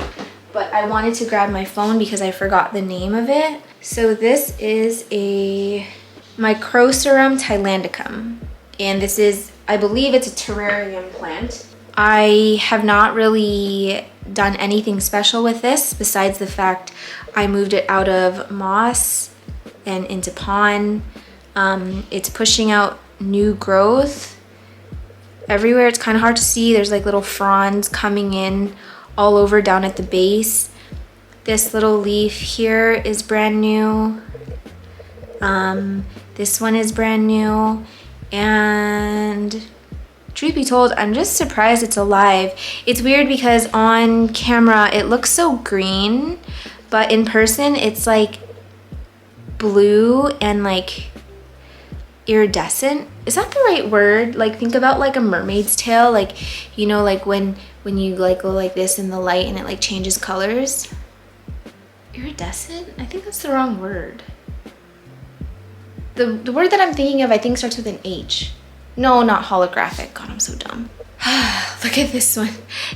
but I wanted to grab my phone because I forgot the name of it. So this is a Microcerum thailandicum, and this is, I believe it's a terrarium plant. I have not really done anything special with this besides the fact I moved it out of moss and into pond. It's pushing out new growth everywhere. It's kind of hard to see. There's like little fronds coming in all over down at the base. This little leaf here is brand new. This one is brand new, and truth be told, I'm just surprised it's alive. It's weird because on camera it looks so green, but in person it's like blue and like iridescent. Is that the right word? Like, think about like a mermaid's tail, like, you know, like when you like go like this in the light and it like changes colors. Iridescent? I think that's the wrong word. The word that I'm thinking of, I think, starts with an H. No, not holographic. God, I'm so dumb. Look at this one.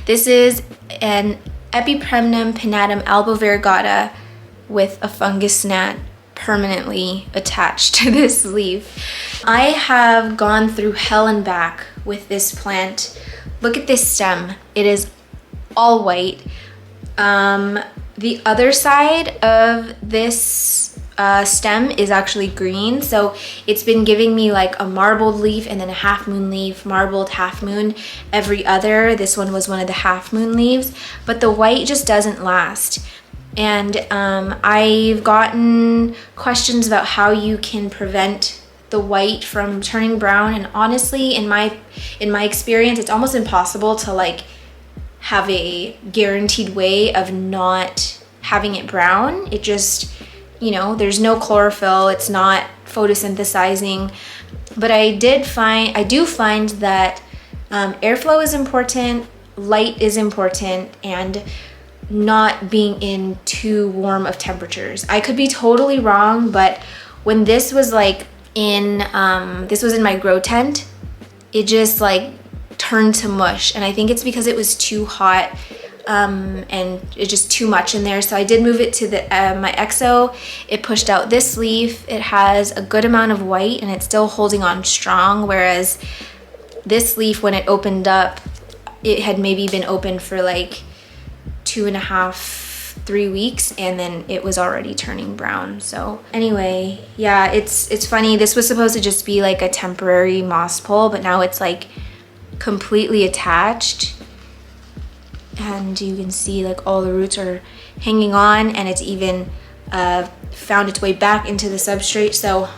This is an Epipremnum pinnatum albovariegata with a fungus gnat permanently attached to this leaf. I have gone through hell and back with this plant. Look at this stem. It is all white. The other side of this stem is actually green, so it's been giving me like a marbled leaf and then a half moon leaf, marbled, half moon, every other. This one was one of the half moon leaves, but the white just doesn't last. And I've gotten questions about how you can prevent the white from turning brown, and honestly, in my experience, it's almost impossible to like have a guaranteed way of not having it brown. It just, you know, there's no chlorophyll, it's not photosynthesizing. But I do find that airflow is important, light is important, and not being in too warm of temperatures. I could be totally wrong, but when this was like in my grow tent, it just like turned to mush, and I think it's because it was too hot and it's just too much in there. So I did move it to the my EXO. It pushed out this leaf. It has a good amount of white and it's still holding on strong, whereas this leaf, when it opened up, it had maybe been open for like 2.5, 3 weeks, and then it was already turning brown. So anyway, yeah, it's funny. This was supposed to just be like a temporary moss pole, but now it's like completely attached, and you can see like all the roots are hanging on, and it's even found its way back into the substrate. So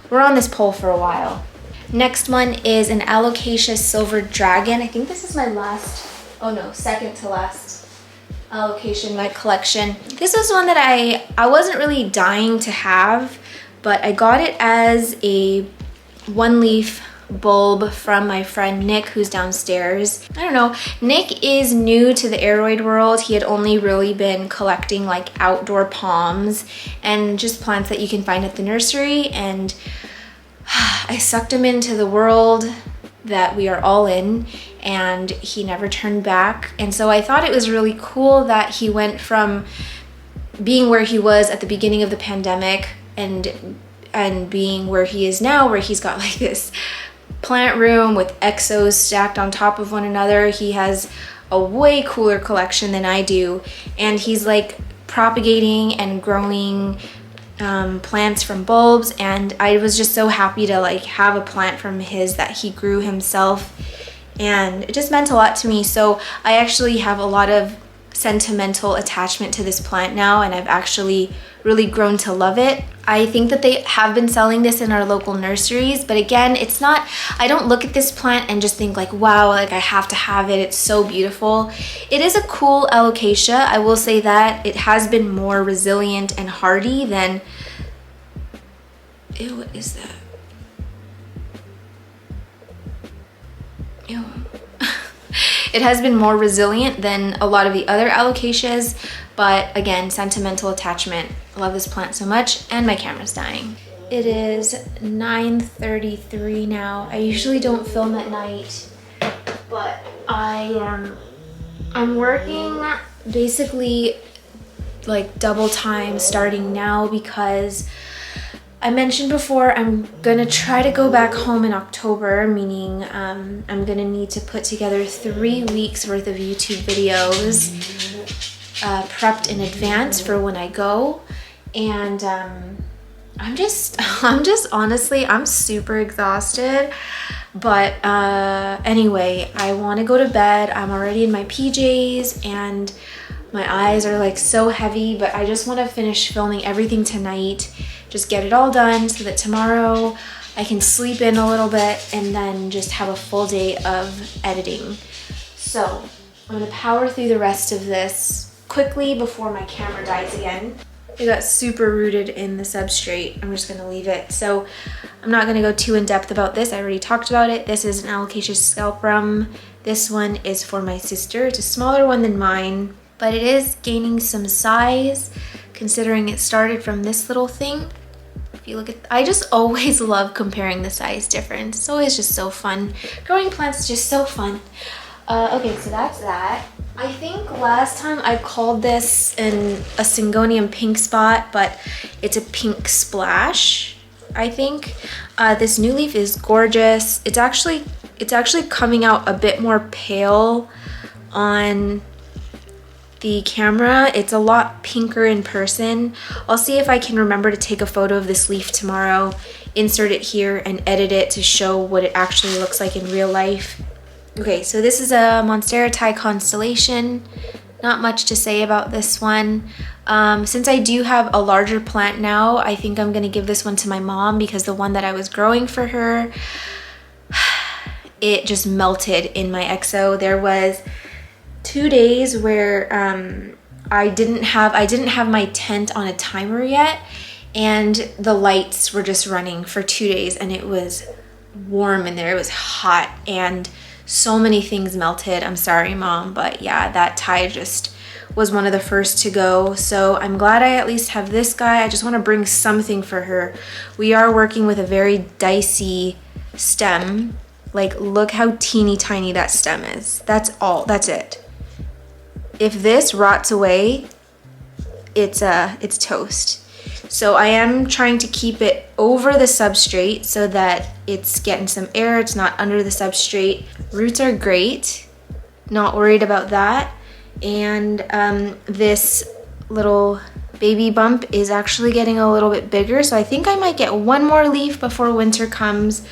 we're on this pole for a while. Next one is an Alocasia silver dragon. I think this is my last, oh no, second to last Alocasia in my collection. This was one that I wasn't really dying to have, but I got it as a one leaf bulb from my friend Nick, who's downstairs. I don't know, Nick is new to the aroid world. He had only really been collecting like outdoor palms and just plants that you can find at the nursery, and I sucked him into the world that we are all in, and he never turned back. And so I thought it was really cool that he went from being where he was at the beginning of the pandemic and being where he is now, where he's got like this plant room with exos stacked on top of one another. He has a way cooler collection than I do, and he's like propagating and growing plants from bulbs, and I was just so happy to like have a plant from his that he grew himself. and it just meant a lot to me. So I actually have a lot of sentimental attachment to this plant now, and I've actually really grown to love it. I think that they have been selling this in our local nurseries, but again, it's not, I don't look at this plant and just think like, wow, like I have to have it, it's so beautiful. It is a cool alocasia, I will say that. It has been more resilient and hardy than, ew, what is that? Ew. It has been more resilient than a lot of the other alocasias, but again, sentimental attachment. I love this plant so much, and my camera's dying. It is 9:33 now. I usually don't film at night, but I'm working basically like double time starting now because I mentioned before I'm gonna try to go back home in October, meaning I'm gonna need to put together 3 weeks worth of YouTube videos prepped in advance for when I go. And I'm just honestly, I'm super exhausted. But anyway, I want to go to bed. I'm already in my PJs and my eyes are like so heavy, but I just want to finish filming everything tonight. Just get it all done so that tomorrow I can sleep in a little bit and then just have a full day of editing. So I'm gonna power through the rest of this quickly before my camera dies again. It got super rooted in the substrate. I'm just gonna leave it. So I'm not gonna go too in depth about this. I already talked about it. This is an Alocasia scalprum. This one is for my sister. It's a smaller one than mine, but it is gaining some size considering it started from this little thing. If you look at, I just always love comparing the size difference. It's always just so fun. Growing plants is just so fun. Okay, so that's that. I think last time I called this a Syngonium pink spot, but it's a pink splash, I think. This new leaf is gorgeous. It's actually coming out a bit more pale on the camera. It's a lot pinker in person. I'll see if I can remember to take a photo of this leaf tomorrow, insert it here, and edit it to show what it actually looks like in real life. Okay, so this is a Monstera Thai constellation. Not much to say about this one. Since I do have a larger plant now, I think I'm gonna give this one to my mom because the one that I was growing for her, it just melted in my EXO. There was 2 days where I didn't have my tent on a timer yet, and the lights were just running for 2 days, and it was warm in there. It was hot, and so many things melted. I'm sorry, Mom, but yeah, that Thai just was one of the first to go. So I'm glad I at least have this guy. I just want to bring something for her. We are working with a very dicey stem. Like, look how teeny tiny that stem is. That's all. That's it. If this rots away, it's toast. So I am trying to keep it over the substrate so that it's getting some air, it's not under the substrate. Roots are great, not worried about that. And this little baby bump is actually getting a little bit bigger, so I think I might get one more leaf before winter comes,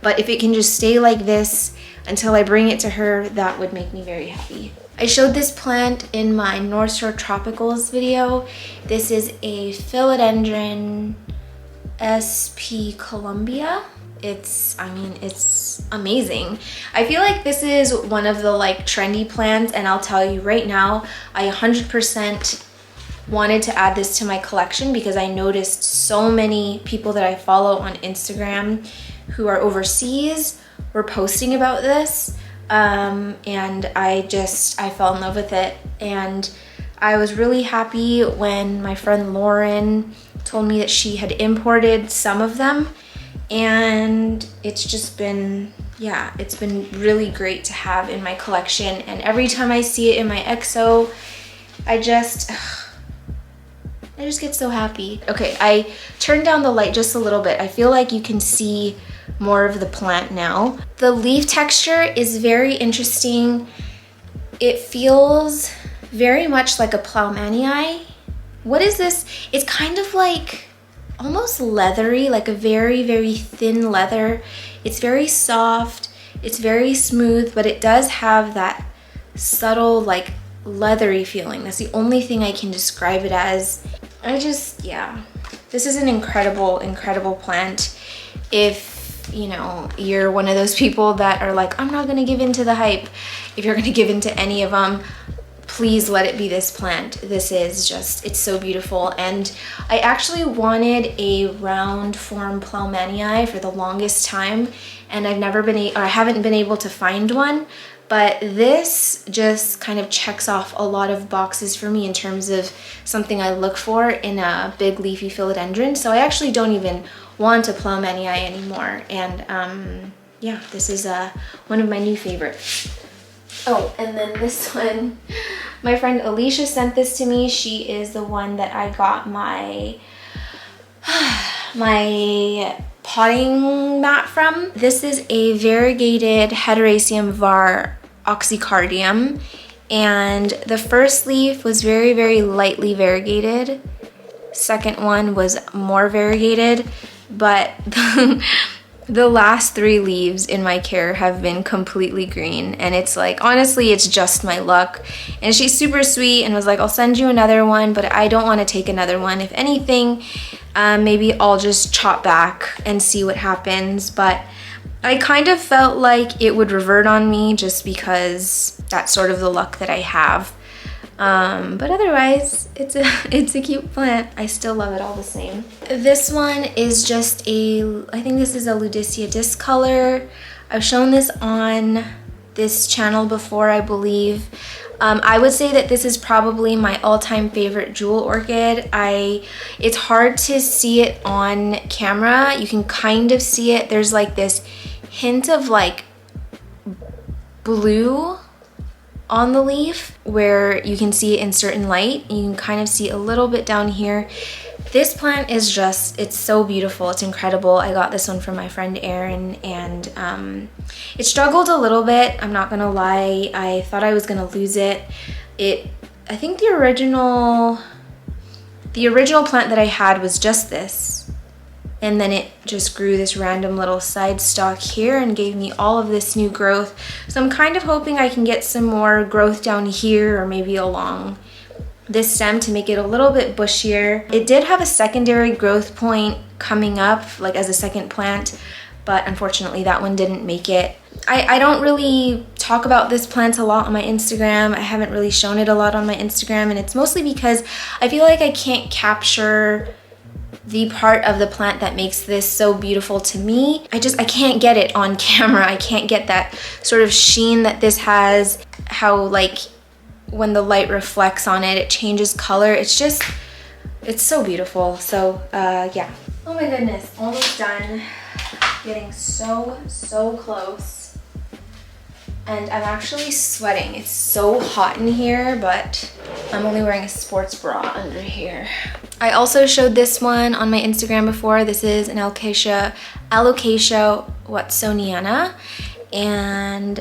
but if it can just stay like this until I bring it to her, that would make me very happy. I showed this plant in my North Shore Tropicals video. This is a philodendron SP Columbia. It's amazing. I feel like this is one of the like trendy plants, and I'll tell you right now, I 100% wanted to add this to my collection because I noticed so many people that I follow on Instagram who are overseas were posting about this. And I fell in love with it, and I was really happy when my friend Lauren told me that she had imported some of them, and it's just been, yeah, it's been really great to have in my collection. And every time I see it in my EXO, I just get so happy. Okay, I turned down the light just a little bit. I feel like you can see more of the plant now. The leaf texture is very interesting. It feels very much like a Ploumanii. What is this? It's kind of like almost leathery, like a very, very thin leather. It's very soft. It's very smooth, but it does have that subtle like leathery feeling. That's the only thing I can describe it as. Yeah, this is an incredible, incredible plant. If, you know, you're one of those people that are like, I'm not gonna give in to the hype. If you're gonna give in to any of them, please let it be this plant. This is just, it's so beautiful. And I actually wanted a round form Plowmanii for the longest time, and I haven't been able to find one. But this just kind of checks off a lot of boxes for me in terms of something I look for in a big leafy philodendron. So I actually don't even want a Plowmanii anymore. And yeah, this is one of my new favorites. Oh, and then this one, my friend Alicia sent this to me. She is the one that I got my potting mat from. This is a variegated Heteroecium var oxycardium, and the first leaf was very, very lightly variegated. Second one was more variegated, but the last 3 leaves in my care have been completely green, and it's like, honestly, it's just my luck. And she's super sweet and was like, I'll send you another one, but I don't want to take another one. If anything, maybe I'll just chop back and see what happens. But I kind of felt like it would revert on me just because that's sort of the luck that I have. But otherwise, it's a cute plant. I still love it all the same. This one is just I think this is a Ludicea discolor. I've shown this on this channel before, I believe. I would say that this is probably my all-time favorite jewel orchid. It's hard to see it on camera. You can kind of see it. There's like this hint of like blue on the leaf where you can see it in certain light. You can kind of see a little bit down here. This plant is just, it's so beautiful. It's incredible. I got this one from my friend Erin, and it struggled a little bit. I'm not gonna lie. I thought I was gonna lose it. I think the original plant that I had was just this, and then it just grew this random little side stalk here and gave me all of this new growth. So I'm kind of hoping I can get some more growth down here or maybe along this stem to make it a little bit bushier. It did have a secondary growth point coming up, like as a second plant, but unfortunately that one didn't make it. I don't really talk about this plant a lot on my Instagram. I haven't really shown it a lot on my Instagram, and it's mostly because I feel like I can't capture the part of the plant that makes this so beautiful to me. I can't get it on camera. I can't get that sort of sheen that this has, how like when the light reflects on it, it changes color. It's so beautiful. So yeah. Oh my goodness, almost done. Getting so close. And I'm actually sweating. It's so hot in here, but I'm only wearing a sports bra under here. I also showed this one on my Instagram before. This is an Alocasia watsoniana. And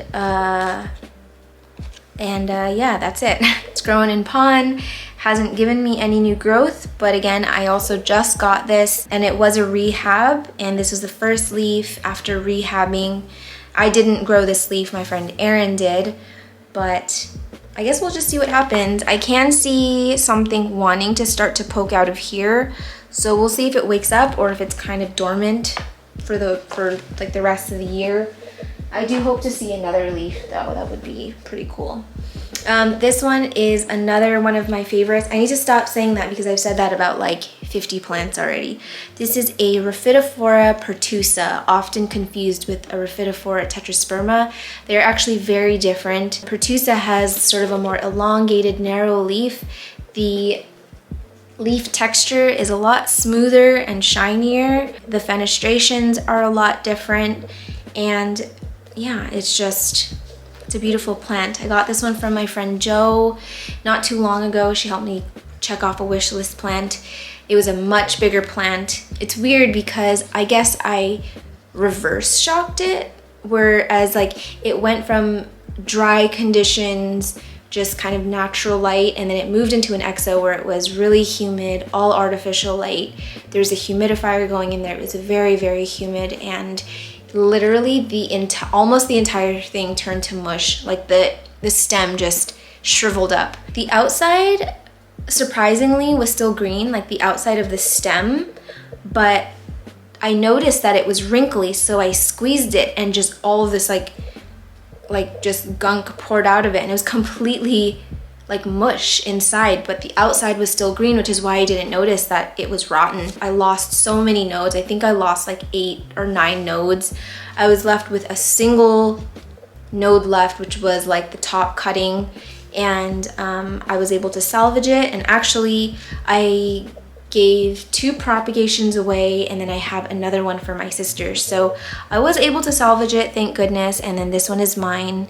yeah, that's it. It's growing in pond. Hasn't given me any new growth, but again, I also just got this, and it was a rehab, and this was the first leaf after rehabbing. I didn't grow this leaf, my friend Erin did, but I guess we'll just see what happens. I can see something wanting to start to poke out of here, so we'll see if it wakes up or if it's kind of dormant for like the rest of the year. I do hope to see another leaf though. That would be pretty cool. This one is another one of my favorites. I need to stop saying that because I've said that about like 50 plants already. This is a Rhaphidophora pertusa, often confused with a Rhaphidophora tetrasperma. They're actually very different. Pertusa has sort of a more elongated, narrow leaf. The leaf texture is a lot smoother and shinier. The fenestrations are a lot different, and yeah, it's a beautiful plant. I got this one from my friend Jo not too long ago. She helped me check off a wish list plant. It was a much bigger plant. It's weird because I guess I reverse shocked it, whereas like it went from dry conditions, just kind of natural light, and then it moved into an exo where it was really humid, all artificial light. There's a humidifier going in there. It was very, very humid, and literally almost the entire thing turned to mush. Like the stem just shriveled up. The outside, surprisingly, was still green, like the outside of the stem, but I noticed that it was wrinkly, so I squeezed it and just all of this like just gunk poured out of it, and it was completely like mush inside, but the outside was still green, which is why I didn't notice that it was rotten. I lost so many nodes. I think I lost like 8 or 9 nodes. I was left with a single node left, which was like the top cutting, and I was able to salvage it. And actually I gave 2 propagations away, and then I have another one for my sisters. So I was able to salvage it, thank goodness. And then this one is mine,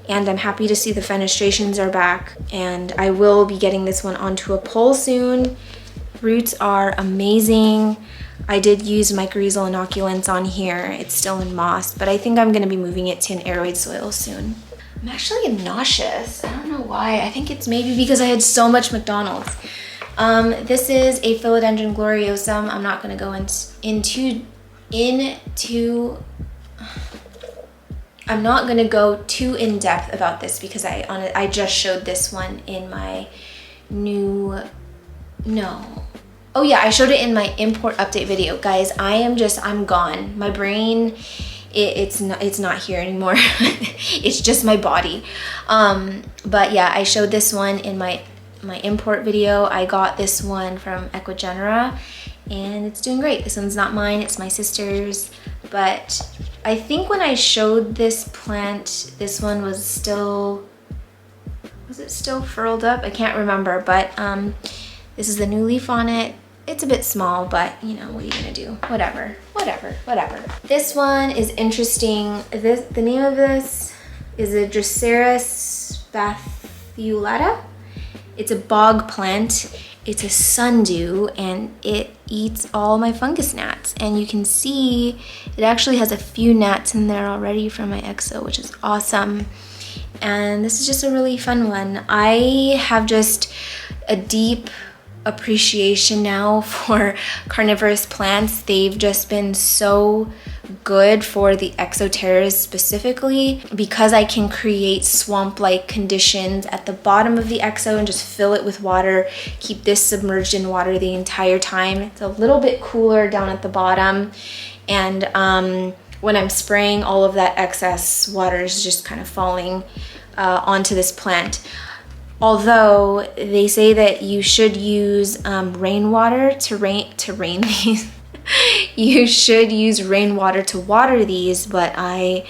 and I'm happy to see the fenestrations are back, and I will be getting this one onto a pole soon. Roots are amazing. I did use mycorrhizal inoculants on here. It's still in moss, but I think I'm gonna be moving it to an aeroid soil soon. I'm actually nauseous. I don't know why. I think it's maybe because I had so much McDonald's. This is a philodendron gloriosum. I'm not gonna go I'm not gonna go too in depth about this because I just showed this one in my oh yeah, I showed it in my import update video. Guys, I'm gone. My brain, it's not here anymore. It's just my body. But yeah, I showed this one in my import video. I got this one from Equigenera, and it's doing great. This one's not mine, it's my sister's. But I think when I showed this plant, this one was it still furled up? I can't remember, but this is the new leaf on it. It's a bit small, but you know, what are you gonna do? Whatever. This one is interesting. The name of this is a Drosera spathulata. It's a bog plant. It's a sundew, and it eats all my fungus gnats. And you can see it actually has a few gnats in there already from my exo, which is awesome. And this is just a really fun one. I have just a deep appreciation now for carnivorous plants. They've just been so good for the exoterras specifically, because I can create swamp-like conditions at the bottom of the exo and just fill it with water, keep this submerged in water the entire time. It's a little bit cooler down at the bottom, and when I'm spraying, all of that excess water is just kind of falling onto this plant. Although they say that you should use rainwater to rain these. You should use rainwater to water these, but I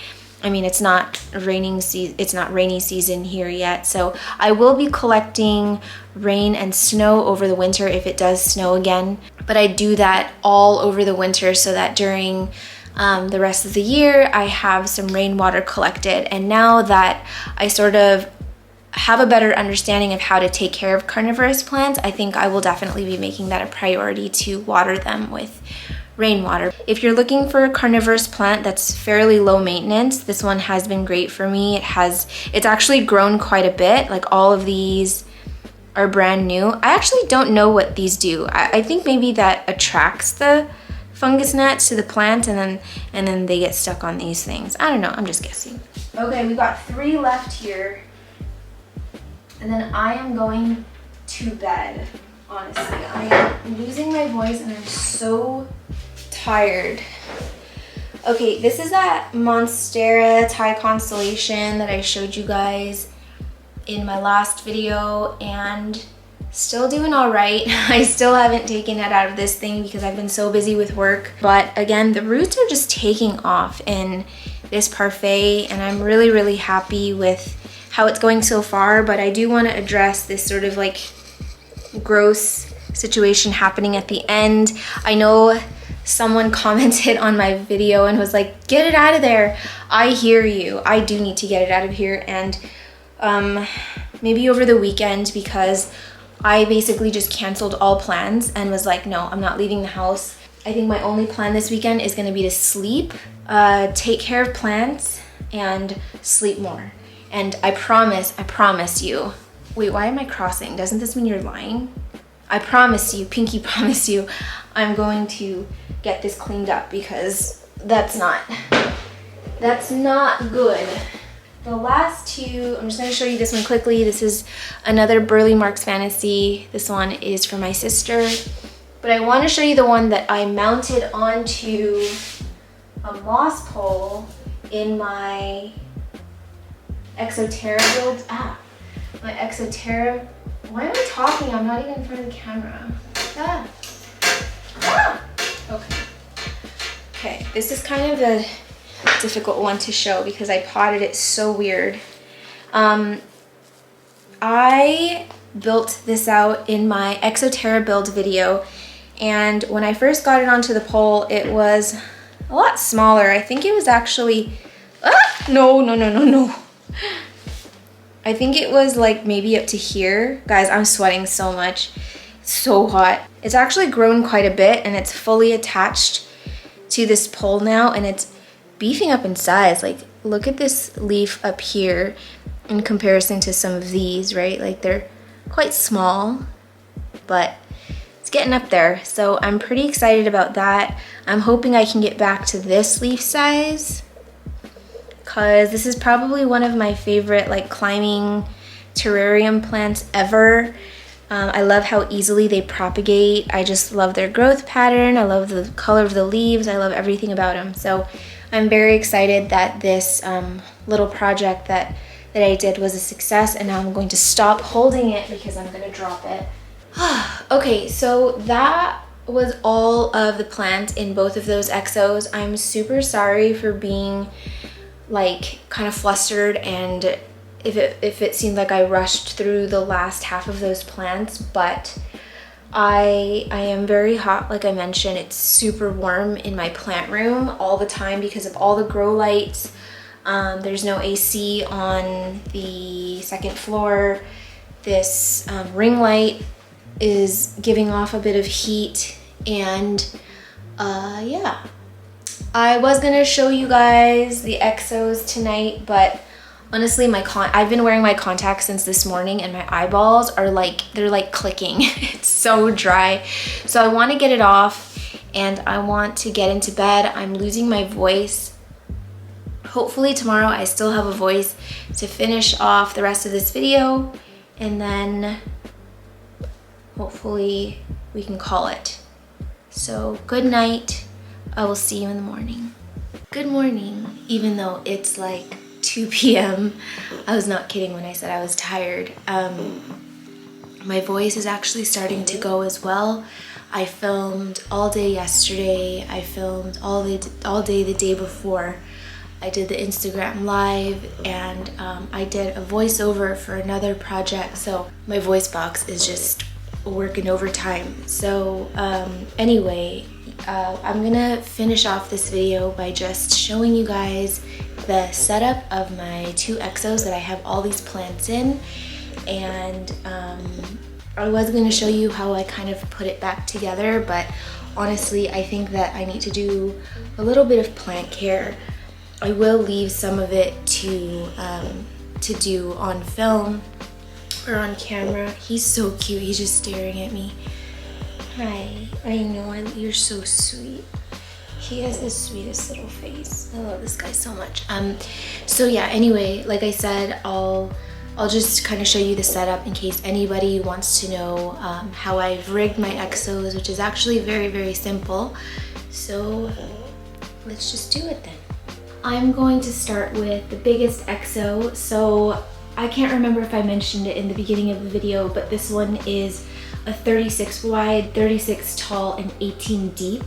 mean, it's not rainy season here yet, so I will be collecting rain and snow over the winter if it does snow again. But I do that all over the winter so that during the rest of the year I have some rainwater collected. And now that I sort of have a better understanding of how to take care of carnivorous plants, I think I will definitely be making that a priority to water them with rainwater. If you're looking for a carnivorous plant that's fairly low maintenance, this one has been great for me. It's actually grown quite a bit. Like, all of these are brand new. I actually don't know what these do. I think maybe that attracts the fungus gnats to the plant, and then they get stuck on these things. I don't know, I'm just guessing. Okay, we got 3 left here. And then I am going to bed, honestly. I am losing my voice and I'm so tired. Okay, this is that Monstera Thai constellation that I showed you guys in my last video, and still doing all right. I still haven't taken it out of this thing because I've been so busy with work. But again, the roots are just taking off in this parfait, and I'm really, really happy with how it's going so far. But I do want to address this sort of like gross situation happening at the end. I know someone commented on my video and was like, get it out of there. I hear you. I do need to get it out of here, and maybe over the weekend, because I basically just canceled all plans and was like, no, I'm not leaving the house. I think my only plan this weekend is going to be to sleep, take care of plants, and sleep more. And I promise you. Wait, why am I crossing? Doesn't this mean you're lying? I promise you, pinky promise you, I'm going to get this cleaned up, because that's not that's not good. The last two, I'm just gonna show you this one quickly. This is another Burley Marks Fantasy. This one is for my sister. But I wanna show you the one that I mounted onto a moss pole in my Exoterra build. My Exoterra. Why am I talking? I'm not even in front of the camera. Okay, this is kind of a difficult one to show because I potted it so weird. I built this out in my Exoterra build video, and when I first got it onto the pole, it was a lot smaller. I think it was actually, no. I think it was like maybe up to here. Guys, I'm sweating so much. It's so hot. It's actually grown quite a bit and it's fully attached to this pole now, and it's beefing up in size. Like, look at this leaf up here in comparison to some of these, right? Like, they're quite small, but it's getting up there. So I'm pretty excited about that. I'm hoping I can get back to this leaf size, because this is probably one of my favorite like climbing terrarium plants ever. I love how easily they propagate. I just love their growth pattern. I love the color of the leaves. I love everything about them. So I'm very excited that this little project that I did was a success, and now I'm going to stop holding it because I'm going to drop it. Okay, so that was all of the plants in both of those exos. I'm super sorry for being like kind of flustered, and if it seemed like I rushed through the last half of those plants, but I am very hot. Like I mentioned, it's super warm in my plant room all the time because of all the grow lights. There's no AC on the second floor. This ring light is giving off a bit of heat, and yeah. I was gonna show you guys the exos tonight, but honestly, I've been wearing my contacts since this morning, and my eyeballs are like, they're like clicking. It's so dry. So I want to get it off, and I want to get into bed. I'm losing my voice. Hopefully tomorrow I still have a voice to finish off the rest of this video, and then hopefully we can call it. So good night. I will see you in the morning. Good morning, even though it's like 2 p.m. I was not kidding when I said I was tired. My voice is actually starting to go as well. I filmed all day yesterday. I filmed all day the day before. I did the Instagram live, and I did a voiceover for another project. So my voice box is just working overtime. So anyway, I'm gonna finish off this video by just showing you guys the setup of my 2 exos that I have all these plants in, and I was gonna show you how I kind of put it back together, but honestly I think that I need to do a little bit of plant care. I will leave some of it to do on film or on camera. He's so cute, he's just staring at me. Hi, I know, you're so sweet. He has the sweetest little face. I love this guy so much. So yeah, anyway, like I said, I'll just kind of show you the setup in case anybody wants to know how I've rigged my exos, which is actually very, very simple. So let's just do it then. I'm going to start with the biggest exo. So I can't remember if I mentioned it in the beginning of the video, but this one is a 36 wide, 36 tall, and 18 deep.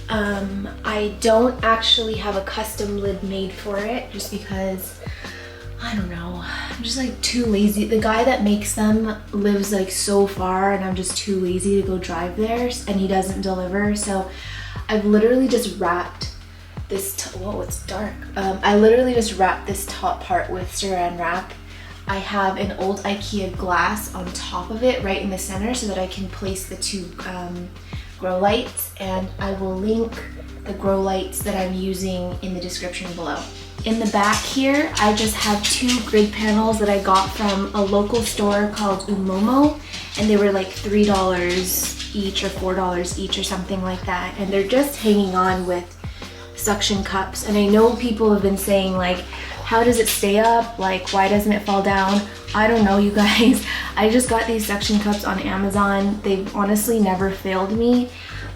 I don't actually have a custom lid made for it just because, I don't know, I'm just like too lazy. The guy that makes them lives like so far, and I'm just too lazy to go drive there, and he doesn't deliver. So I've literally just wrapped this, whoa, it's dark. I literally just wrapped this top part with saran wrap. I have an old IKEA glass on top of it right in the center so that I can place the 2 grow lights, and I will link the grow lights that I'm using in the description below. In the back here, I just have 2 grid panels that I got from a local store called Umomo, and they were like $3 each or $4 each or something like that, and they're just hanging on with suction cups, and I know people have been saying like, how does it stay up? Like, why doesn't it fall down? I don't know, you guys. I just got these suction cups on Amazon. They've honestly never failed me.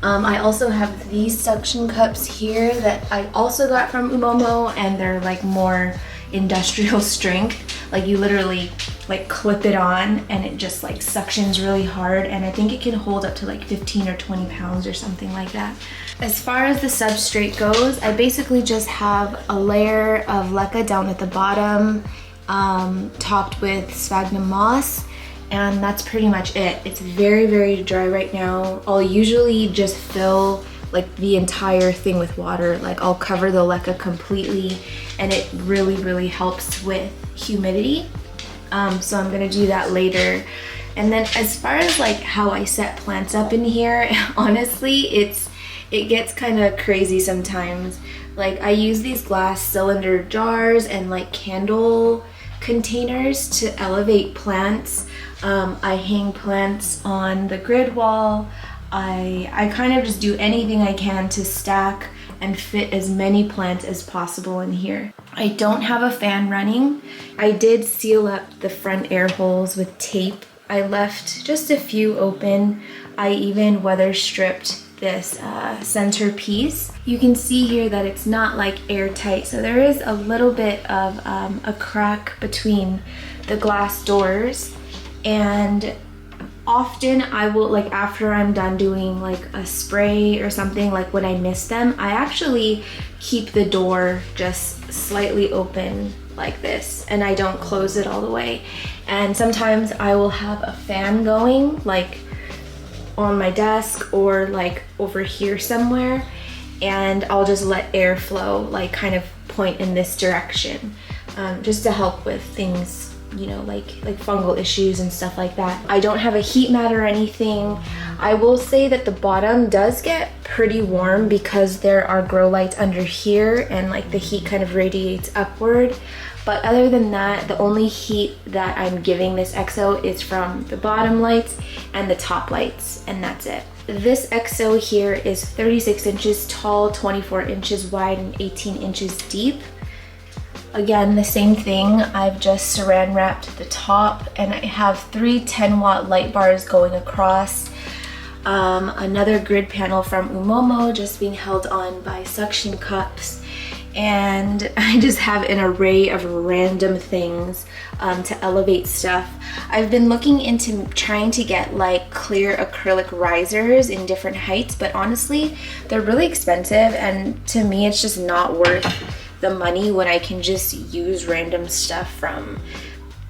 I also have these suction cups here that I also got from Umomo, and they're like more industrial strength. Like you literally like clip it on and it just like suctions really hard, and I think it can hold up to like 15 or 20 pounds or something like that. As far as the substrate goes, I basically just have a layer of leca down at the bottom, topped with sphagnum moss, and that's pretty much it. It's very, very dry right now. I'll usually just fill like the entire thing with water. Like I'll cover the leca completely, and it really, really helps with humidity. So I'm gonna do that later. And then as far as like how I set plants up in here, honestly, it gets kind of crazy sometimes. Like I use these glass cylinder jars and like candle containers to elevate plants. I hang plants on the grid wall. I kind of just do anything I can to stack and fit as many plants as possible in here. I don't have a fan running. I did seal up the front air holes with tape. I left just a few open. I even weather stripped this center piece. You can see here that it's not like airtight, so there is a little bit of a crack between the glass doors, and often I will, like after I'm done doing like a spray or something, like when I miss them, I actually keep the door just slightly open like this, and I don't close it all the way. And sometimes I will have a fan going like on my desk or like over here somewhere, and I'll just let air flow like kind of point in this direction, just to help with things, you know, like fungal issues and stuff like that. I don't have a heat mat or anything. I will say that the bottom does get pretty warm because there are grow lights under here, and like the heat kind of radiates upward. But other than that, the only heat that I'm giving this EXO is from the bottom lights and the top lights, and that's it. This EXO here is 36 inches tall, 24 inches wide, and 18 inches deep. Again, the same thing. I've just saran wrapped the top, and I have 3 10-watt light bars going across. Another grid panel from Umomo just being held on by suction cups. And I just have an array of random things to elevate stuff. I've been looking into trying to get like clear acrylic risers in different heights, but honestly, they're really expensive, and to me, it's just not worth the money when I can just use random stuff from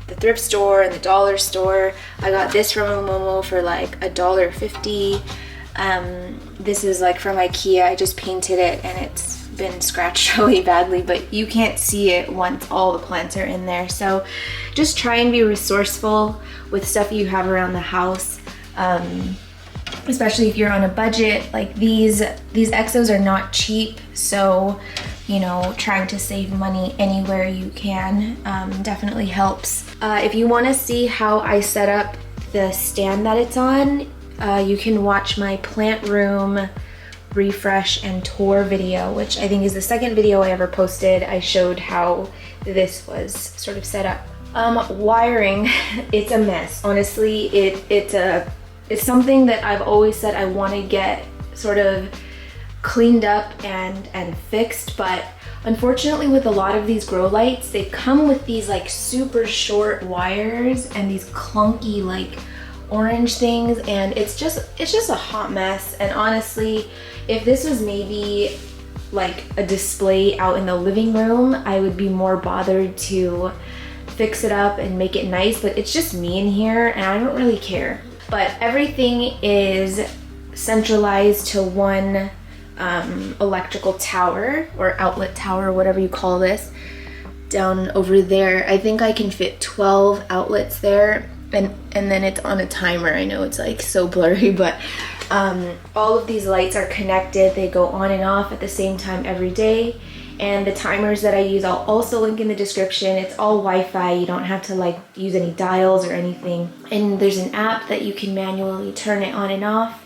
the thrift store and the dollar store. I got this from Umomo for like $1.50. This is like from IKEA. I just painted it and it's been scratched really badly, but you can't see it once all the plants are in there. So just try and be resourceful with stuff you have around the house, especially if you're on a budget. Like these EXOs are not cheap, so you know, trying to save money anywhere you can definitely helps. If you want to see how I set up the stand that it's on, you can watch my plant room refresh and tour video, which I think is the second video I ever posted. I showed how this was sort of set up. Wiring, it's a mess. Honestly, it's something that I've always said I want to get sort of cleaned up and fixed, but unfortunately with a lot of these grow lights, they come with these like super short wires and these clunky like orange things, and it's just a hot mess. And honestly, if this was maybe like a display out in the living room, I would be more bothered to fix it up and make it nice, but it's just me in here and I don't really care. But everything is centralized to one electrical tower or outlet tower, whatever you call this, down over there. I think I can fit 12 outlets there, and then it's on a timer. I know it's like so blurry, but all of these lights are connected. They go on and off at the same time every day, and the timers that I use I'll also link in the description. It's all Wi-Fi. You don't have to like use any dials or anything, and there's an app that you can manually turn it on and off.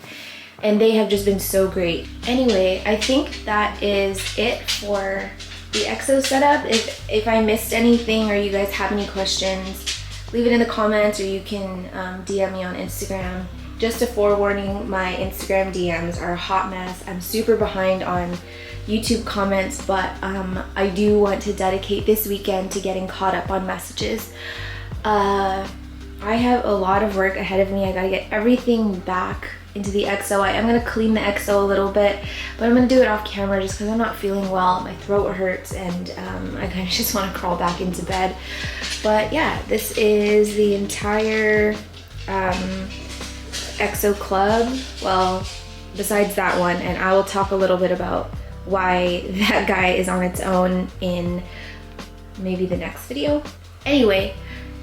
and they have just been so great. Anyway, I think that is it for the EXO setup. If I missed anything or you guys have any questions, leave it in the comments, or you can DM me on Instagram. Just a forewarning, my Instagram DMs are a hot mess. I'm super behind on YouTube comments, but I do want to dedicate this weekend to getting caught up on messages. I have a lot of work ahead of me. I gotta get everything back into the EXO. I am gonna clean the EXO a little bit, but I'm gonna do it off camera just because I'm not feeling well. My throat hurts, and I kind of just want to crawl back into bed. But yeah, this is the entire EXO club. Well, besides that one, and I will talk a little bit about why that guy is on its own in maybe the next video. Anyway,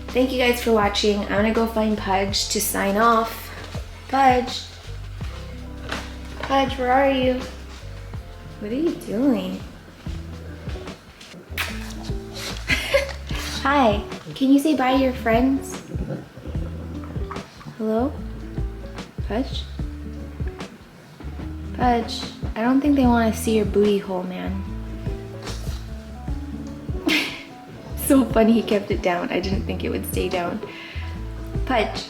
thank you guys for watching. I'm gonna go find Pudge to sign off. Pudge. Pudge, where are you? What are you doing? Hi, can you say bye to your friends? Hello? Pudge? Pudge, I don't think they want to see your booty hole, man. So funny he kept it down. I didn't think it would stay down. Pudge.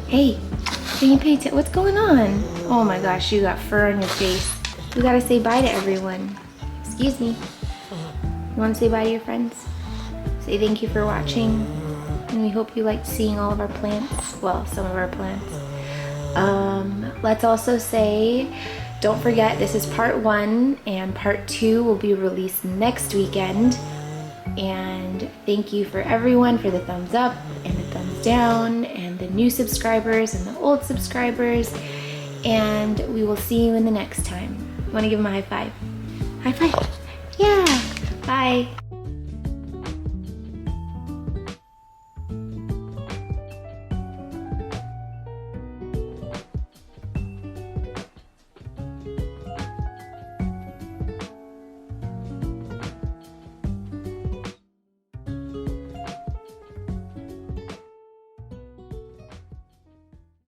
Hey, can you pay attention? What's going on? Oh my gosh, you got fur on your face. We gotta say bye to everyone. Excuse me. You wanna say bye to your friends? Say thank you for watching. And we hope you liked seeing all of our plants. Well, some of our plants. Let's also say, don't forget, this is part 1, and part 2 will be released next weekend. And thank you for everyone for the thumbs up and the thumbs down, and the new subscribers and the old subscribers. And we will see you in the next time. Want to give them a high five? High five. Yeah. Bye.